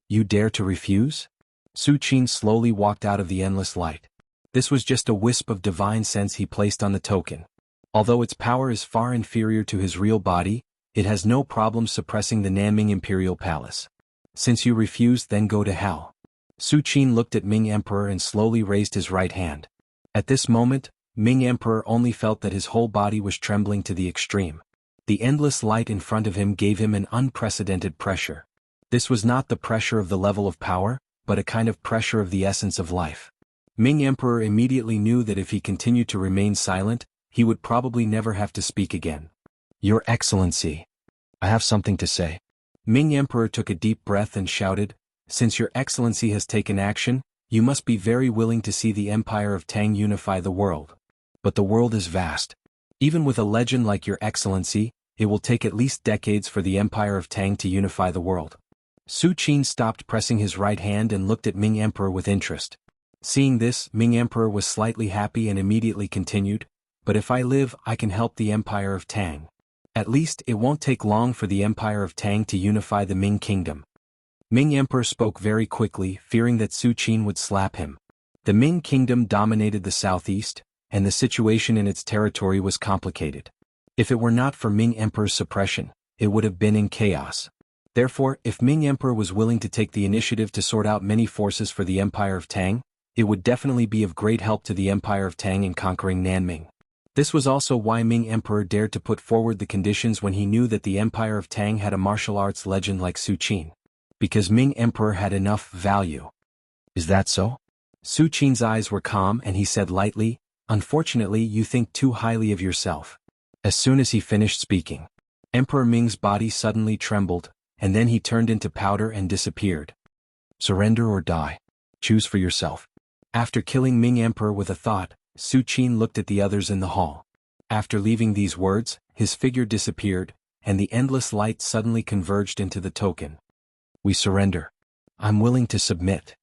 You dare to refuse? Su Qin slowly walked out of the endless light. This was just a wisp of divine sense he placed on the token. Although its power is far inferior to his real body, it has no problem suppressing the Nanming Imperial Palace. Since you refuse, then go to hell. Su Qin looked at Ming Emperor and slowly raised his right hand. At this moment, Ming Emperor only felt that his whole body was trembling to the extreme. The endless light in front of him gave him an unprecedented pressure. This was not the pressure of the level of power, but a kind of pressure of the essence of life. Ming Emperor immediately knew that if he continued to remain silent, he would probably never have to speak again. Your Excellency, I have something to say. Ming Emperor took a deep breath and shouted, since your Excellency has taken action, you must be very willing to see the Empire of Tang unify the world. But the world is vast. Even with a legend like your Excellency, it will take at least decades for the Empire of Tang to unify the world. Su Qin stopped pressing his right hand and looked at Ming Emperor with interest. Seeing this, Ming Emperor was slightly happy and immediately continued, but if I live, I can help the Empire of Tang. At least, it won't take long for the Empire of Tang to unify the Ming Kingdom. Ming Emperor spoke very quickly, fearing that Su Qin would slap him. The Ming Kingdom dominated the southeast, and the situation in its territory was complicated. If it were not for Ming Emperor's suppression, it would have been in chaos. Therefore, if Ming Emperor was willing to take the initiative to sort out many forces for the Empire of Tang, it would definitely be of great help to the Empire of Tang in conquering Nanming. This was also why Ming Emperor dared to put forward the conditions when he knew that the Empire of Tang had a martial arts legend like Su Qin. Because Ming Emperor had enough value. Is that so? Su Qin's eyes were calm and he said lightly, unfortunately you think too highly of yourself. As soon as he finished speaking, Emperor Ming's body suddenly trembled, and then he turned into powder and disappeared. Surrender or die. Choose for yourself. After killing Ming Emperor with a thought, Su Qin looked at the others in the hall. After leaving these words, his figure disappeared, and the endless light suddenly converged into the token. We surrender. I'm willing to submit.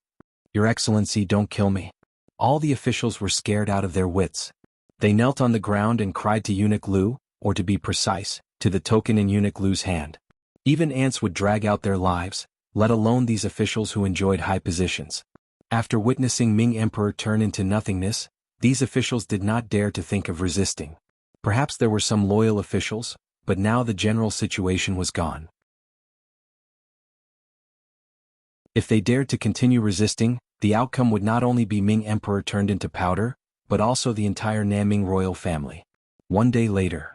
Your Excellency, don't kill me. All the officials were scared out of their wits. They knelt on the ground and cried to Eunuch Lu, or to be precise, to the token in Eunuch Lu's hand. Even ants would drag out their lives, let alone these officials who enjoyed high positions. After witnessing Ming Emperor turn into nothingness, these officials did not dare to think of resisting. Perhaps there were some loyal officials, but now the general situation was gone. If they dared to continue resisting, the outcome would not only be Ming Emperor turned into powder, but also the entire Nanming royal family. One day later,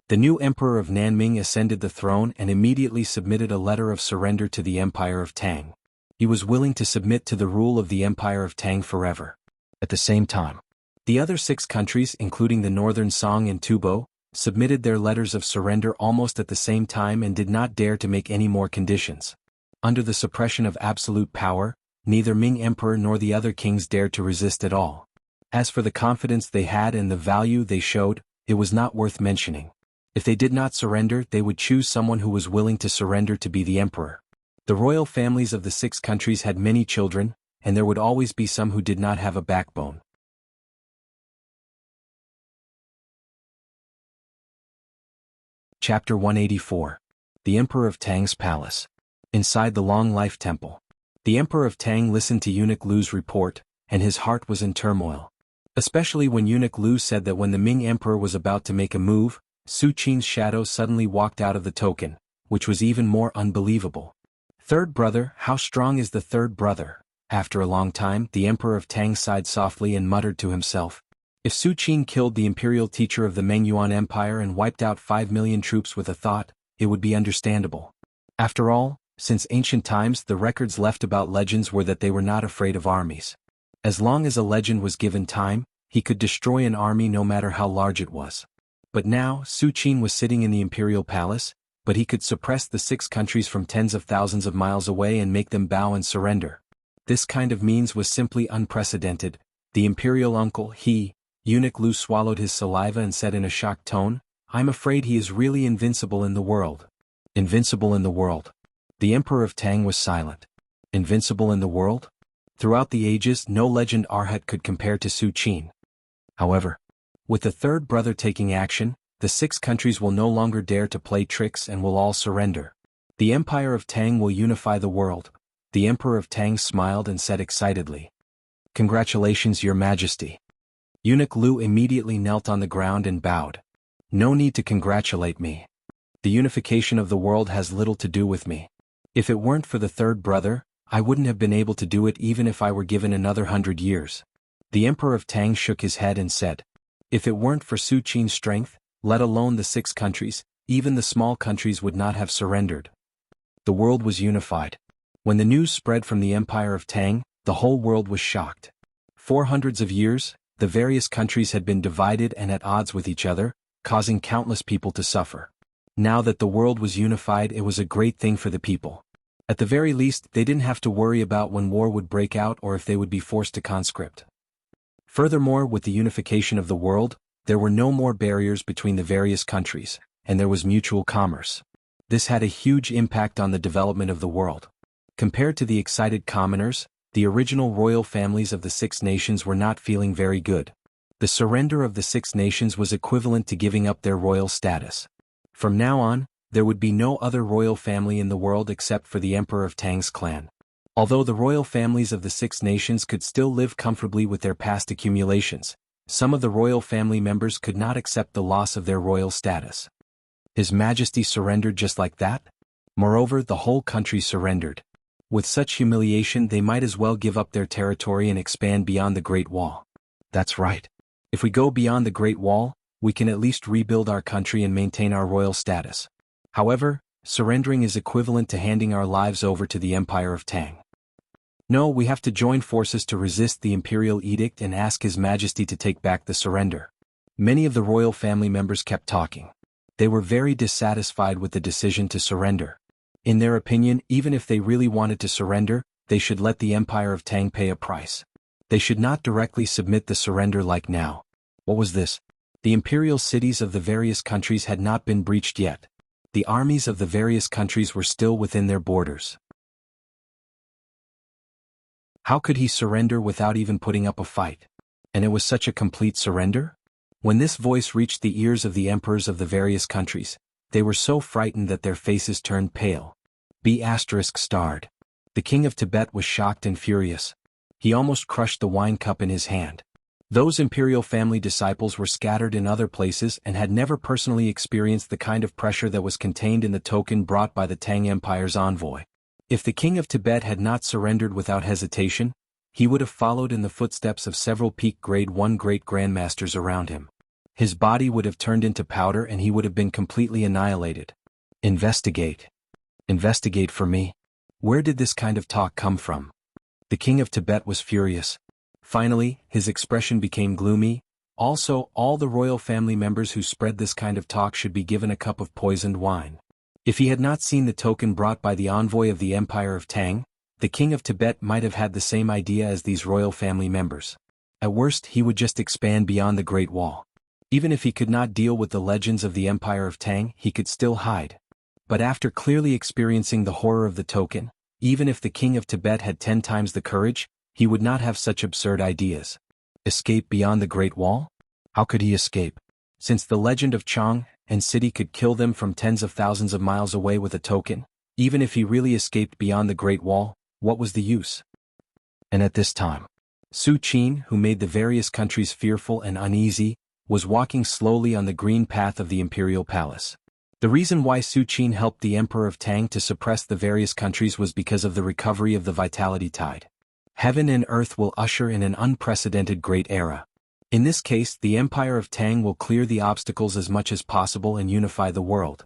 the new Emperor of Nanming ascended the throne and immediately submitted a letter of surrender to the Empire of Tang. He was willing to submit to the rule of the Empire of Tang forever. At the same time, the other 6 countries, including the northern Song and Tubo, submitted their letters of surrender almost at the same time and did not dare to make any more conditions. Under the suppression of absolute power, neither Ming Emperor nor the other kings dared to resist at all. As for the confidence they had and the value they showed, it was not worth mentioning. If they did not surrender, they would choose someone who was willing to surrender to be the emperor. The royal families of the 6 countries had many children, and there would always be some who did not have a backbone. Chapter 184. The Emperor of Tang's Palace. Inside the Long Life Temple. The Emperor of Tang listened to Eunuch Lu's report, and his heart was in turmoil. Especially when Eunuch Lu said that when the Ming Emperor was about to make a move, Su Qin's shadow suddenly walked out of the token, which was even more unbelievable. Third brother, how strong is the third brother? After a long time, the Emperor of Tang sighed softly and muttered to himself. If Su Qin killed the imperial teacher of the Mengyuan Empire and wiped out 5 million troops with a thought, it would be understandable. After all, since ancient times the records left about legends were that they were not afraid of armies. As long as a legend was given time, he could destroy an army no matter how large it was. But now, Su Qin was sitting in the imperial palace, but he could suppress the 6 countries from tens of thousands of miles away and make them bow and surrender. This kind of means was simply unprecedented. The imperial uncle, Eunuch Lu, swallowed his saliva and said in a shocked tone, "I'm afraid he is really invincible in the world." Invincible in the world. The Emperor of Tang was silent. Invincible in the world? Throughout the ages no legend Arhat could compare to Su Qin. However, with the third brother taking action, the 6 countries will no longer dare to play tricks and will all surrender. The Empire of Tang will unify the world. The Emperor of Tang smiled and said excitedly, "Congratulations, Your Majesty." Eunuch Lu immediately knelt on the ground and bowed. "No need to congratulate me. The unification of the world has little to do with me. If it weren't for the third brother, I wouldn't have been able to do it even if I were given another 100 years. The Emperor of Tang shook his head and said, "If it weren't for Su Qin's strength, let alone the 6 countries, even the small countries would not have surrendered." The world was unified. When the news spread from the Empire of Tang, the whole world was shocked. For hundreds of years, the various countries had been divided and at odds with each other, causing countless people to suffer. Now that the world was unified, it was a great thing for the people. At the very least, they didn't have to worry about when war would break out or if they would be forced to conscript. Furthermore, with the unification of the world, there were no more barriers between the various countries, and there was mutual commerce. This had a huge impact on the development of the world. Compared to the excited commoners, the original royal families of the 6 nations were not feeling very good. The surrender of the 6 nations was equivalent to giving up their royal status. From now on, there would be no other royal family in the world except for the Emperor of Tang's clan. Although the royal families of the 6 nations could still live comfortably with their past accumulations, some of the royal family members could not accept the loss of their royal status. His Majesty surrendered just like that? Moreover, the whole country surrendered. With such humiliation, they might as well give up their territory and expand beyond the Great Wall. That's right. If we go beyond the Great Wall, we can at least rebuild our country and maintain our royal status. However, surrendering is equivalent to handing our lives over to the Empire of Tang. No, we have to join forces to resist the imperial edict and ask His Majesty to take back the surrender. Many of the royal family members kept talking. They were very dissatisfied with the decision to surrender. In their opinion, even if they really wanted to surrender, they should let the Empire of Tang pay a price. They should not directly submit the surrender like now. What was this? The imperial cities of the various countries had not been breached yet. The armies of the various countries were still within their borders. How could he surrender without even putting up a fight? And it was such a complete surrender? When this voice reached the ears of the emperors of the various countries, they were so frightened that their faces turned pale. B*****. The king of Tibet was shocked and furious. He almost crushed the wine cup in his hand. Those imperial family disciples were scattered in other places and had never personally experienced the kind of pressure that was contained in the token brought by the Tang Empire's envoy. If the king of Tibet had not surrendered without hesitation, he would have followed in the footsteps of several peak grade 1 great grandmasters around him. His body would have turned into powder and he would have been completely annihilated. Investigate. Investigate for me? Where did this kind of talk come from? The king of Tibet was furious. Finally, his expression became gloomy. Also, all the royal family members who spread this kind of talk should be given a cup of poisoned wine. If he had not seen the token brought by the envoy of the Empire of Tang, the king of Tibet might have had the same idea as these royal family members. At worst, he would just expand beyond the Great Wall. Even if he could not deal with the legends of the Empire of Tang, he could still hide. But after clearly experiencing the horror of the token, even if the king of Tibet had 10 times the courage, he would not have such absurd ideas. Escape beyond the Great Wall? How could he escape? Since the legend of Chang and city could kill them from tens of thousands of miles away with a token, even if he really escaped beyond the Great Wall, what was the use? And at this time, Su Qin, who made the various countries fearful and uneasy, was walking slowly on the green path of the imperial palace. The reason why Su Qin helped the Emperor of Tang to suppress the various countries was because of the recovery of the vitality tide. Heaven and earth will usher in an unprecedented great era. In this case, the Empire of Tang will clear the obstacles as much as possible and unify the world.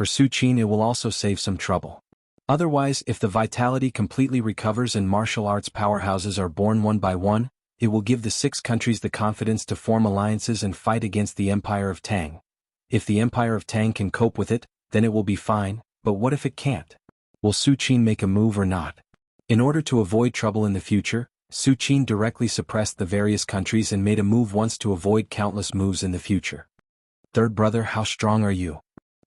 For Su Qin it will also save some trouble. Otherwise, if the vitality completely recovers and martial arts powerhouses are born one by one, it will give the 6 countries the confidence to form alliances and fight against the Empire of Tang. If the Empire of Tang can cope with it, then it will be fine, but what if it can't? Will Su Qin make a move or not? In order to avoid trouble in the future, Su Qin directly suppressed the various countries and made a move once to avoid countless moves in the future. Third brother, how strong are you?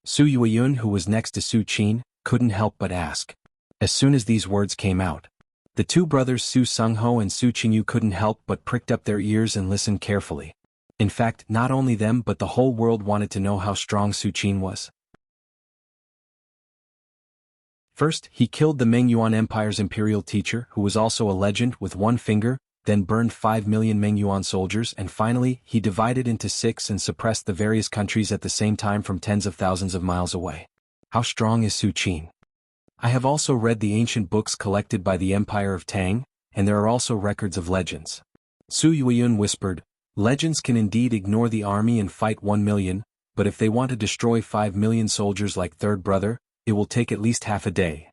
Su Yueyun, who was next to Su Qin, couldn't help but ask. As soon as these words came out, the 2 brothers Su Sungho and Su Qingyu couldn't help but pricked up their ears and listened carefully. In fact, not only them but the whole world wanted to know how strong Su Qin was. First, he killed the Mengyuan Empire's imperial teacher, who was also a legend, with 1 finger, then burned 5 million Mengyuan soldiers, and finally, he divided into 6 and suppressed the various countries at the same time from tens of thousands of miles away. How strong is Su Qin? I have also read the ancient books collected by the Empire of Tang, and there are also records of legends. Su Yueyun whispered, legends can indeed ignore the army and fight 1 million, but if they want to destroy 5 million soldiers like Third Brother, it will take at least half a day.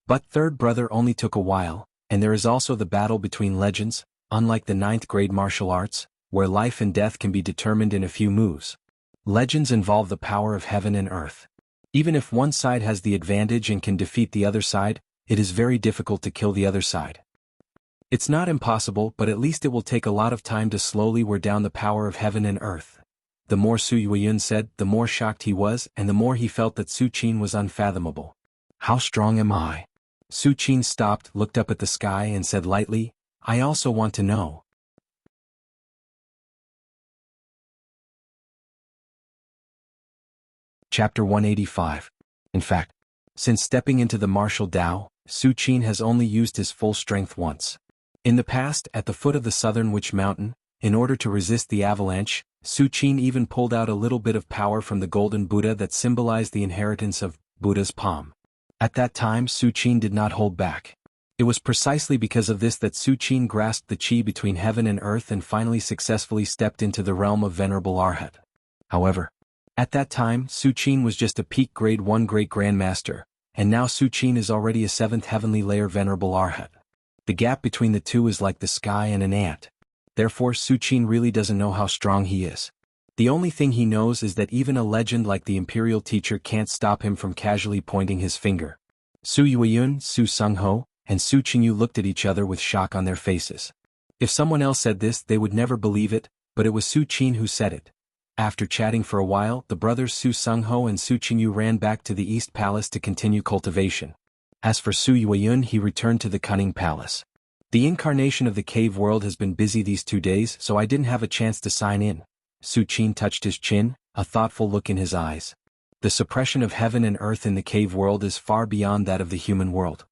But Third Brother only took a while, and there is also the battle between legends, unlike the 9th grade martial arts, where life and death can be determined in a few moves. Legends involve the power of heaven and earth. Even if one side has the advantage and can defeat the other side, it is very difficult to kill the other side. It's not impossible, but at least it will take a lot of time to slowly wear down the power of heaven and earth. The more Su Yueyun said, the more shocked he was, and the more he felt that Su Qin was unfathomable. How strong am I? Su Qin stopped, looked up at the sky and said lightly, I also want to know. Chapter 185. In fact, since stepping into the martial Tao, Su Qin has only used his full strength once. In the past, at the foot of the southern Witch Mountain, in order to resist the avalanche, Su Qin even pulled out a little bit of power from the golden Buddha that symbolized the inheritance of Buddha's palm. At that time, Su Qin did not hold back. It was precisely because of this that Su Qin grasped the qi between heaven and earth and finally successfully stepped into the realm of Venerable Arhat. However, at that time, Su Qin was just a peak grade 1 great grandmaster, and now Su Qin is already a 7th heavenly layer Venerable Arhat. The gap between the two is like the sky and an ant. Therefore, Su Qin really doesn't know how strong he is. The only thing he knows is that even a legend like the imperial teacher can't stop him from casually pointing his finger. Su Yueyun, Su Sungho, and Su Qingyu looked at each other with shock on their faces. If someone else said this, they would never believe it, but it was Su Qin who said it. After chatting for a while, the brothers Su Sungho and Su Qingyu ran back to the East Palace to continue cultivation. As for Su Yueyun, he returned to the Cunning Palace. The incarnation of the cave world has been busy these 2 days, so I didn't have a chance to sign in. Su Qin touched his chin, a thoughtful look in his eyes. The suppression of heaven and earth in the cave world is far beyond that of the human world.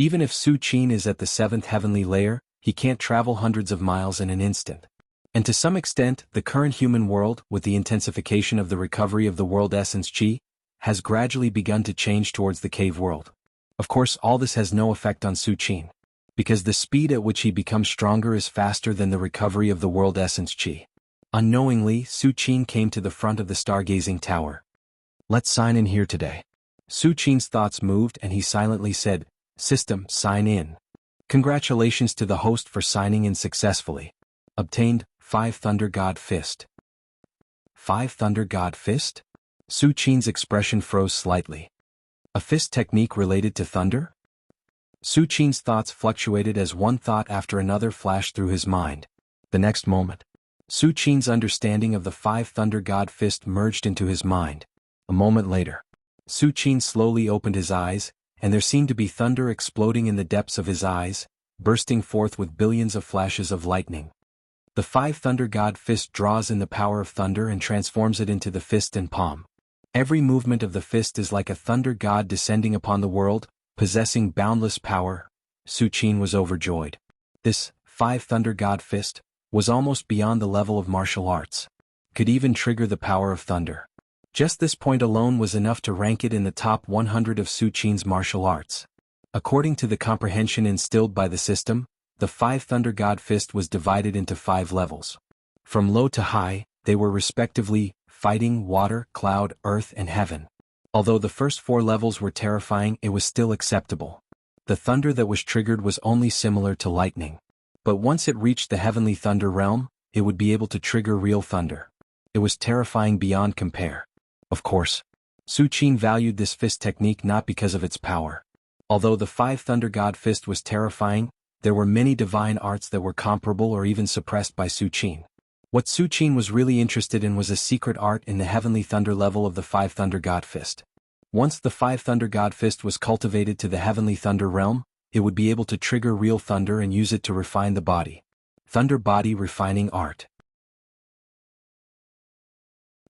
Even if Su Qin is at the 7th heavenly layer, he can't travel hundreds of miles in an instant. And to some extent, the current human world, with the intensification of the recovery of the world essence qi, has gradually begun to change towards the cave world. Of course, all this has no effect on Su Qin, because the speed at which he becomes stronger is faster than the recovery of the world essence qi. Unknowingly, Su Qin came to the front of the stargazing tower. Let's sign in here today. Su Qin's thoughts moved and he silently said, System, sign in. Congratulations to the host for signing in successfully. Obtained, 5 Thunder God Fist. 5 Thunder God Fist? Su Qin's expression froze slightly. A fist technique related to thunder? Su Qin's thoughts fluctuated as one thought after another flashed through his mind. The next moment, Su Qin's understanding of the 5 Thunder God Fist merged into his mind. A moment later, Su Qin slowly opened his eyes, and there seemed to be thunder exploding in the depths of his eyes, bursting forth with billions of flashes of lightning. The 5 Thunder God Fist draws in the power of thunder and transforms it into the fist and palm. Every movement of the fist is like a thunder god descending upon the world, possessing boundless power. Su Qin was overjoyed. This 5 Thunder God Fist was almost beyond the level of martial arts. Could even trigger the power of thunder. Just this point alone was enough to rank it in the top 100 of Su Qin's martial arts. According to the comprehension instilled by the system, the 5 Thunder God Fist was divided into 5 levels. From low to high, they were respectively fighting, water, cloud, earth, and heaven. Although the first 4 levels were terrifying, it was still acceptable. The thunder that was triggered was only similar to lightning. But once it reached the heavenly thunder realm, it would be able to trigger real thunder. It was terrifying beyond compare. Of course, Su Qin valued this fist technique not because of its power. Although the 5 Thunder God Fist was terrifying, there were many divine arts that were comparable or even suppressed by Su Qin. What Su Qin was really interested in was a secret art in the heavenly thunder level of the 5 Thunder God Fist. Once the 5 Thunder God Fist was cultivated to the heavenly thunder realm, it would be able to trigger real thunder and use it to refine the body. Thunder Body Refining Art.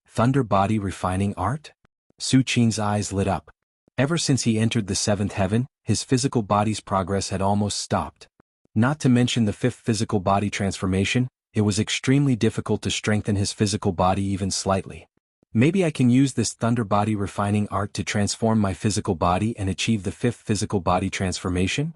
Thunder Body Refining Art? Su Qin's eyes lit up. Ever since he entered the 7th heaven, his physical body's progress had almost stopped. Not to mention the 5th physical body transformation, it was extremely difficult to strengthen his physical body even slightly. Maybe I can use this Thunder Body Refining Art to transform my physical body and achieve the 5th physical body transformation?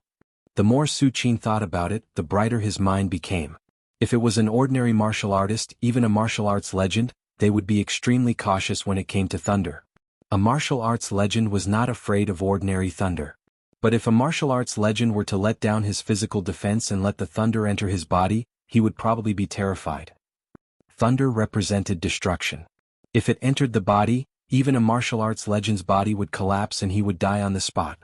The more Su Qin thought about it, the brighter his mind became. If it was an ordinary martial artist, even a martial arts legend, they would be extremely cautious when it came to thunder. A martial arts legend was not afraid of ordinary thunder. But if a martial arts legend were to let down his physical defense and let the thunder enter his body, he would probably be terrified. Thunder represented destruction. If it entered the body, even a martial arts legend's body would collapse and he would die on the spot.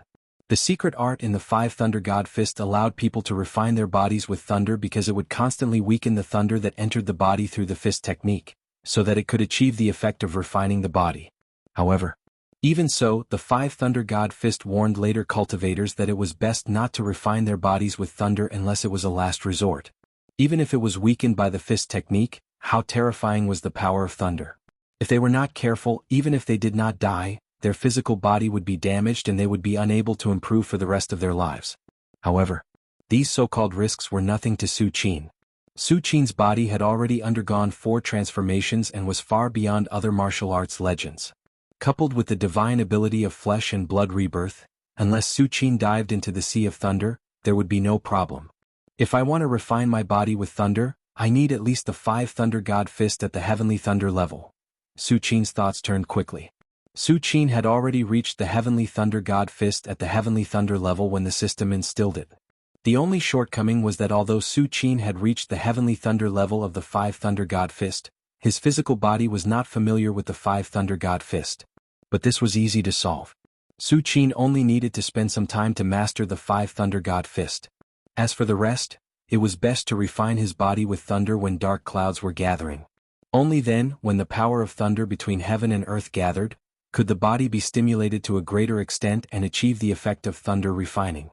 The secret art in the 5 Thunder God Fist allowed people to refine their bodies with thunder because it would constantly weaken the thunder that entered the body through the fist technique, so that it could achieve the effect of refining the body. However, even so, the 5 Thunder God Fist warned later cultivators that it was best not to refine their bodies with thunder unless it was a last resort. Even if it was weakened by the fist technique, how terrifying was the power of thunder? If they were not careful, even if they did not die, their physical body would be damaged and they would be unable to improve for the rest of their lives. However, these so-called risks were nothing to Su Qin. Su Qin's body had already undergone 4 transformations and was far beyond other martial arts legends. Coupled with the divine ability of flesh and blood rebirth, unless Su Qin dived into the Sea of Thunder, there would be no problem. If I want to refine my body with thunder, I need at least the 5 Thunder God Fist at the heavenly thunder level. Su Qin's thoughts turned quickly. Su Qin had already reached the heavenly thunder God Fist at the heavenly thunder level when the system instilled it. The only shortcoming was that although Su Qin had reached the heavenly thunder level of the 5 Thunder God Fist, his physical body was not familiar with the 5 Thunder God Fist. But this was easy to solve. Su Qin only needed to spend some time to master the 5 Thunder God Fist. As for the rest, it was best to refine his body with thunder when dark clouds were gathering. Only then, when the power of thunder between heaven and earth gathered, could the body be stimulated to a greater extent and achieve the effect of thunder refining.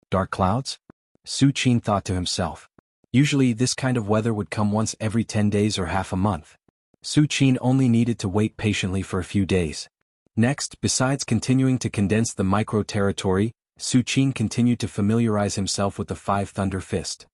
Dark clouds? Su Qin thought to himself. Usually this kind of weather would come once every 10 days or half a month. Su Qin only needed to wait patiently for a few days. Next, besides continuing to condense the micro-territory, Su Qin continued to familiarize himself with the 5 Thunder Fist.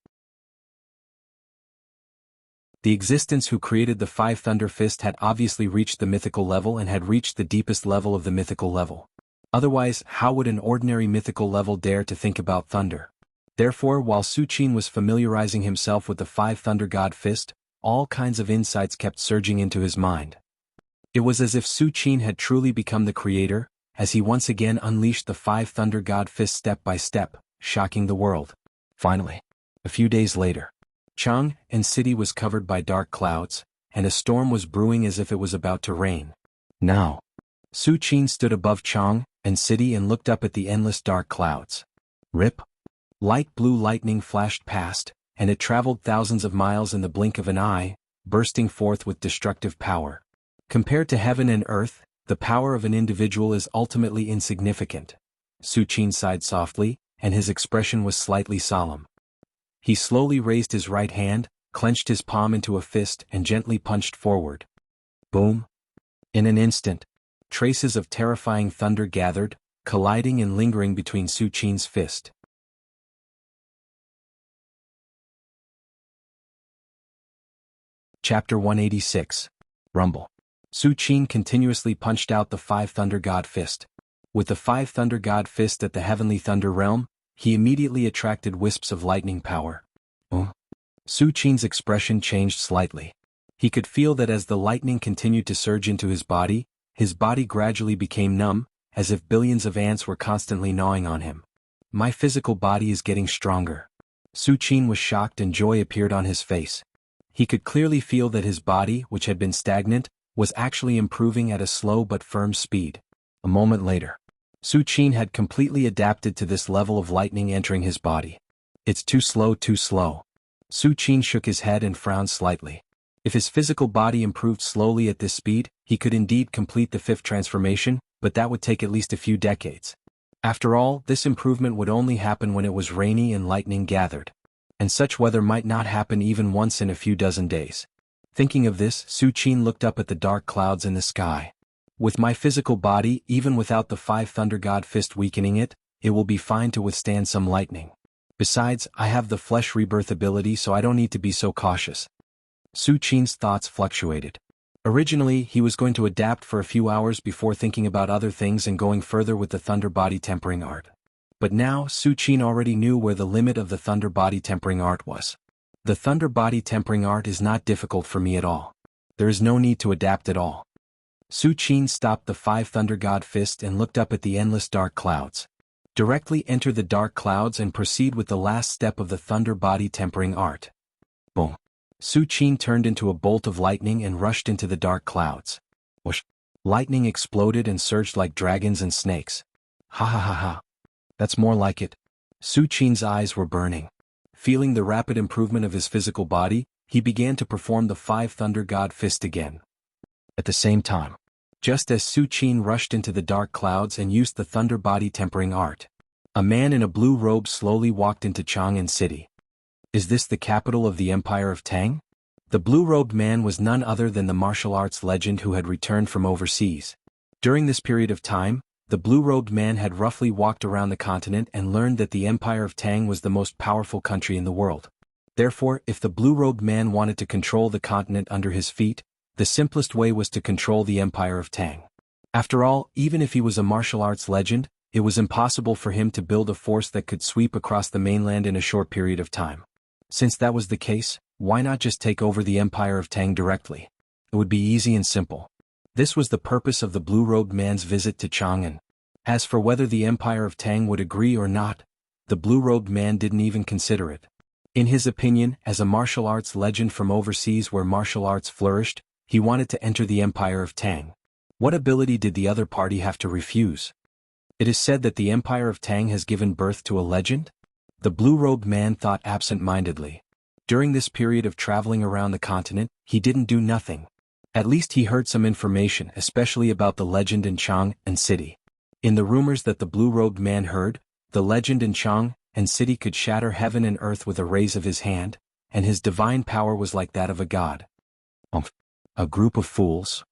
The existence who created the 5 Thunder Fist had obviously reached the mythical level and had reached the deepest level of the mythical level. Otherwise, how would an ordinary mythical level dare to think about thunder? Therefore, while Su Qin was familiarizing himself with the 5 Thunder God Fist, all kinds of insights kept surging into his mind. It was as if Su Qin had truly become the creator, as he once again unleashed the 5 Thunder God Fist step by step, shocking the world. Finally, a few days later, Jianghu city was covered by dark clouds, and a storm was brewing as if it was about to rain. Now, Su Qin stood above Jianghu city and looked up at the endless dark clouds. Rip! Light blue lightning flashed past, and it traveled thousands of miles in the blink of an eye, bursting forth with destructive power. Compared to heaven and earth, the power of an individual is ultimately insignificant. Su Qin sighed softly, and his expression was slightly solemn. He slowly raised his right hand, clenched his palm into a fist and gently punched forward. Boom! In an instant, traces of terrifying thunder gathered, colliding and lingering between Su Qin's fist. Chapter 186. Rumble. Su Qin continuously punched out the 5 Thunder God Fist. With the 5 Thunder God Fist at the heavenly thunder realm, he immediately attracted wisps of lightning power. Su Qin's expression changed slightly. He could feel that as the lightning continued to surge into his body, His body gradually became numb, as if billions of ants were constantly gnawing on him. My physical body is getting stronger. Su Qin was shocked and joy appeared on his face. He could clearly feel that his body, which had been stagnant, was actually improving at a slow but firm speed. A moment later, Su Qin had completely adapted to this level of lightning entering his body. It's too slow, too slow. Su Qin shook his head and frowned slightly. If his physical body improved slowly at this speed, he could indeed complete the fifth transformation, but that would take at least a few decades. After all, this improvement would only happen when it was rainy and lightning gathered. And such weather might not happen even once in a few dozen days. Thinking of this, Su Qin looked up at the dark clouds in the sky. With my physical body, even without the 5 Thunder God Fist weakening it, it will be fine to withstand some lightning. Besides, I have the flesh rebirth ability, so I don't need to be so cautious. Su Qin's thoughts fluctuated. Originally, he was going to adapt for a few hours before thinking about other things and going further with the Thunder Body Tempering Art. But now, Su Qin already knew where the limit of the Thunder Body Tempering Art was. The Thunder Body Tempering Art is not difficult for me at all. There is no need to adapt at all. Su Qin stopped the 5 Thunder God Fist and looked up at the endless dark clouds. Directly enter the dark clouds and proceed with the last step of the Thunder Body Tempering Art. Boom. Su Qin turned into a bolt of lightning and rushed into the dark clouds. Whoosh! Lightning exploded and surged like dragons and snakes. Ha ha ha ha. That's more like it. Su Qin's eyes were burning. Feeling the rapid improvement of his physical body, he began to perform the 5 Thunder God Fist again. At the same time, just as Su Qin rushed into the dark clouds and used the Thunder Body Tempering Art, a man in a blue robe slowly walked into Chang'an City. Is this the capital of the Empire of Tang? The blue-robed man was none other than the martial arts legend who had returned from overseas. During this period of time, the blue-robed man had roughly walked around the continent and learned that the Empire of Tang was the most powerful country in the world. Therefore, if the blue-robed man wanted to control the continent under his feet, the simplest way was to control the Empire of Tang. After all, even if he was a martial arts legend, it was impossible for him to build a force that could sweep across the mainland in a short period of time. Since that was the case, why not just take over the Empire of Tang directly? It would be easy and simple. This was the purpose of the blue-robed man's visit to Chang'an. As for whether the Empire of Tang would agree or not, the blue-robed man didn't even consider it. In his opinion, as a martial arts legend from overseas where martial arts flourished, he wanted to enter the Empire of Tang. What ability did the other party have to refuse? It is said that the Empire of Tang has given birth to a legend? The blue-robed man thought absent-mindedly. During this period of traveling around the continent, he didn't do nothing. At least he heard some information, especially about the legend in Chang'an City. In the rumors that the blue-robed man heard, the legend in Chang'an City could shatter heaven and earth with a raise of his hand, and his divine power was like that of a god. A group of fools.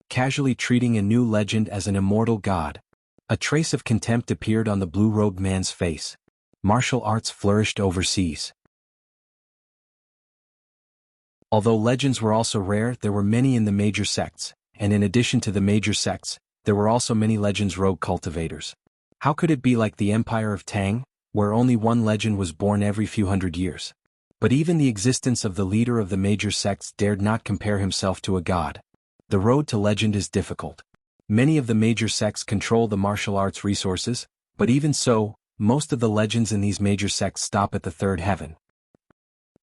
Casually treating a new legend as an immortal god. A trace of contempt appeared on the blue-robed man's face. Martial arts flourished overseas. Although legends were also rare, there were many in the major sects, and in addition to the major sects, there were also many legends rogue cultivators. How could it be like the Empire of Tang, where only one legend was born every few hundred years? But even the existence of the leader of the major sects dared not compare himself to a god. The road to legend is difficult. Many of the major sects control the martial arts resources, but even so, most of the legends in these major sects stop at the third heaven.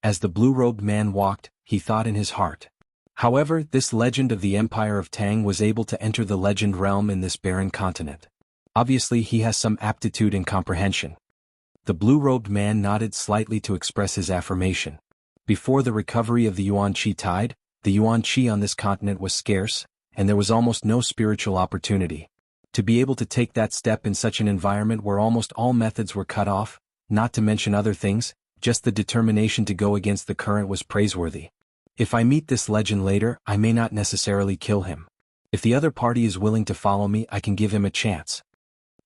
As the blue-robed man walked, he thought in his heart. However, this legend of the Empire of Tang was able to enter the legend realm in this barren continent. Obviously he has some aptitude and comprehension. The blue-robed man nodded slightly to express his affirmation. Before the recovery of the Yuan Qi tide, the Yuan Qi on this continent was scarce, and there was almost no spiritual opportunity. To be able to take that step in such an environment where almost all methods were cut off, not to mention other things, just the determination to go against the current was praiseworthy. If I meet this legend later, I may not necessarily kill him. If the other party is willing to follow me, I can give him a chance.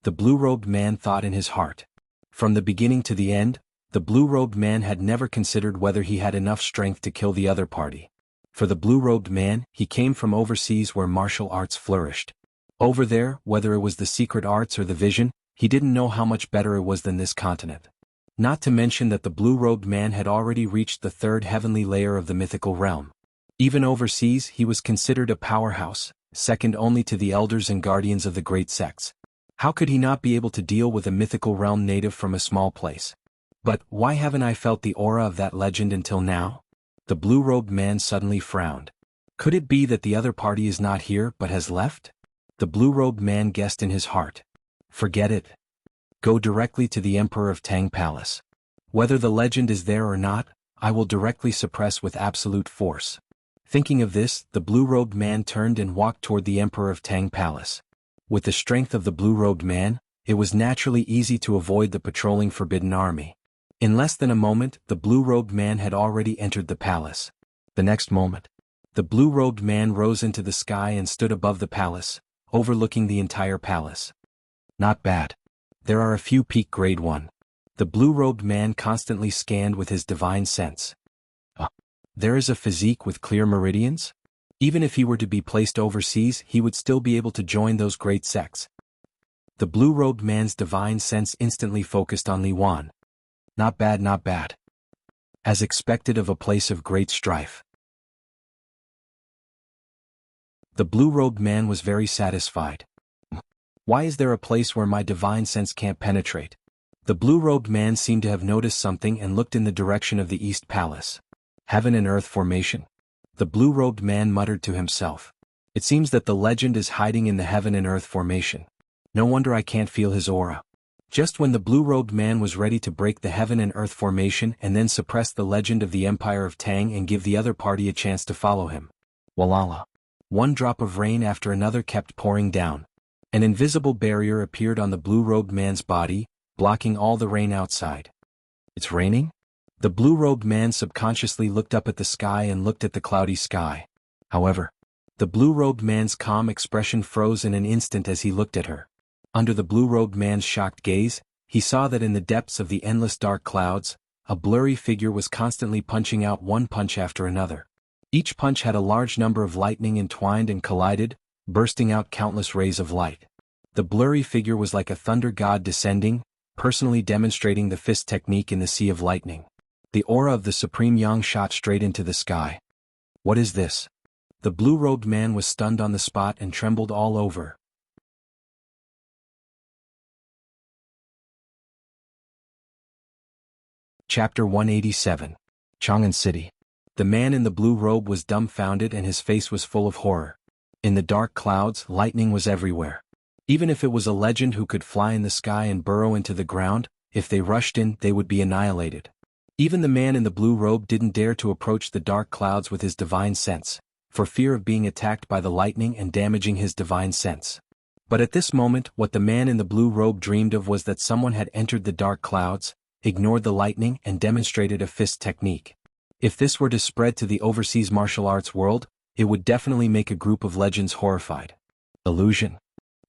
The blue-robed man thought in his heart. From the beginning to the end, the blue-robed man had never considered whether he had enough strength to kill the other party. For the blue-robed man, he came from overseas where martial arts flourished. Over there, whether it was the secret arts or the vision, he didn't know how much better it was than this continent. Not to mention that the blue-robed man had already reached the third heavenly layer of the mythical realm. Even overseas he was considered a powerhouse, second only to the elders and guardians of the great sects. How could he not be able to deal with a mythical realm native from a small place? But why haven't I felt the aura of that legend until now? The blue-robed man suddenly frowned. Could it be that the other party is not here but has left? The blue-robed man guessed in his heart. Forget it. Go directly to the Emperor of Tang Palace. Whether the legend is there or not, I will directly suppress with absolute force. Thinking of this, the blue-robed man turned and walked toward the Emperor of Tang Palace. With the strength of the blue-robed man, it was naturally easy to avoid the patrolling forbidden army. In less than a moment, the blue-robed man had already entered the palace. The next moment, the blue-robed man rose into the sky and stood above the palace, overlooking the entire palace. Not bad. There are a few peak grade 1. The blue-robed man constantly scanned with his divine sense. There is a physique with clear meridians? Even if he were to be placed overseas, he would still be able to join those great sects. The blue-robed man's divine sense instantly focused on Li Wan. Not bad, not bad. As expected of a place of great strife. The blue-robed man was very satisfied. Why is there a place where my divine sense can't penetrate? The blue-robed man seemed to have noticed something and looked in the direction of the East Palace. Heaven and Earth formation? The blue-robed man muttered to himself. It seems that the legend is hiding in the Heaven and Earth formation. No wonder I can't feel his aura. Just when the blue-robed man was ready to break the Heaven and Earth formation and then suppress the legend of the Empire of Tang and give the other party a chance to follow him. Walala. One drop of rain after another kept pouring down. An invisible barrier appeared on the blue-robed man's body, blocking all the rain outside. It's raining? The blue-robed man subconsciously looked up at the sky and looked at the cloudy sky. However, the blue-robed man's calm expression froze in an instant as he looked at her. Under the blue-robed man's shocked gaze, he saw that in the depths of the endless dark clouds, a blurry figure was constantly punching out one punch after another. Each punch had a large number of lightning entwined and collided, bursting out countless rays of light. The blurry figure was like a thunder god descending, personally demonstrating the fist technique in the sea of lightning. The aura of the Supreme Yang shot straight into the sky. What is this? The blue-robed man was stunned on the spot and trembled all over. Chapter 187. Chang'an City. The man in the blue robe was dumbfounded and his face was full of horror. In the dark clouds, lightning was everywhere. Even if it was a legend who could fly in the sky and burrow into the ground, if they rushed in, they would be annihilated. Even the man in the blue robe didn't dare to approach the dark clouds with his divine sense, for fear of being attacked by the lightning and damaging his divine sense. But at this moment, what the man in the blue robe dreamed of was that someone had entered the dark clouds, ignored the lightning and demonstrated a fist technique. If this were to spread to the overseas martial arts world, it would definitely make a group of legends horrified. Illusion.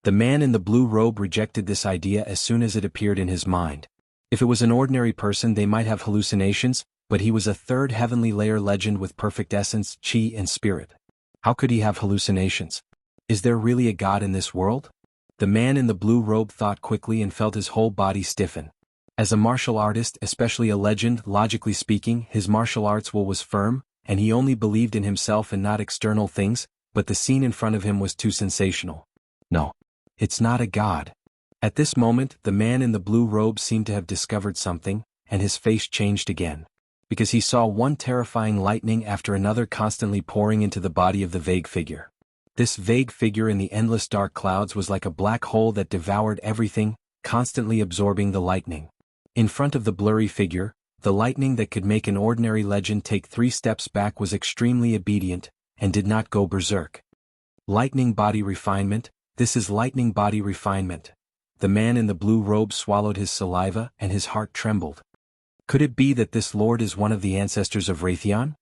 The man in the blue robe rejected this idea as soon as it appeared in his mind. If it was an ordinary person they might have hallucinations, but he was a third heavenly layer legend with perfect essence, chi and spirit. How could he have hallucinations? Is there really a god in this world? The man in the blue robe thought quickly and felt his whole body stiffen. As a martial artist, especially a legend, logically speaking, his martial arts will was firm, and he only believed in himself and not external things, but the scene in front of him was too sensational. No. It's not a god. At this moment, the man in the blue robe seemed to have discovered something, and his face changed again. Because he saw one terrifying lightning after another constantly pouring into the body of the vague figure. This vague figure in the endless dark clouds was like a black hole that devoured everything, constantly absorbing the lightning. In front of the blurry figure, the lightning that could make an ordinary legend take 3 steps back was extremely obedient, and did not go berserk. Lightning body refinement. This is lightning body refinement. The man in the blue robe swallowed his saliva and his heart trembled. Could it be that this lord is one of the ancestors of Raytheon?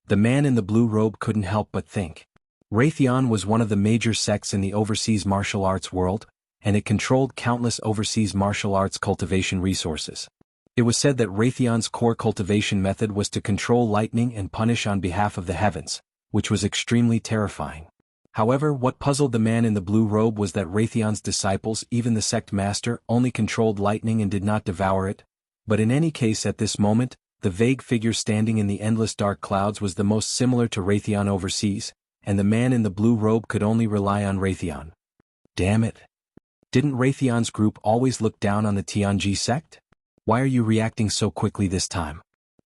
The man in the blue robe couldn't help but think. Raytheon was one of the major sects in the overseas martial arts world, and it controlled countless overseas martial arts cultivation resources. It was said that Raytheon's core cultivation method was to control lightning and punish on behalf of the heavens, which was extremely terrifying. However, what puzzled the man in the blue robe was that Raytheon's disciples, even the sect master, only controlled lightning and did not devour it. But in any case at this moment, the vague figure standing in the endless dark clouds was the most similar to Raytheon overseas, and the man in the blue robe could only rely on Raytheon. Damn it. Didn't Raytheon's group always look down on the Tianji sect? Why are you reacting so quickly this time?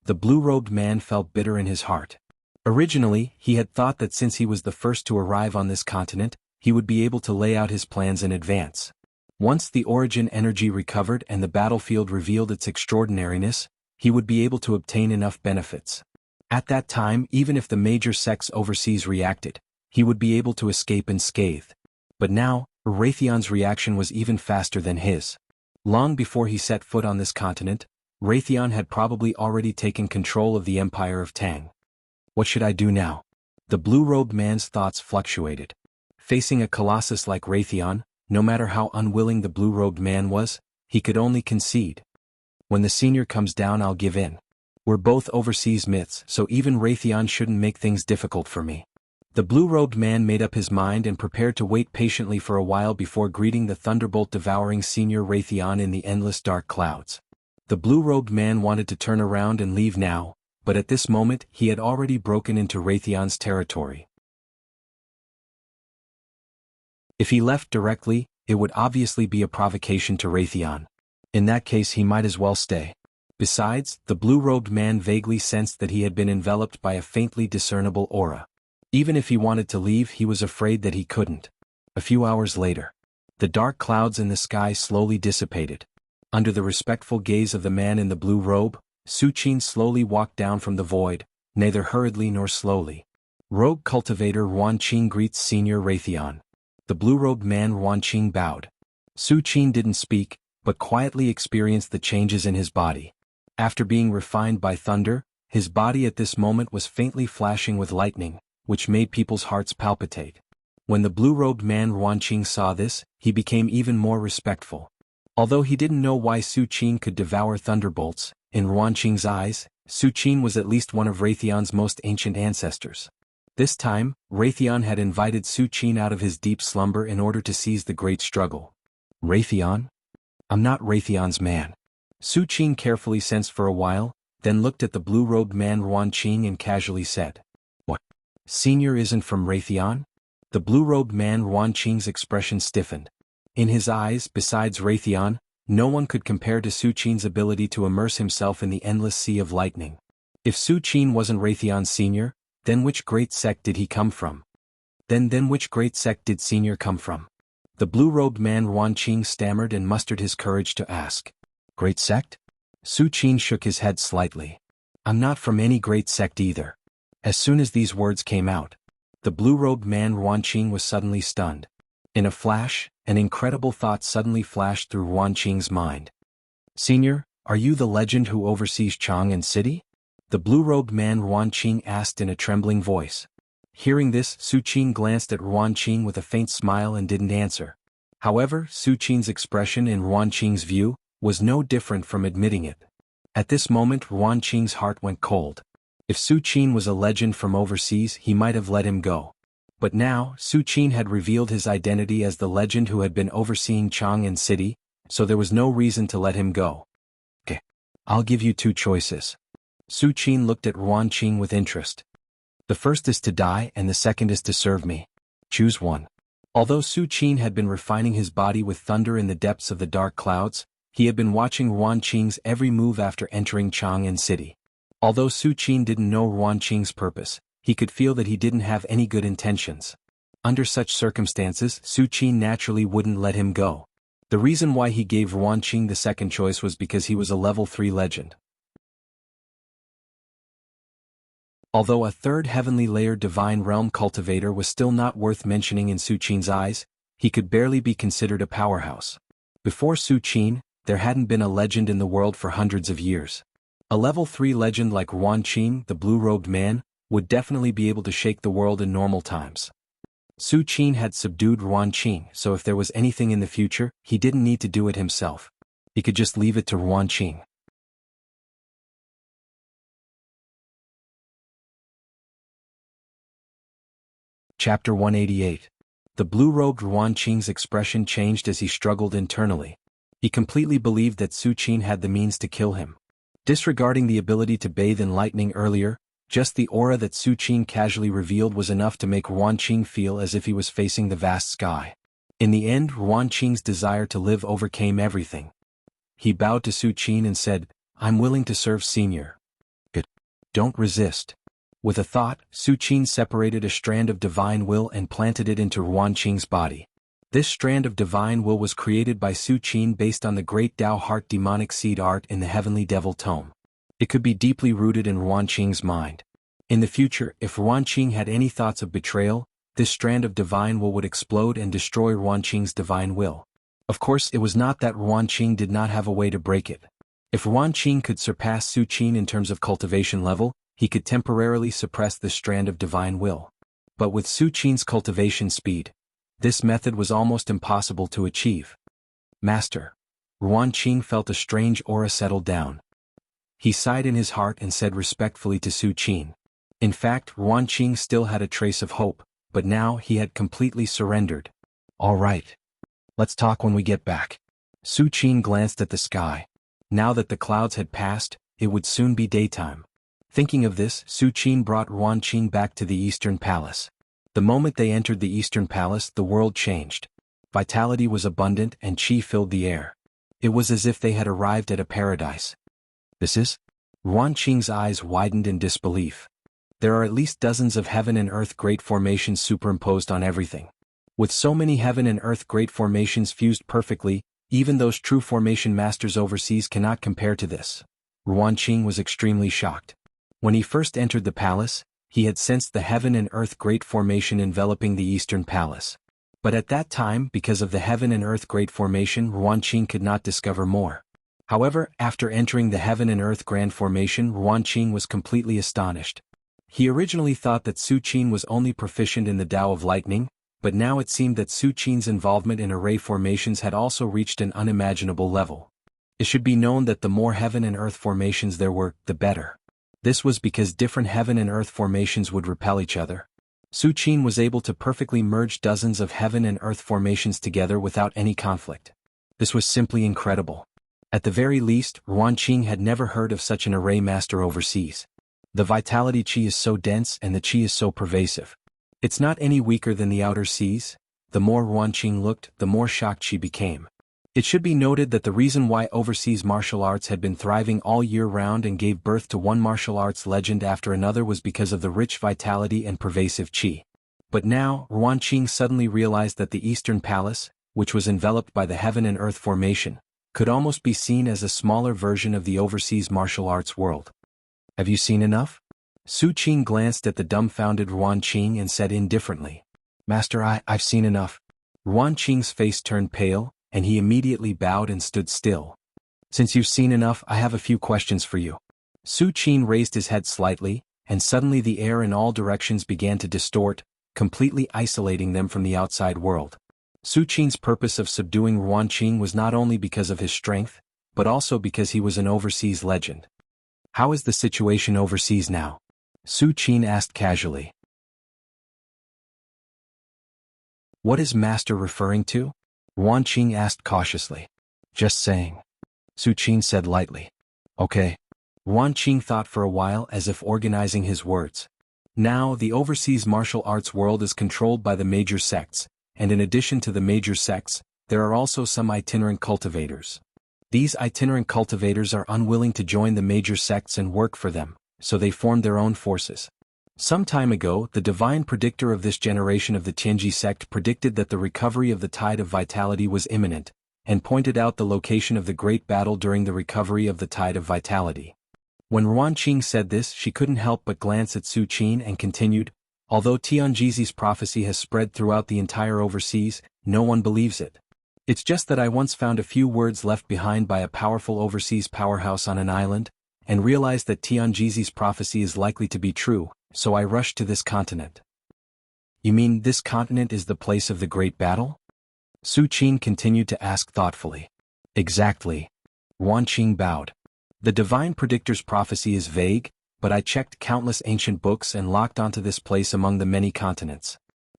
The blue-robed man felt bitter in his heart. Originally, he had thought that since he was the first to arrive on this continent, he would be able to lay out his plans in advance. Once the origin energy recovered and the battlefield revealed its extraordinariness, he would be able to obtain enough benefits. At that time, even if the major sects overseas reacted, he would be able to escape unscathed. But now, Raytheon's reaction was even faster than his. Long before he set foot on this continent, Raytheon had probably already taken control of the Empire of Tang. What should I do now? The blue-robed man's thoughts fluctuated. Facing a colossus like Raytheon, no matter how unwilling the blue-robed man was, he could only concede. When the senior comes down, I'll give in. We're both overseas myths, so even Raytheon shouldn't make things difficult for me. The blue-robed man made up his mind and prepared to wait patiently for a while before greeting the thunderbolt-devouring senior Raytheon in the endless dark clouds. The blue-robed man wanted to turn around and leave now, but at this moment he had already broken into Raytheon's territory. If he left directly, it would obviously be a provocation to Raytheon. In that case he might as well stay. Besides, the blue-robed man vaguely sensed that he had been enveloped by a faintly discernible aura. Even if he wanted to leave, he was afraid that he couldn't. A few hours later, the dark clouds in the sky slowly dissipated. Under the respectful gaze of the man in the blue robe, Su Qin slowly walked down from the void, neither hurriedly nor slowly. Rogue cultivator Yuan Qing greets Senior Raytheon. The blue-robed man Yuan Qing bowed. Su Qin didn't speak, but quietly experienced the changes in his body. After being refined by thunder, his body at this moment was faintly flashing with lightning, which made people's hearts palpitate. When the blue-robed man Yuan Qing saw this, he became even more respectful. Although he didn't know why Su Qin could devour thunderbolts, in Yuan Qing's eyes, Su Qin was at least one of Raytheon's most ancient ancestors. This time, Raytheon had invited Su Qin out of his deep slumber in order to seize the great struggle. Raytheon? I'm not Raytheon's man. Su Qin carefully sensed for a while, then looked at the blue-robed man Yuan Qing and casually said, "What? Senior isn't from Raytheon?" The blue-robed man Yuan Qing's expression stiffened. In his eyes, besides Raytheon, no one could compare to Su Qin's ability to immerse himself in the endless sea of lightning. If Su Qin wasn't Raytheon's senior, then which great sect did he come from? Then which great sect did Senior come from? The blue-robed man Yuan Qing stammered and mustered his courage to ask. Great sect? Su Qin shook his head slightly. I'm not from any great sect either. As soon as these words came out, the blue-robed man Yuan Qing was suddenly stunned. In a flash, an incredible thought suddenly flashed through Yuan Qing's mind. Senior, are you the legend who oversees Chang'an City? The blue-robed man Yuan Qing asked in a trembling voice. Hearing this, Su Qin glanced at Yuan Qing with a faint smile and didn't answer. However, Su Qin's expression in Yuan Qing's view was no different from admitting it. At this moment Yuan Qing's heart went cold. If Su Qin was a legend from overseas, he might have let him go. But now, Su Qin had revealed his identity as the legend who had been overseeing Chang'an City, so there was no reason to let him go. Okay. I'll give you two choices. Su Qin looked at Yuan Qing with interest. The first is to die and the second is to serve me. Choose one. Although Su Qin had been refining his body with thunder in the depths of the dark clouds, he had been watching Yuan Qing's every move after entering Chang'an City. Although Su Qin didn't know Yuan Qing's purpose, he could feel that he didn't have any good intentions. Under such circumstances, Su Qin naturally wouldn't let him go. The reason why he gave Yuan Qing the second choice was because he was a level 3 legend. Although a third heavenly layer divine realm cultivator was still not worth mentioning in Su Qin's eyes, he could barely be considered a powerhouse. Before Su Qin, there hadn't been a legend in the world for hundreds of years. A level 3 legend like Yuan Qing, the blue-robed man, would definitely be able to shake the world in normal times. Su Qin had subdued Yuan Qing, so if there was anything in the future, he didn't need to do it himself. He could just leave it to Yuan Qing. Chapter 188. The blue-robed Yuan Qing's expression changed as he struggled internally. He completely believed that Su Qin had the means to kill him. Disregarding the ability to bathe in lightning earlier, Just the aura that Su Qin casually revealed was enough to make Ruan Qing feel as if he was facing the vast sky. In the end, Ruan Qing's desire to live overcame everything. He bowed to Su Qin and said, "I'm willing to serve, Senior." Good. Don't resist. With a thought, Su Qin separated a strand of divine will and planted it into Ruan Qing's body. This strand of divine will was created by Su Qin based on the great Tao Heart demonic seed art in the Heavenly Devil Tome. It could be deeply rooted in Ruan Qing's mind. In the future, if Ruan Qing had any thoughts of betrayal, this strand of divine will would explode and destroy Ruan Qing's divine will. Of course, it was not that Ruan Qing did not have a way to break it. If Ruan Qing could surpass Su Qin in terms of cultivation level, he could temporarily suppress this strand of divine will. But with Su Qin's cultivation speed, this method was almost impossible to achieve. Master. Ruan Qing felt a strange aura settle down. He sighed in his heart and said respectfully to Su Qin. In fact, Ruan Qing still had a trace of hope, but now he had completely surrendered. All right. Let's talk when we get back. Su Qin glanced at the sky. Now that the clouds had passed, it would soon be daytime. Thinking of this, Su Qin brought Ruan Qing back to the Eastern Palace. The moment they entered the Eastern Palace, the world changed. Vitality was abundant and qi filled the air. It was as if they had arrived at a paradise. This is? Ruan Qing's eyes widened in disbelief. There are at least dozens of heaven and earth great formations superimposed on everything. With so many heaven and earth great formations fused perfectly, even those true formation masters overseas cannot compare to this. Ruan Qing was extremely shocked. When he first entered the palace, he had sensed the heaven and earth great formation enveloping the Eastern Palace. But at that time, because of the heaven and earth great formation, Ruan Qing could not discover more. However, after entering the heaven and earth grand formation, Ruan Qing was completely astonished. He originally thought that Su Qin was only proficient in the Tao of Lightning, but now it seemed that Su Qin's involvement in array formations had also reached an unimaginable level. It should be known that the more heaven and earth formations there were, the better. This was because different heaven and earth formations would repel each other. Su Qin was able to perfectly merge dozens of heaven and earth formations together without any conflict. This was simply incredible. At the very least, Ruan Qing had never heard of such an array master overseas. The vitality qi is so dense and the qi is so pervasive. It's not any weaker than the outer seas. The more Ruan Qing looked, the more shocked she became. It should be noted that the reason why overseas martial arts had been thriving all year round and gave birth to one martial arts legend after another was because of the rich vitality and pervasive qi. But now, Ruan Qing suddenly realized that the Eastern Palace, which was enveloped by the heaven and earth formation, could almost be seen as a smaller version of the overseas martial arts world. Have you seen enough? Su Qin glanced at the dumbfounded Ruan Qing and said indifferently. Master, I've seen enough. Ruan Qing's face turned pale, and he immediately bowed and stood still. Since you've seen enough, I have a few questions for you. Su Qin raised his head slightly, and suddenly the air in all directions began to distort, completely isolating them from the outside world. Su Qin's purpose of subduing Ruan Qing was not only because of his strength, but also because he was an overseas legend. How is the situation overseas now? Su Qin asked casually. What is Master referring to? Ruan Qing asked cautiously. Just saying. Su Qin said lightly. Okay. Ruan Qing thought for a while as if organizing his words. Now, the overseas martial arts world is controlled by the major sects, and in addition to the major sects, there are also some itinerant cultivators. These itinerant cultivators are unwilling to join the major sects and work for them, so they formed their own forces. Some time ago, the divine predictor of this generation of the Tianji sect predicted that the recovery of the tide of vitality was imminent, and pointed out the location of the great battle during the recovery of the tide of vitality. When Ruan Qing said this, she couldn't help but glance at Su Qin and continued, although Tianji's prophecy has spread throughout the entire overseas, no one believes it. It's just that I once found a few words left behind by a powerful overseas powerhouse on an island, and realized that Tianji's prophecy is likely to be true, so I rushed to this continent. You mean this continent is the place of the great battle? Su Qin continued to ask thoughtfully. Exactly. Ruan Qing bowed. The divine predictor's prophecy is vague, but I checked countless ancient books and locked onto this place among the many continents.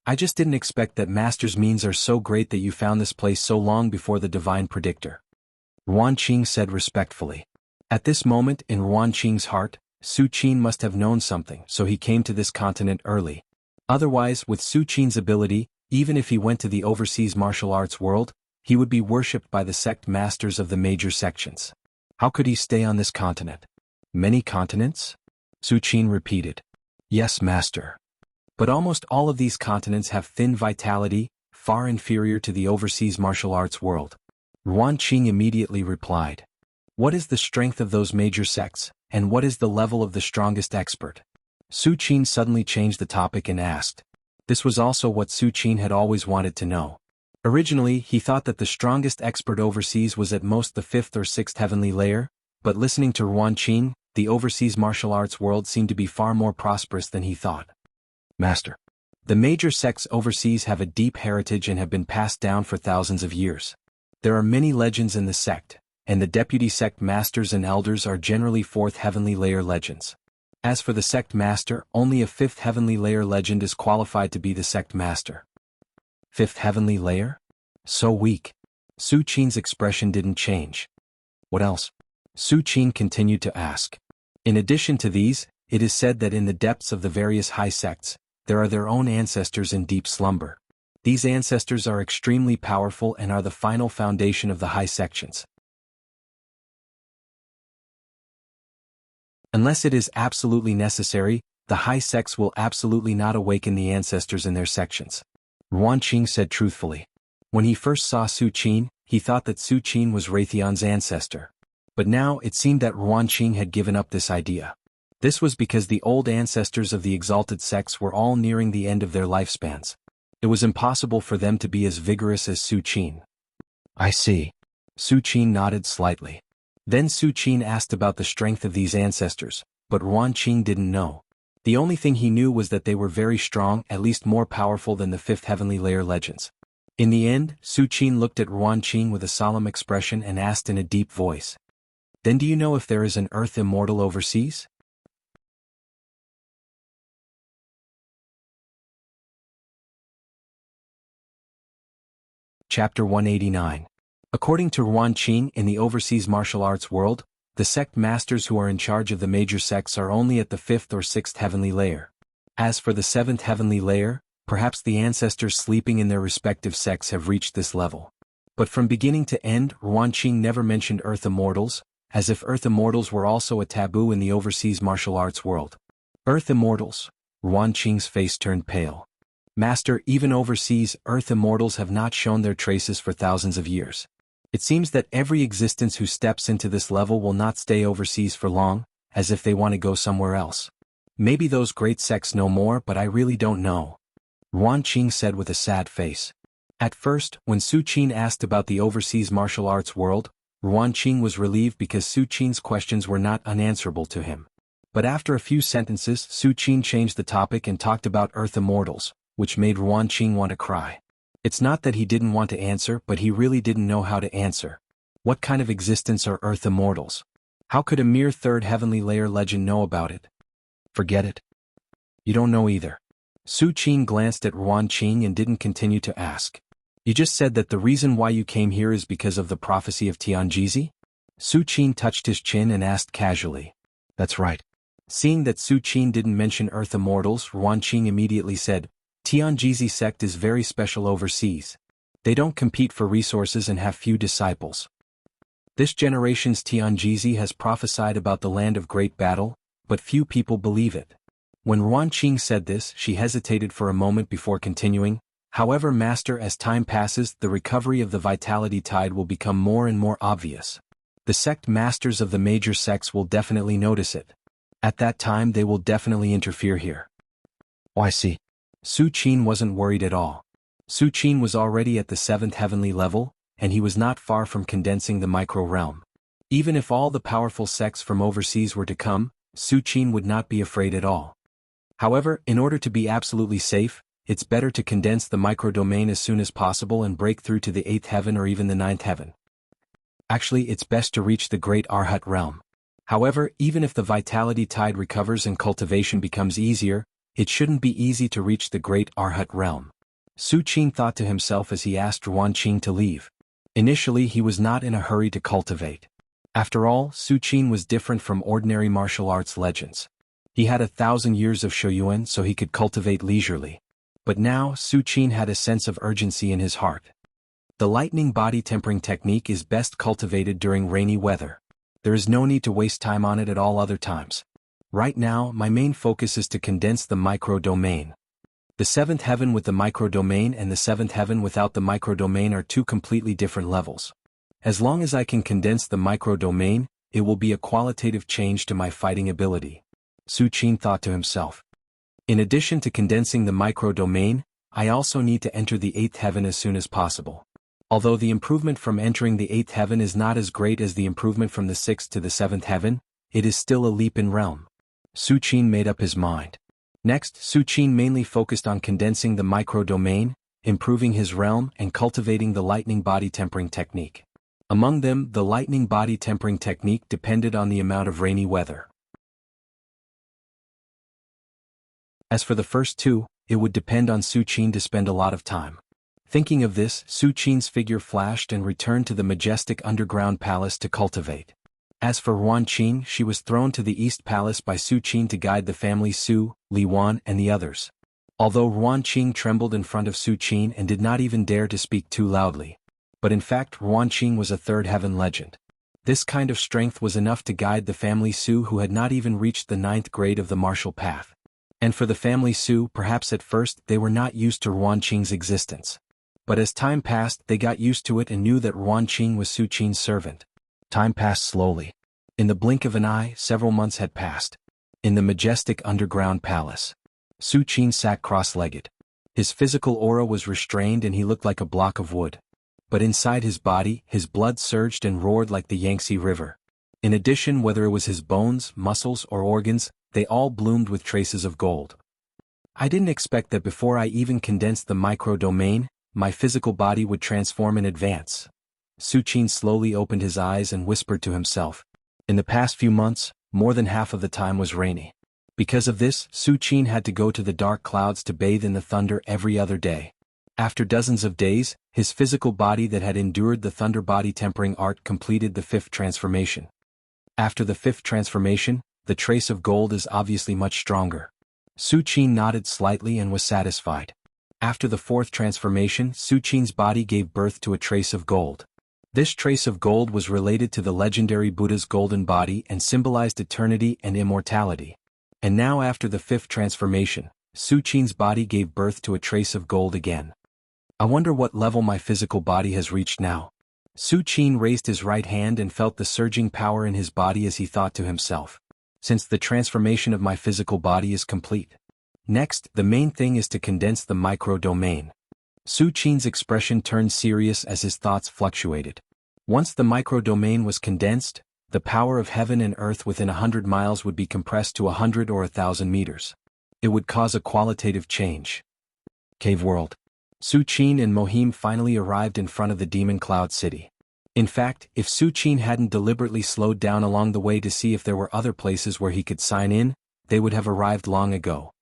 I just didn't expect that Master's means are so great that you found this place so long before the divine predictor. Ruan Qing said respectfully. At this moment in Ruan Qing's heart, Su Qin must have known something, so he came to this continent early. Otherwise, with Su Qin's ability, even if he went to the overseas martial arts world, he would be worshipped by the sect masters of the major sections. How could he stay on this continent? Many continents? Su Qin repeated. Yes, master. But almost all of these continents have thin vitality, far inferior to the overseas martial arts world. Ruan Qing immediately replied. What is the strength of those major sects, and what is the level of the strongest expert? Su Qin suddenly changed the topic and asked. This was also what Su Qin had always wanted to know. Originally, he thought that the strongest expert overseas was at most the 5th or 6th heavenly layer, but listening to Ruan Qing, the overseas martial arts world seemed to be far more prosperous than he thought. Master. The major sects overseas have a deep heritage and have been passed down for thousands of years. There are many legends in the sect, and the deputy sect masters and elders are generally 4th heavenly layer legends. As for the sect master, only a 5th heavenly layer legend is qualified to be the sect master. 5th heavenly layer? So weak. Su Qin's expression didn't change. What else? Su Qin continued to ask. In addition to these, it is said that in the depths of the various high sects, there are their own ancestors in deep slumber. These ancestors are extremely powerful and are the final foundation of the high sections. Unless it is absolutely necessary, the high sects will absolutely not awaken the ancestors in their sections. Ruan Qing said truthfully. When he first saw Su Qin, he thought that Su Qin was Raytheon's ancestor. But now it seemed that Ruan Qing had given up this idea. This was because the old ancestors of the exalted sects were all nearing the end of their lifespans. It was impossible for them to be as vigorous as Su Qin. I see. Su Qin nodded slightly. Then Su Qin asked about the strength of these ancestors, but Ruan Qing didn't know. The only thing he knew was that they were very strong, at least more powerful than the 5th heavenly layer legends. In the end, Su Qin looked at Ruan Qing with a solemn expression and asked in a deep voice. Then do you know if there is an earth immortal overseas? Chapter 189. According to Ruan Qing, in the overseas martial arts world, the sect masters who are in charge of the major sects are only at the 5th or 6th heavenly layer. As for the 7th heavenly layer, perhaps the ancestors sleeping in their respective sects have reached this level. But from beginning to end, Ruan Qing never mentioned Earth Immortals, as if Earth Immortals were also a taboo in the overseas martial arts world. Earth Immortals? Ruan Qing's face turned pale. Master, even overseas, Earth Immortals have not shown their traces for thousands of years. It seems that every existence who steps into this level will not stay overseas for long, as if they want to go somewhere else. Maybe those great sects know more, but I really don't know. Ruan Qing said with a sad face. At first, when Su Qin asked about the overseas martial arts world, Ruan Qing was relieved because Su Qin's questions were not unanswerable to him. But after a few sentences, Su Qin changed the topic and talked about Earth Immortals, which made Ruan Qing want to cry. It's not that he didn't want to answer, but he really didn't know how to answer. What kind of existence are Earth Immortals? How could a mere 3rd heavenly layer legend know about it? Forget it. You don't know either. Su Qin glanced at Ruan Qing and didn't continue to ask. You just said that the reason why you came here is because of the prophecy of Tianjizi? Su Qin touched his chin and asked casually. That's right. Seeing that Su Qin didn't mention Earth Immortals, Ruan Qing immediately said, Tianjizi sect is very special overseas. They don't compete for resources and have few disciples. This generation's Tianjizi has prophesied about the land of great battle, but few people believe it. When Ruan Qing said this, she hesitated for a moment before continuing. However, master, as time passes, the recovery of the vitality tide will become more and more obvious. The sect masters of the major sects will definitely notice it. At that time they will definitely interfere here. Oh, I see. Su Qin wasn't worried at all. Su Qin was already at the 7th heavenly level, and he was not far from condensing the micro-realm. Even if all the powerful sects from overseas were to come, Su Qin would not be afraid at all. However, in order to be absolutely safe, it's better to condense the micro-domain as soon as possible and break through to the 8th heaven or even the 9th heaven. Actually, it's best to reach the great Arhat realm. However, even if the vitality tide recovers and cultivation becomes easier, it shouldn't be easy to reach the great Arhat realm. Su Qin thought to himself as he asked Ruan Qing to leave. Initially he was not in a hurry to cultivate. After all, Su Qin was different from ordinary martial arts legends. He had 1,000 years of shoyuan so he could cultivate leisurely. But now, Su Qin had a sense of urgency in his heart. The lightning body tempering technique is best cultivated during rainy weather. There is no need to waste time on it at all other times. Right now, my main focus is to condense the micro-domain. The 7th heaven with the micro-domain and the 7th heaven without the micro-domain are two completely different levels. As long as I can condense the micro-domain, it will be a qualitative change to my fighting ability. Su Qin thought to himself. In addition to condensing the micro-domain, I also need to enter the 8th heaven as soon as possible. Although the improvement from entering the 8th heaven is not as great as the improvement from the 6th to the 7th heaven, it is still a leap in realm. Su Qin made up his mind. Next, Su Qin mainly focused on condensing the micro-domain, improving his realm and cultivating the lightning body tempering technique. Among them, the lightning body tempering technique depended on the amount of rainy weather. As for the first two, it would depend on Su Qin to spend a lot of time. Thinking of this, Su Qin's figure flashed and returned to the majestic underground palace to cultivate. As for Ruan Qing, she was thrown to the East Palace by Su Qin to guide the family Su, Li Wan and the others. Although Ruan Qing trembled in front of Su Qin and did not even dare to speak too loudly. But in fact Ruan Qing was a 3rd heaven legend. This kind of strength was enough to guide the family Su who had not even reached the 9th grade of the martial path. And for the family Su, perhaps at first they were not used to Ruan Qing's existence. But as time passed they got used to it and knew that Ruan Qing was Su Qin's servant. Time passed slowly. In the blink of an eye, several months had passed. In the majestic underground palace, Su Qin sat cross-legged. His physical aura was restrained and he looked like a block of wood. But inside his body, his blood surged and roared like the Yangtze River. In addition, whether it was his bones, muscles, or organs, they all bloomed with traces of gold. I didn't expect that before I even condensed the micro-domain, my physical body would transform in advance. Su Qin slowly opened his eyes and whispered to himself. In the past few months, more than half of the time was rainy. Because of this, Su Qin had to go to the dark clouds to bathe in the thunder every other day. After dozens of days, his physical body that had endured the thunder body tempering art completed the 5th transformation. After the 5th transformation, the trace of gold is obviously much stronger. Su Qin nodded slightly and was satisfied. After the 4th transformation, Su Qin's body gave birth to a trace of gold. This trace of gold was related to the legendary Buddha's golden body and symbolized eternity and immortality. And now after the 5th transformation, Su Qin's body gave birth to a trace of gold again. I wonder what level my physical body has reached now. Su Qin raised his right hand and felt the surging power in his body as he thought to himself. Since the transformation of my physical body is complete. Next, the main thing is to condense the micro-domain. Su Qin's expression turned serious as his thoughts fluctuated. Once the micro-domain was condensed, the power of heaven and earth within 100 miles would be compressed to 100 or 1,000 meters. It would cause a qualitative change. Cave World. Su Qin and Mohim finally arrived in front of the Demon Cloud City. In fact, if Su Qin hadn't deliberately slowed down along the way to see if there were other places where he could sign in, they would have arrived long ago.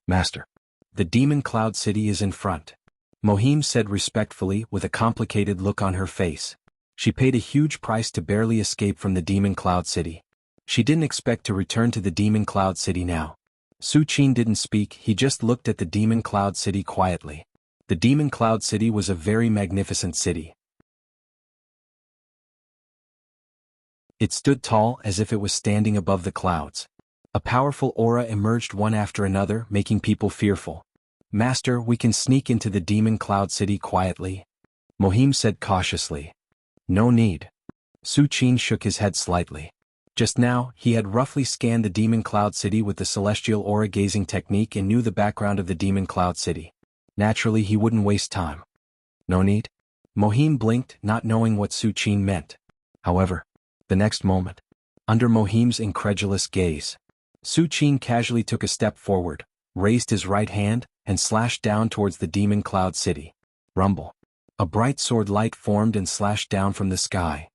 Master. The Demon Cloud City is in front. Mohim said respectfully with a complicated look on her face. She paid a huge price to barely escape from the Demon Cloud City. She didn't expect to return to the Demon Cloud City now. Su Qin didn't speak, he just looked at the Demon Cloud City quietly. The Demon Cloud City was a very magnificent city. It stood tall as if it was standing above the clouds. A powerful aura emerged one after another, making people fearful. Master, we can sneak into the Demon Cloud City quietly. Mohim said cautiously. No need. Su Qin shook his head slightly. Just now, he had roughly scanned the Demon Cloud City with the celestial aura gazing technique and knew the background of the Demon Cloud City. Naturally, he wouldn't waste time. No need? Mohim blinked, not knowing what Su Qin meant. However, the next moment, under Mohim's incredulous gaze, Su Qin casually took a step forward, raised his right hand, and slashed down towards the Demon Cloud City. Rumble. A bright sword light formed and slashed down from the sky.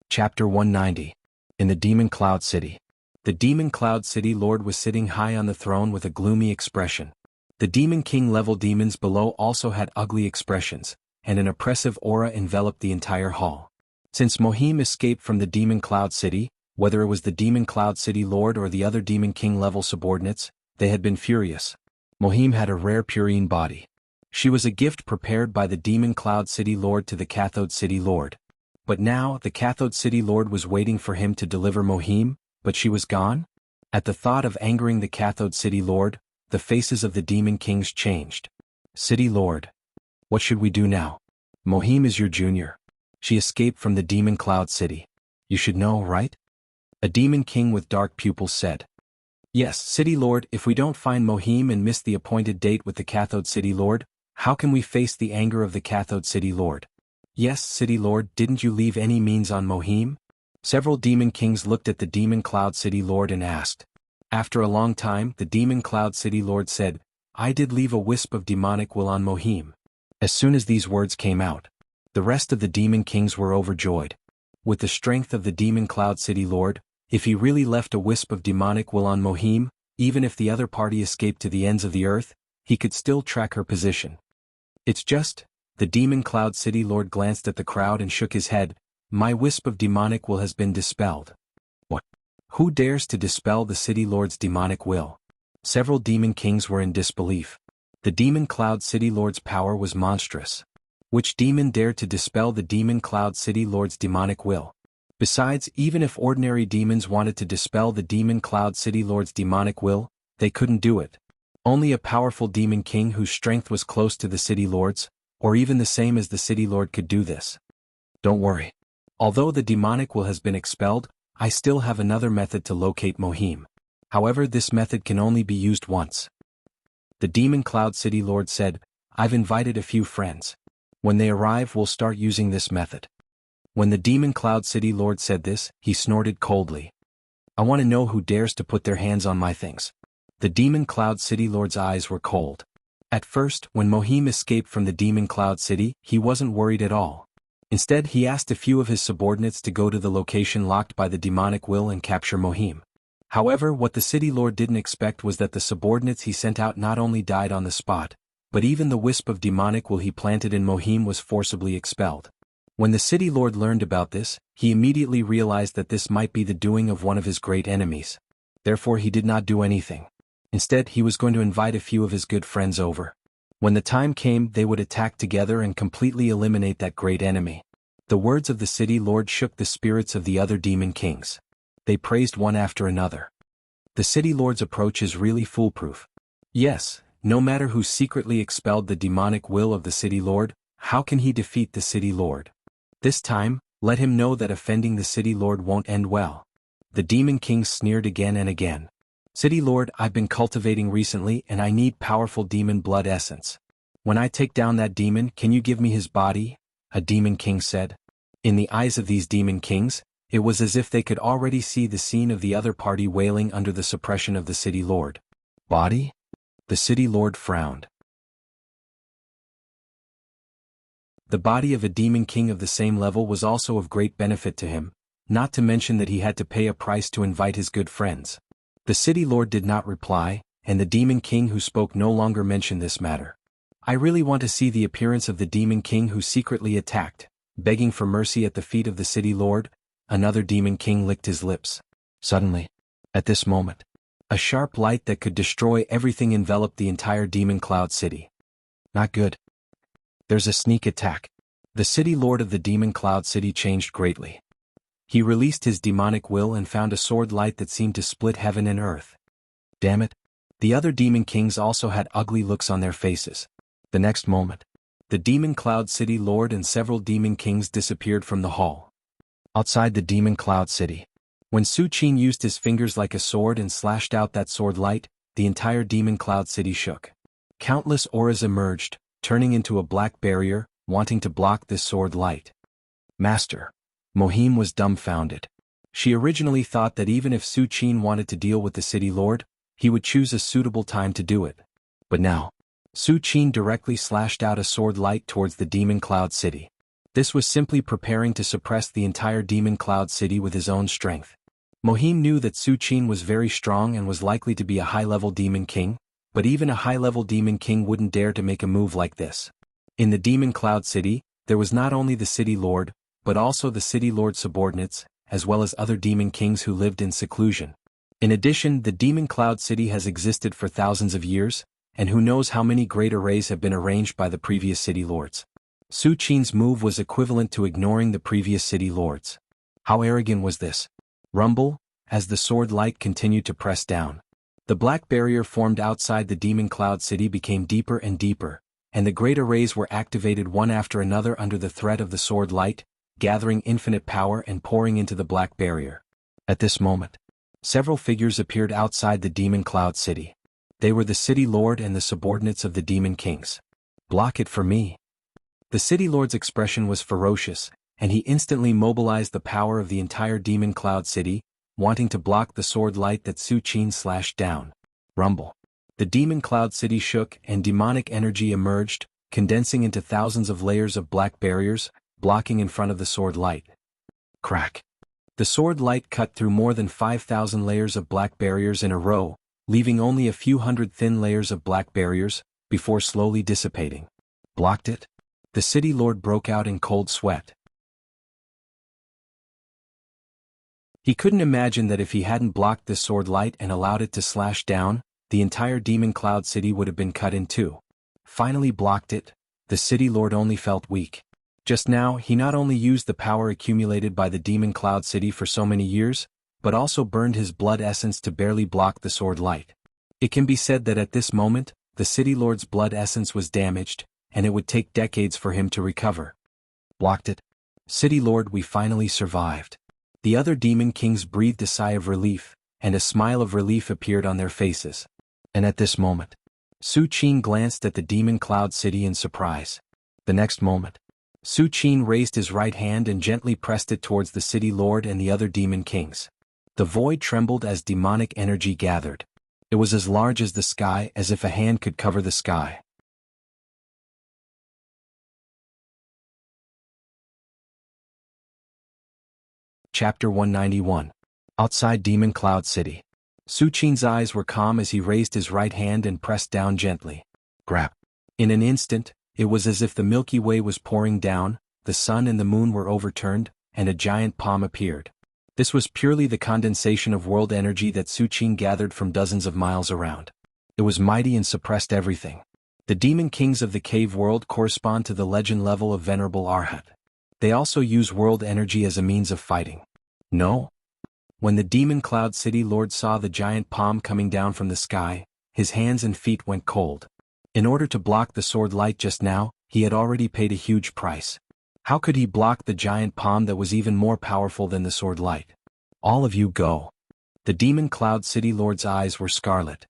Chapter 190. In the Demon Cloud City. The Demon Cloud City Lord was sitting high on the throne with a gloomy expression. The Demon King level demons below also had ugly expressions, and an oppressive aura enveloped the entire hall. Since Mohim escaped from the Demon Cloud City, whether it was the Demon Cloud City Lord or the other Demon King level subordinates, they had been furious. Mohim had a rare purine body. She was a gift prepared by the Demon Cloud City Lord to the Cathode City Lord. But now, the Cathode City Lord was waiting for him to deliver Mohim, but she was gone? At the thought of angering the Cathode City Lord, the faces of the Demon Kings changed. City Lord. What should we do now? Mohim is your junior. She escaped from the Demon Cloud City. You should know, right? A Demon King with dark pupils said. Yes, City Lord, if we don't find Mohim and miss the appointed date with the Cathode City Lord, how can we face the anger of the Cathode City Lord? Yes, City Lord, didn't you leave any means on Mohim? Several Demon Kings looked at the Demon Cloud City Lord and asked. After a long time, the Demon Cloud City Lord said, I did leave a wisp of demonic will on Mohim. As soon as these words came out, the rest of the Demon Kings were overjoyed. With the strength of the Demon Cloud City Lord, if he really left a wisp of demonic will on Mohim, even if the other party escaped to the ends of the earth, he could still track her position. It's just, the Demon Cloud City Lord glanced at the crowd and shook his head, my wisp of demonic will has been dispelled. What? Who dares to dispel the City Lord's demonic will? Several Demon Kings were in disbelief. The Demon Cloud City Lord's power was monstrous. Which demon dared to dispel the Demon Cloud City Lord's demonic will? Besides, even if ordinary demons wanted to dispel the Demon Cloud City Lord's demonic will, they couldn't do it. Only a powerful Demon King whose strength was close to the City Lord's, or even the same as the City Lord could do this. Don't worry. Although the demonic will has been expelled, I still have another method to locate Mohim. However, this method can only be used once. The Demon Cloud City Lord said, I've invited a few friends. When they arrive, we'll start using this method. When the Demon Cloud City Lord said this, he snorted coldly. I want to know who dares to put their hands on my things. The Demon Cloud City Lord's eyes were cold. At first, when Mohim escaped from the Demon Cloud City, he wasn't worried at all. Instead, he asked a few of his subordinates to go to the location locked by the demonic will and capture Mohim. However, what the City Lord didn't expect was that the subordinates he sent out not only died on the spot, but even the wisp of demonic will he planted in Mohim was forcibly expelled. When the City Lord learned about this, he immediately realized that this might be the doing of one of his great enemies. Therefore he did not do anything. Instead, he was going to invite a few of his good friends over. When the time came, they would attack together and completely eliminate that great enemy. The words of the City Lord shook the spirits of the other Demon Kings. They praised one after another. The City Lord's approach is really foolproof. Yes, no matter who secretly expelled the demonic will of the City Lord, how can he defeat the City Lord? This time, let him know that offending the City Lord won't end well. The Demon Kings sneered again and again. City Lord, I've been cultivating recently and I need powerful demon blood essence. When I take down that demon, can you give me his body? A Demon King said. In the eyes of these Demon Kings, it was as if they could already see the scene of the other party wailing under the suppression of the City Lord. Body? The City Lord frowned. The body of a Demon King of the same level was also of great benefit to him, not to mention that he had to pay a price to invite his good friends. The City Lord did not reply, and the Demon King who spoke no longer mentioned this matter. I really want to see the appearance of the Demon King who secretly attacked, begging for mercy at the feet of the City Lord. Another Demon King licked his lips. Suddenly, at this moment, a sharp light that could destroy everything enveloped the entire Demon Cloud City. Not good. There's a sneak attack. The City Lord of the Demon Cloud City changed greatly. He released his demonic will and found a sword light that seemed to split heaven and earth. Damn it. The other Demon Kings also had ugly looks on their faces. The next moment, the Demon Cloud City Lord and several Demon Kings disappeared from the hall. Outside the Demon Cloud City, when Su Qin used his fingers like a sword and slashed out that sword light, the entire Demon Cloud City shook. Countless auras emerged, turning into a black barrier, wanting to block this sword light. Master. Mohim was dumbfounded. She originally thought that even if Su Qin wanted to deal with the City Lord, he would choose a suitable time to do it. But now, Su Qin directly slashed out a sword light towards the Demon Cloud City. This was simply preparing to suppress the entire Demon Cloud City with his own strength. Mohim knew that Su Qin was very strong and was likely to be a high-level Demon King, but even a high-level demon king wouldn't dare to make a move like this. In the Demon Cloud City, there was not only the city lord, but also the city lord's subordinates, as well as other demon kings who lived in seclusion. In addition, the Demon Cloud City has existed for thousands of years, and who knows how many great arrays have been arranged by the previous city lords. Su Qin's move was equivalent to ignoring the previous city lords. How arrogant was this? Rumble, as the sword light continued to press down. The black barrier formed outside the Demon Cloud City became deeper and deeper, and the great arrays were activated one after another under the threat of the sword light, gathering infinite power and pouring into the black barrier. At this moment, several figures appeared outside the Demon Cloud City. They were the city lord and the subordinates of the demon kings. Block it for me. The city lord's expression was ferocious, and he instantly mobilized the power of the entire Demon Cloud City, wanting to block the sword light that Su Qin slashed down. Rumble. The Demon Cloud City shook and demonic energy emerged, condensing into thousands of layers of black barriers, blocking in front of the sword light. Crack. The sword light cut through more than 5,000 layers of black barriers in a row, leaving only a few hundred thin layers of black barriers, before slowly dissipating. Blocked it? The city lord broke out in cold sweat. He couldn't imagine that if he hadn't blocked this sword light and allowed it to slash down, the entire Demon Cloud City would have been cut in two. Finally blocked it, the city lord only felt weak. Just now, he not only used the power accumulated by the Demon Cloud City for so many years, but also burned his blood essence to barely block the sword light. It can be said that at this moment, the city lord's blood essence was damaged, and it would take decades for him to recover. Blocked it. City lord, we finally survived. The other demon kings breathed a sigh of relief, and a smile of relief appeared on their faces. And at this moment, Su Qin glanced at the Demon Cloud City in surprise. The next moment, Su Qin raised his right hand and gently pressed it towards the city lord and the other demon kings. The void trembled as demonic energy gathered. It was as large as the sky, as if a hand could cover the sky. Chapter 191. Outside Demon Cloud City. Su Qin's eyes were calm as he raised his right hand and pressed down gently. Grab. In an instant, it was as if the Milky Way was pouring down, the sun and the moon were overturned, and a giant palm appeared. This was purely the condensation of world energy that Su Qin gathered from dozens of miles around. It was mighty and suppressed everything. The demon kings of the cave world correspond to the legend level of Venerable Arhat. They also use world energy as a means of fighting. No? When the Demon Cloud City Lord saw the giant palm coming down from the sky, his hands and feet went cold. In order to block the sword light just now, he had already paid a huge price. How could he block the giant palm that was even more powerful than the sword light? All of you go. The Demon Cloud City Lord's eyes were scarlet.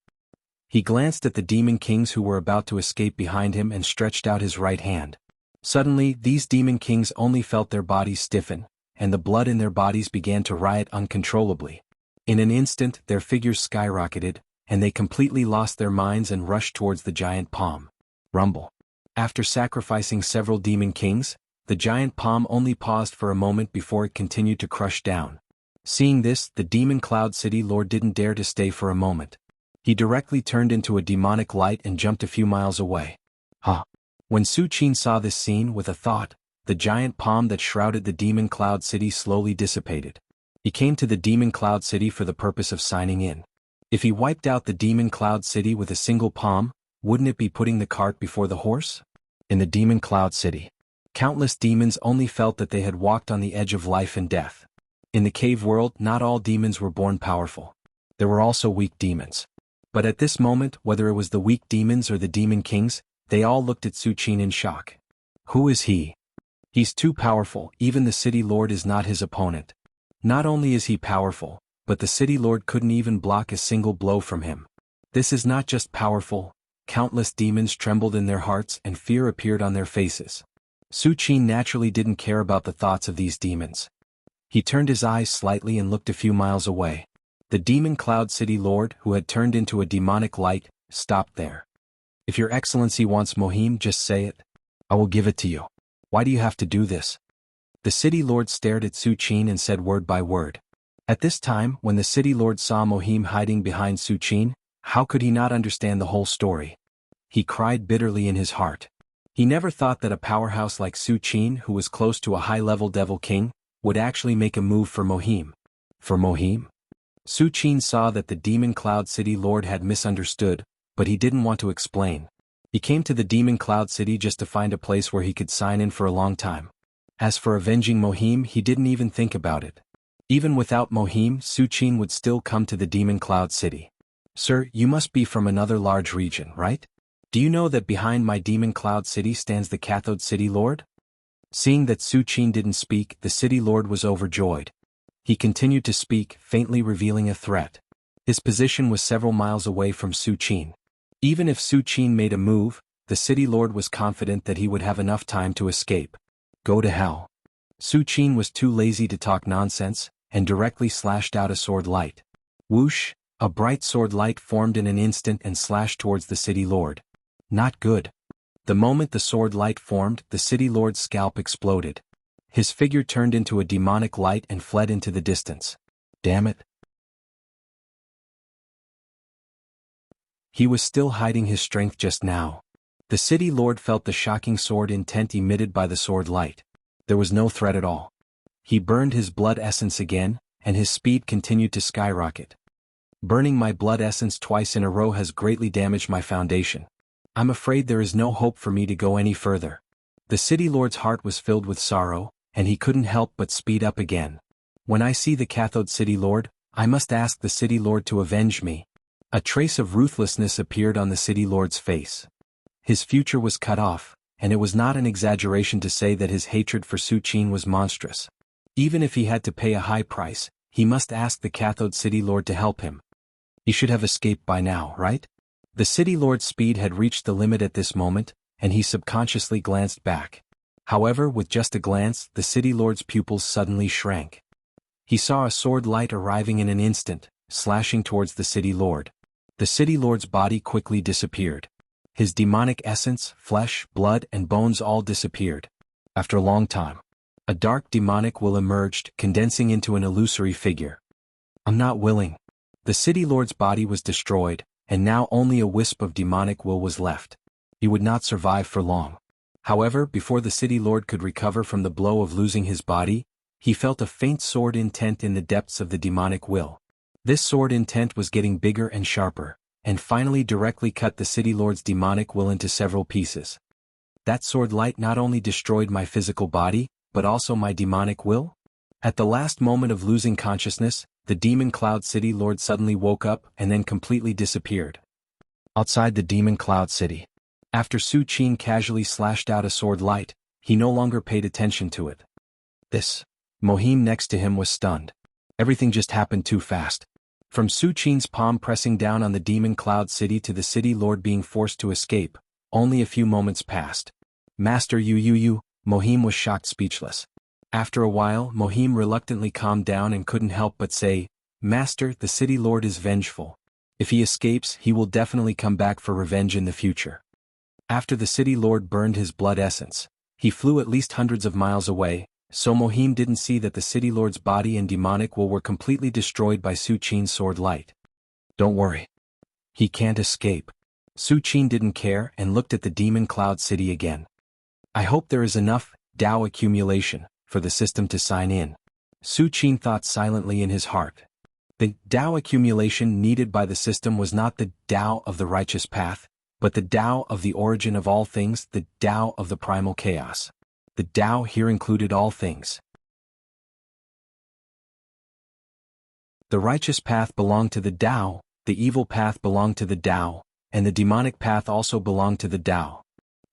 He glanced at the demon kings who were about to escape behind him and stretched out his right hand. Suddenly, these demon kings only felt their bodies stiffen, and the blood in their bodies began to riot uncontrollably. In an instant, their figures skyrocketed, and they completely lost their minds and rushed towards the giant palm. Rumble. After sacrificing several demon kings, the giant palm only paused for a moment before it continued to crush down. Seeing this, the Demon Cloud City Lord didn't dare to stay for a moment. He directly turned into a demonic light and jumped a few miles away. When Su Qin saw this scene with a thought, the giant palm that shrouded the Demon Cloud City slowly dissipated. He came to the Demon Cloud City for the purpose of signing in. If he wiped out the Demon Cloud City with a single palm, wouldn't it be putting the cart before the horse? In the Demon Cloud City, countless demons only felt that they had walked on the edge of life and death. In the cave world, not all demons were born powerful. There were also weak demons. But at this moment, whether it was the weak demons or the demon kings, they all looked at Su Qin in shock. Who is he? He's too powerful, even the city lord is not his opponent. Not only is he powerful, but the city lord couldn't even block a single blow from him. This is not just powerful, countless demons trembled in their hearts and fear appeared on their faces. Su Qin naturally didn't care about the thoughts of these demons. He turned his eyes slightly and looked a few miles away. The Demon Cloud City Lord, who had turned into a demonic light, stopped there. If your excellency wants Mohim, just say it. I will give it to you. Why do you have to do this? The city lord stared at Su Qin and said word by word. At this time, when the city lord saw Mohim hiding behind Su Qin, How could he not understand the whole story? He cried bitterly in his heart. He never thought that a powerhouse like Su Qin, who was close to a high-level devil king, would actually make a move for Mohim. For Mohim? Su Qin saw that the Demon Cloud City Lord had misunderstood, but he didn't want to explain. He came to the Demon Cloud City just to find a place where he could sign in for a long time. As for avenging Mohim, he didn't even think about it. Even without Mohim, Su Qin would still come to the Demon Cloud City. Sir, you must be from another large region, right? Do you know that behind my Demon Cloud City stands the Cathode City Lord? Seeing that Su Qin didn't speak, the City Lord was overjoyed. He continued to speak, faintly revealing a threat. His position was several miles away from Su Qin. Even if Su Qin made a move, the City Lord was confident that he would have enough time to escape. Go to hell. Su Qin was too lazy to talk nonsense, and directly slashed out a sword light. Whoosh! A bright sword light formed in an instant and slashed towards the City Lord. Not good. The moment the sword light formed, the City Lord's scalp exploded. His figure turned into a demonic light and fled into the distance. Damn it. He was still hiding his strength just now. The City Lord felt the shocking sword intent emitted by the sword light. There was no threat at all. He burned his blood essence again, and his speed continued to skyrocket. Burning my blood essence twice in a row has greatly damaged my foundation. I'm afraid there is no hope for me to go any further. The City Lord's heart was filled with sorrow, and he couldn't help but speed up again. When I see the Cathode City Lord, I must ask the City Lord to avenge me. A trace of ruthlessness appeared on the City Lord's face. His future was cut off, and it was not an exaggeration to say that his hatred for Su Qin was monstrous. Even if he had to pay a high price, he must ask the Cathode City Lord to help him. He should have escaped by now, right? The City Lord's speed had reached the limit at this moment, and he subconsciously glanced back. However, with just a glance, the City Lord's pupils suddenly shrank. He saw a sword light arriving in an instant, slashing towards the City Lord. The City Lord's body quickly disappeared. His demonic essence, flesh, blood, and bones all disappeared. After a long time, a dark demonic will emerged, condensing into an illusory figure. I'm not willing. The City Lord's body was destroyed, and now only a wisp of demonic will was left. He would not survive for long. However, before the City Lord could recover from the blow of losing his body, he felt a faint sword intent in the depths of the demonic will. This sword intent was getting bigger and sharper, and finally directly cut the City Lord's demonic will into several pieces. That sword light not only destroyed my physical body, but also my demonic will? At the last moment of losing consciousness, the Demon Cloud City Lord suddenly woke up and then completely disappeared. Outside the Demon Cloud City. After Su Qin casually slashed out a sword light, he no longer paid attention to it. Mohim next to him was stunned. Everything just happened too fast. From Su Qin's palm pressing down on the Demon Cloud City to the City Lord being forced to escape, only a few moments passed. Master you, Mohim was shocked speechless. After a while, Mohim reluctantly calmed down and couldn't help but say, Master, the City Lord is vengeful. If he escapes, he will definitely come back for revenge in the future. After the City Lord burned his blood essence, he flew at least hundreds of miles away, so Mohim didn't see that the City Lord's body and demonic will were completely destroyed by Su Qin's sword light. Don't worry. He can't escape. Su Qin didn't care and looked at the Demon Cloud City again. I hope there is enough Dao accumulation for the system to sign in. Su Qin thought silently in his heart. The Dao accumulation needed by the system was not the Dao of the righteous path, but the Dao of the origin of all things, the Dao of the primal chaos. The Dao here included all things. The righteous path belonged to the Dao, the evil path belonged to the Dao, and the demonic path also belonged to the Dao.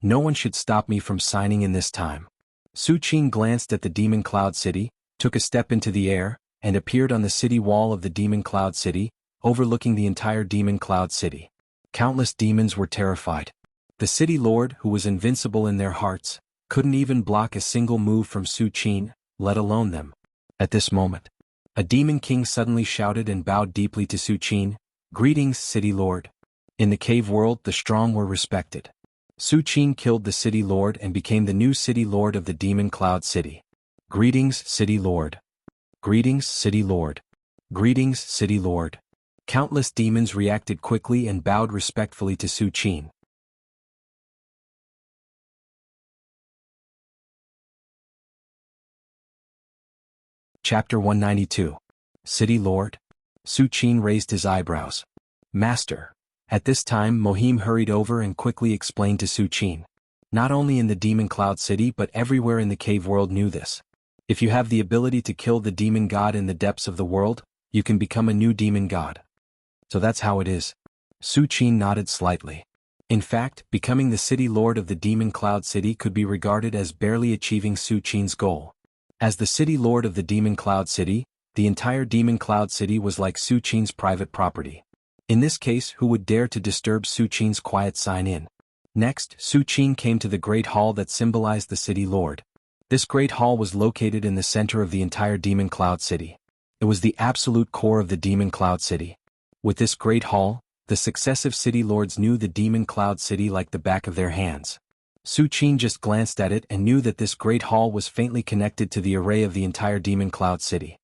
No one should stop me from signing in this time. Su Qin glanced at the Demon Cloud City, took a step into the air, and appeared on the city wall of the Demon Cloud City, overlooking the entire Demon Cloud City. Countless demons were terrified. The City Lord, who was invincible in their hearts, couldn't even block a single move from Su Qin, let alone them. At this moment, a demon king suddenly shouted and bowed deeply to Su Qin, Greetings, City Lord. In the cave world, the strong were respected. Su Qin killed the City Lord and became the new City Lord of the Demon Cloud City. Greetings, City Lord. Greetings, City Lord. Greetings, City Lord. Countless demons reacted quickly and bowed respectfully to Su Qin. Chapter 192. City Lord? Su Qin raised his eyebrows. Master. At this time Mohim hurried over and quickly explained to Su Qin. Not only in the Demon Cloud City but everywhere in the cave world knew this. If you have the ability to kill the demon god in the depths of the world, you can become a new demon god. So that's how it is. Su Qin nodded slightly. In fact, becoming the city lord of the Demon Cloud City could be regarded as barely achieving Su Qin's goal. As the city lord of the Demon Cloud City, the entire Demon Cloud City was like Su Qin's private property. In this case, who would dare to disturb Su Qin's quiet sign-in? Next, Su Qin came to the great hall that symbolized the city lord. This great hall was located in the center of the entire Demon Cloud City. It was the absolute core of the Demon Cloud City. With this great hall, the successive city lords knew the Demon Cloud City like the back of their hands. Su Qin just glanced at it and knew that this great hall was faintly connected to the array of the entire Demon Cloud City.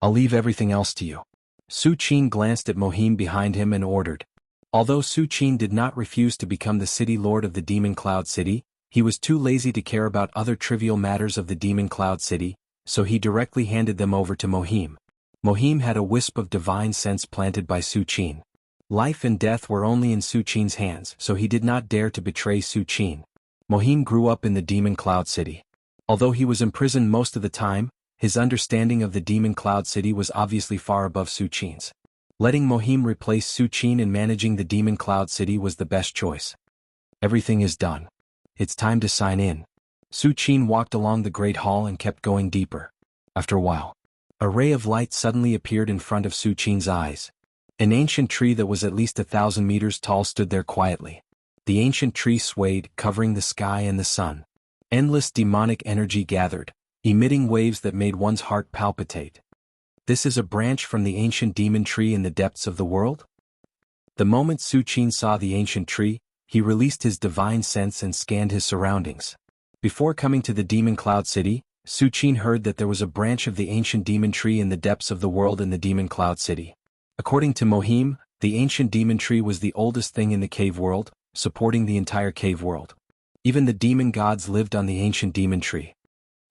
I'll leave everything else to you. Su Qin glanced at Mohim behind him and ordered. Although Su Qin did not refuse to become the city lord of the Demon Cloud City, he was too lazy to care about other trivial matters of the Demon Cloud City, so he directly handed them over to Mohim. Mohim had a wisp of divine sense planted by Su Qin. Life and death were only in Su Qin's hands, so he did not dare to betray Su Qin. Mohim grew up in the Demon Cloud City. Although he was imprisoned most of the time, his understanding of the Demon Cloud City was obviously far above Su Qin's. Letting Mohim replace Su Qin in managing the Demon Cloud City was the best choice. Everything is done. It's time to sign in. Su Qin walked along the great hall and kept going deeper. After a while, a ray of light suddenly appeared in front of Su Qin's eyes. An ancient tree that was at least 1,000 meters tall stood there quietly. The ancient tree swayed, covering the sky and the sun. Endless demonic energy gathered, emitting waves that made one's heart palpitate. This is a branch from the ancient demon tree in the depths of the world? The moment Su Qin saw the ancient tree, he released his divine sense and scanned his surroundings. Before coming to the Demon Cloud City, Su Qin heard that there was a branch of the ancient demon tree in the depths of the world in the Demon Cloud City. According to Mohim, the ancient demon tree was the oldest thing in the cave world, supporting the entire cave world. Even the demon gods lived on the ancient demon tree.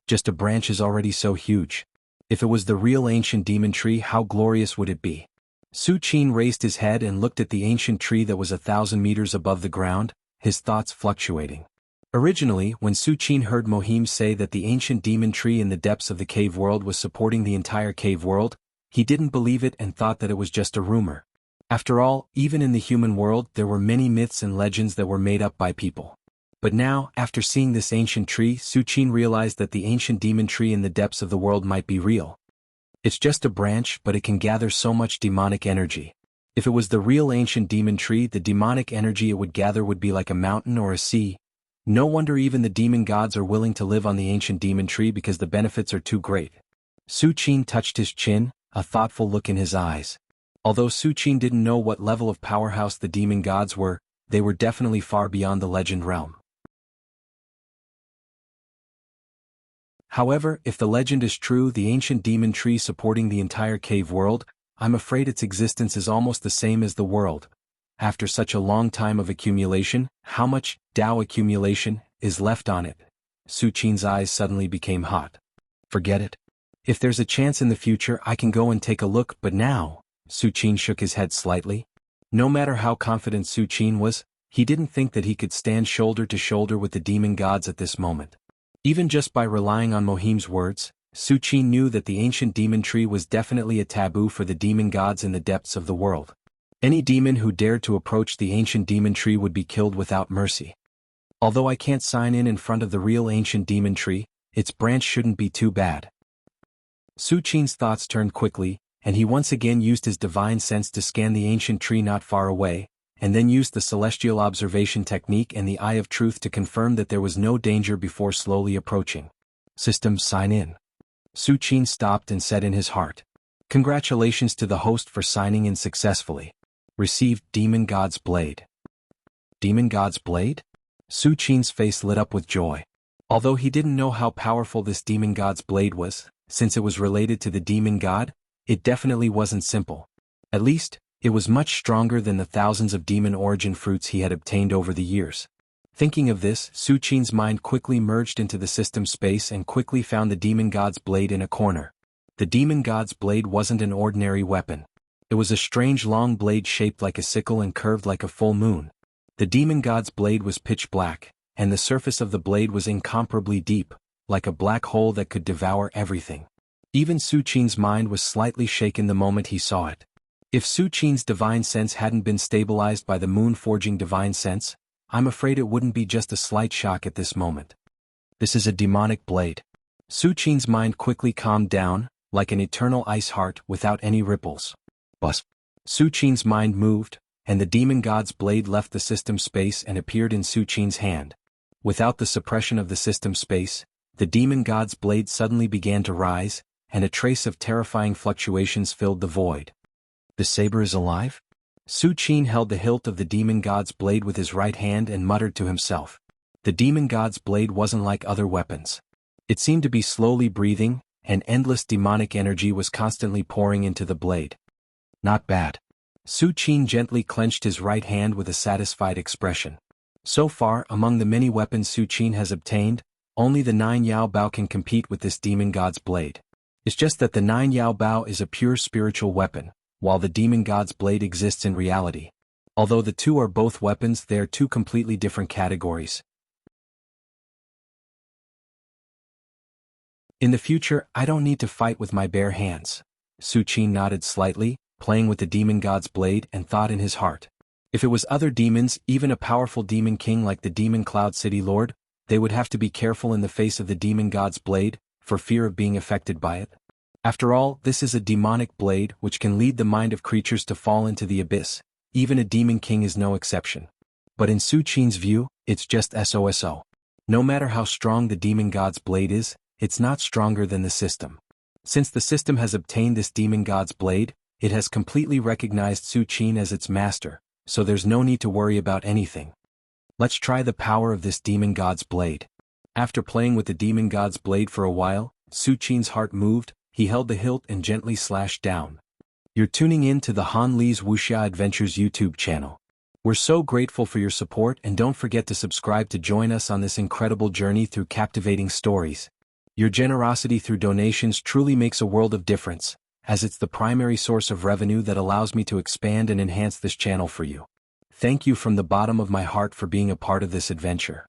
Just a branch is already so huge. If it was the real ancient demon tree, how glorious would it be? Su Qin raised his head and looked at the ancient tree that was 1,000 meters above the ground, his thoughts fluctuating. Originally, when Su Qin heard Mohim say that the ancient demon tree in the depths of the cave world was supporting the entire cave world, he didn't believe it and thought that it was just a rumor. After all, even in the human world there were many myths and legends that were made up by people. But now, after seeing this ancient tree, Su Qin realized that the ancient demon tree in the depths of the world might be real. It's just a branch, but it can gather so much demonic energy. If it was the real ancient demon tree, the demonic energy it would gather would be like a mountain or a sea. No wonder even the demon gods are willing to live on the ancient demon tree because the benefits are too great. Su Qin touched his chin, a thoughtful look in his eyes. Although Su Qin didn't know what level of powerhouse the demon gods were, they were definitely far beyond the legend realm. However, if the legend is true, the ancient demon tree supporting the entire cave world, I'm afraid its existence is almost the same as the world. After such a long time of accumulation, how much Tao accumulation is left on it? Su Qin's eyes suddenly became hot. Forget it. If there's a chance in the future I can go and take a look, but now, Su Qin shook his head slightly. No matter how confident Su Qin was, he didn't think that he could stand shoulder to shoulder with the demon gods at this moment. Even just by relying on Mohim's words, Su Qin knew that the ancient demon tree was definitely a taboo for the demon gods in the depths of the world. Any demon who dared to approach the ancient demon tree would be killed without mercy. Although I can't sign in front of the real ancient demon tree, its branch shouldn't be too bad. Su Qin's thoughts turned quickly, and he once again used his divine sense to scan the ancient tree not far away, and then used the celestial observation technique and the eye of truth to confirm that there was no danger before slowly approaching. System sign in. Su Qin stopped and said in his heart, "Congratulations to the host for signing in successfully. Received Demon God's Blade." Demon God's Blade? Su Qin's face lit up with joy. Although he didn't know how powerful this Demon God's Blade was, since it was related to the demon god, it definitely wasn't simple. At least, It was much stronger than the thousands of demon origin fruits he had obtained over the years. Thinking of this, Su Qin's mind quickly merged into the system space and quickly found the demon god's blade in a corner. The demon god's blade wasn't an ordinary weapon. It was a strange long blade shaped like a sickle and curved like a full moon. The demon god's blade was pitch black, and the surface of the blade was incomparably deep, like a black hole that could devour everything. Even Su Qin's mind was slightly shaken the moment he saw it. If Su Qin's divine sense hadn't been stabilized by the moon-forging divine sense, I'm afraid it wouldn't be just a slight shock at this moment. This is a demonic blade. Su Qin's mind quickly calmed down, like an eternal ice heart without any ripples. Bus. Su Qin's mind moved, and the demon god's blade left the system space and appeared in Su Qin's hand. Without the suppression of the system space, the demon god's blade suddenly began to rise, and a trace of terrifying fluctuations filled the void. The saber is alive? Su Qin held the hilt of the demon god's blade with his right hand and muttered to himself. The demon god's blade wasn't like other weapons. It seemed to be slowly breathing, and endless demonic energy was constantly pouring into the blade. Not bad. Su Qin gently clenched his right hand with a satisfied expression. So far, among the many weapons Su Qin has obtained, only the 9 Yao Bao can compete with this demon god's blade. It's just that the 9 Yao Bao is a pure spiritual weapon, while the demon god's blade exists in reality. Although the two are both weapons, they are two completely different categories. In the future, I don't need to fight with my bare hands. Su Qin nodded slightly, playing with the demon god's blade, and thought in his heart. If it was other demons, even a powerful demon king like the demon Cloud City Lord, they would have to be careful in the face of the demon god's blade, for fear of being affected by it. After all, this is a demonic blade which can lead the mind of creatures to fall into the abyss. Even a demon king is no exception. But in Su Qin's view, it's just SOSO. No matter how strong the demon god's blade is, it's not stronger than the system. Since the system has obtained this demon god's blade, it has completely recognized Su Qin as its master, so there's no need to worry about anything. Let's try the power of this demon god's blade. After playing with the demon god's blade for a while, Su Qin's heart moved. He held the hilt and gently slashed down. You're tuning in to the Han Li's Wuxia Adventures YouTube channel. We're so grateful for your support, and don't forget to subscribe to join us on this incredible journey through captivating stories. Your generosity through donations truly makes a world of difference, as it's the primary source of revenue that allows me to expand and enhance this channel for you. Thank you from the bottom of my heart for being a part of this adventure.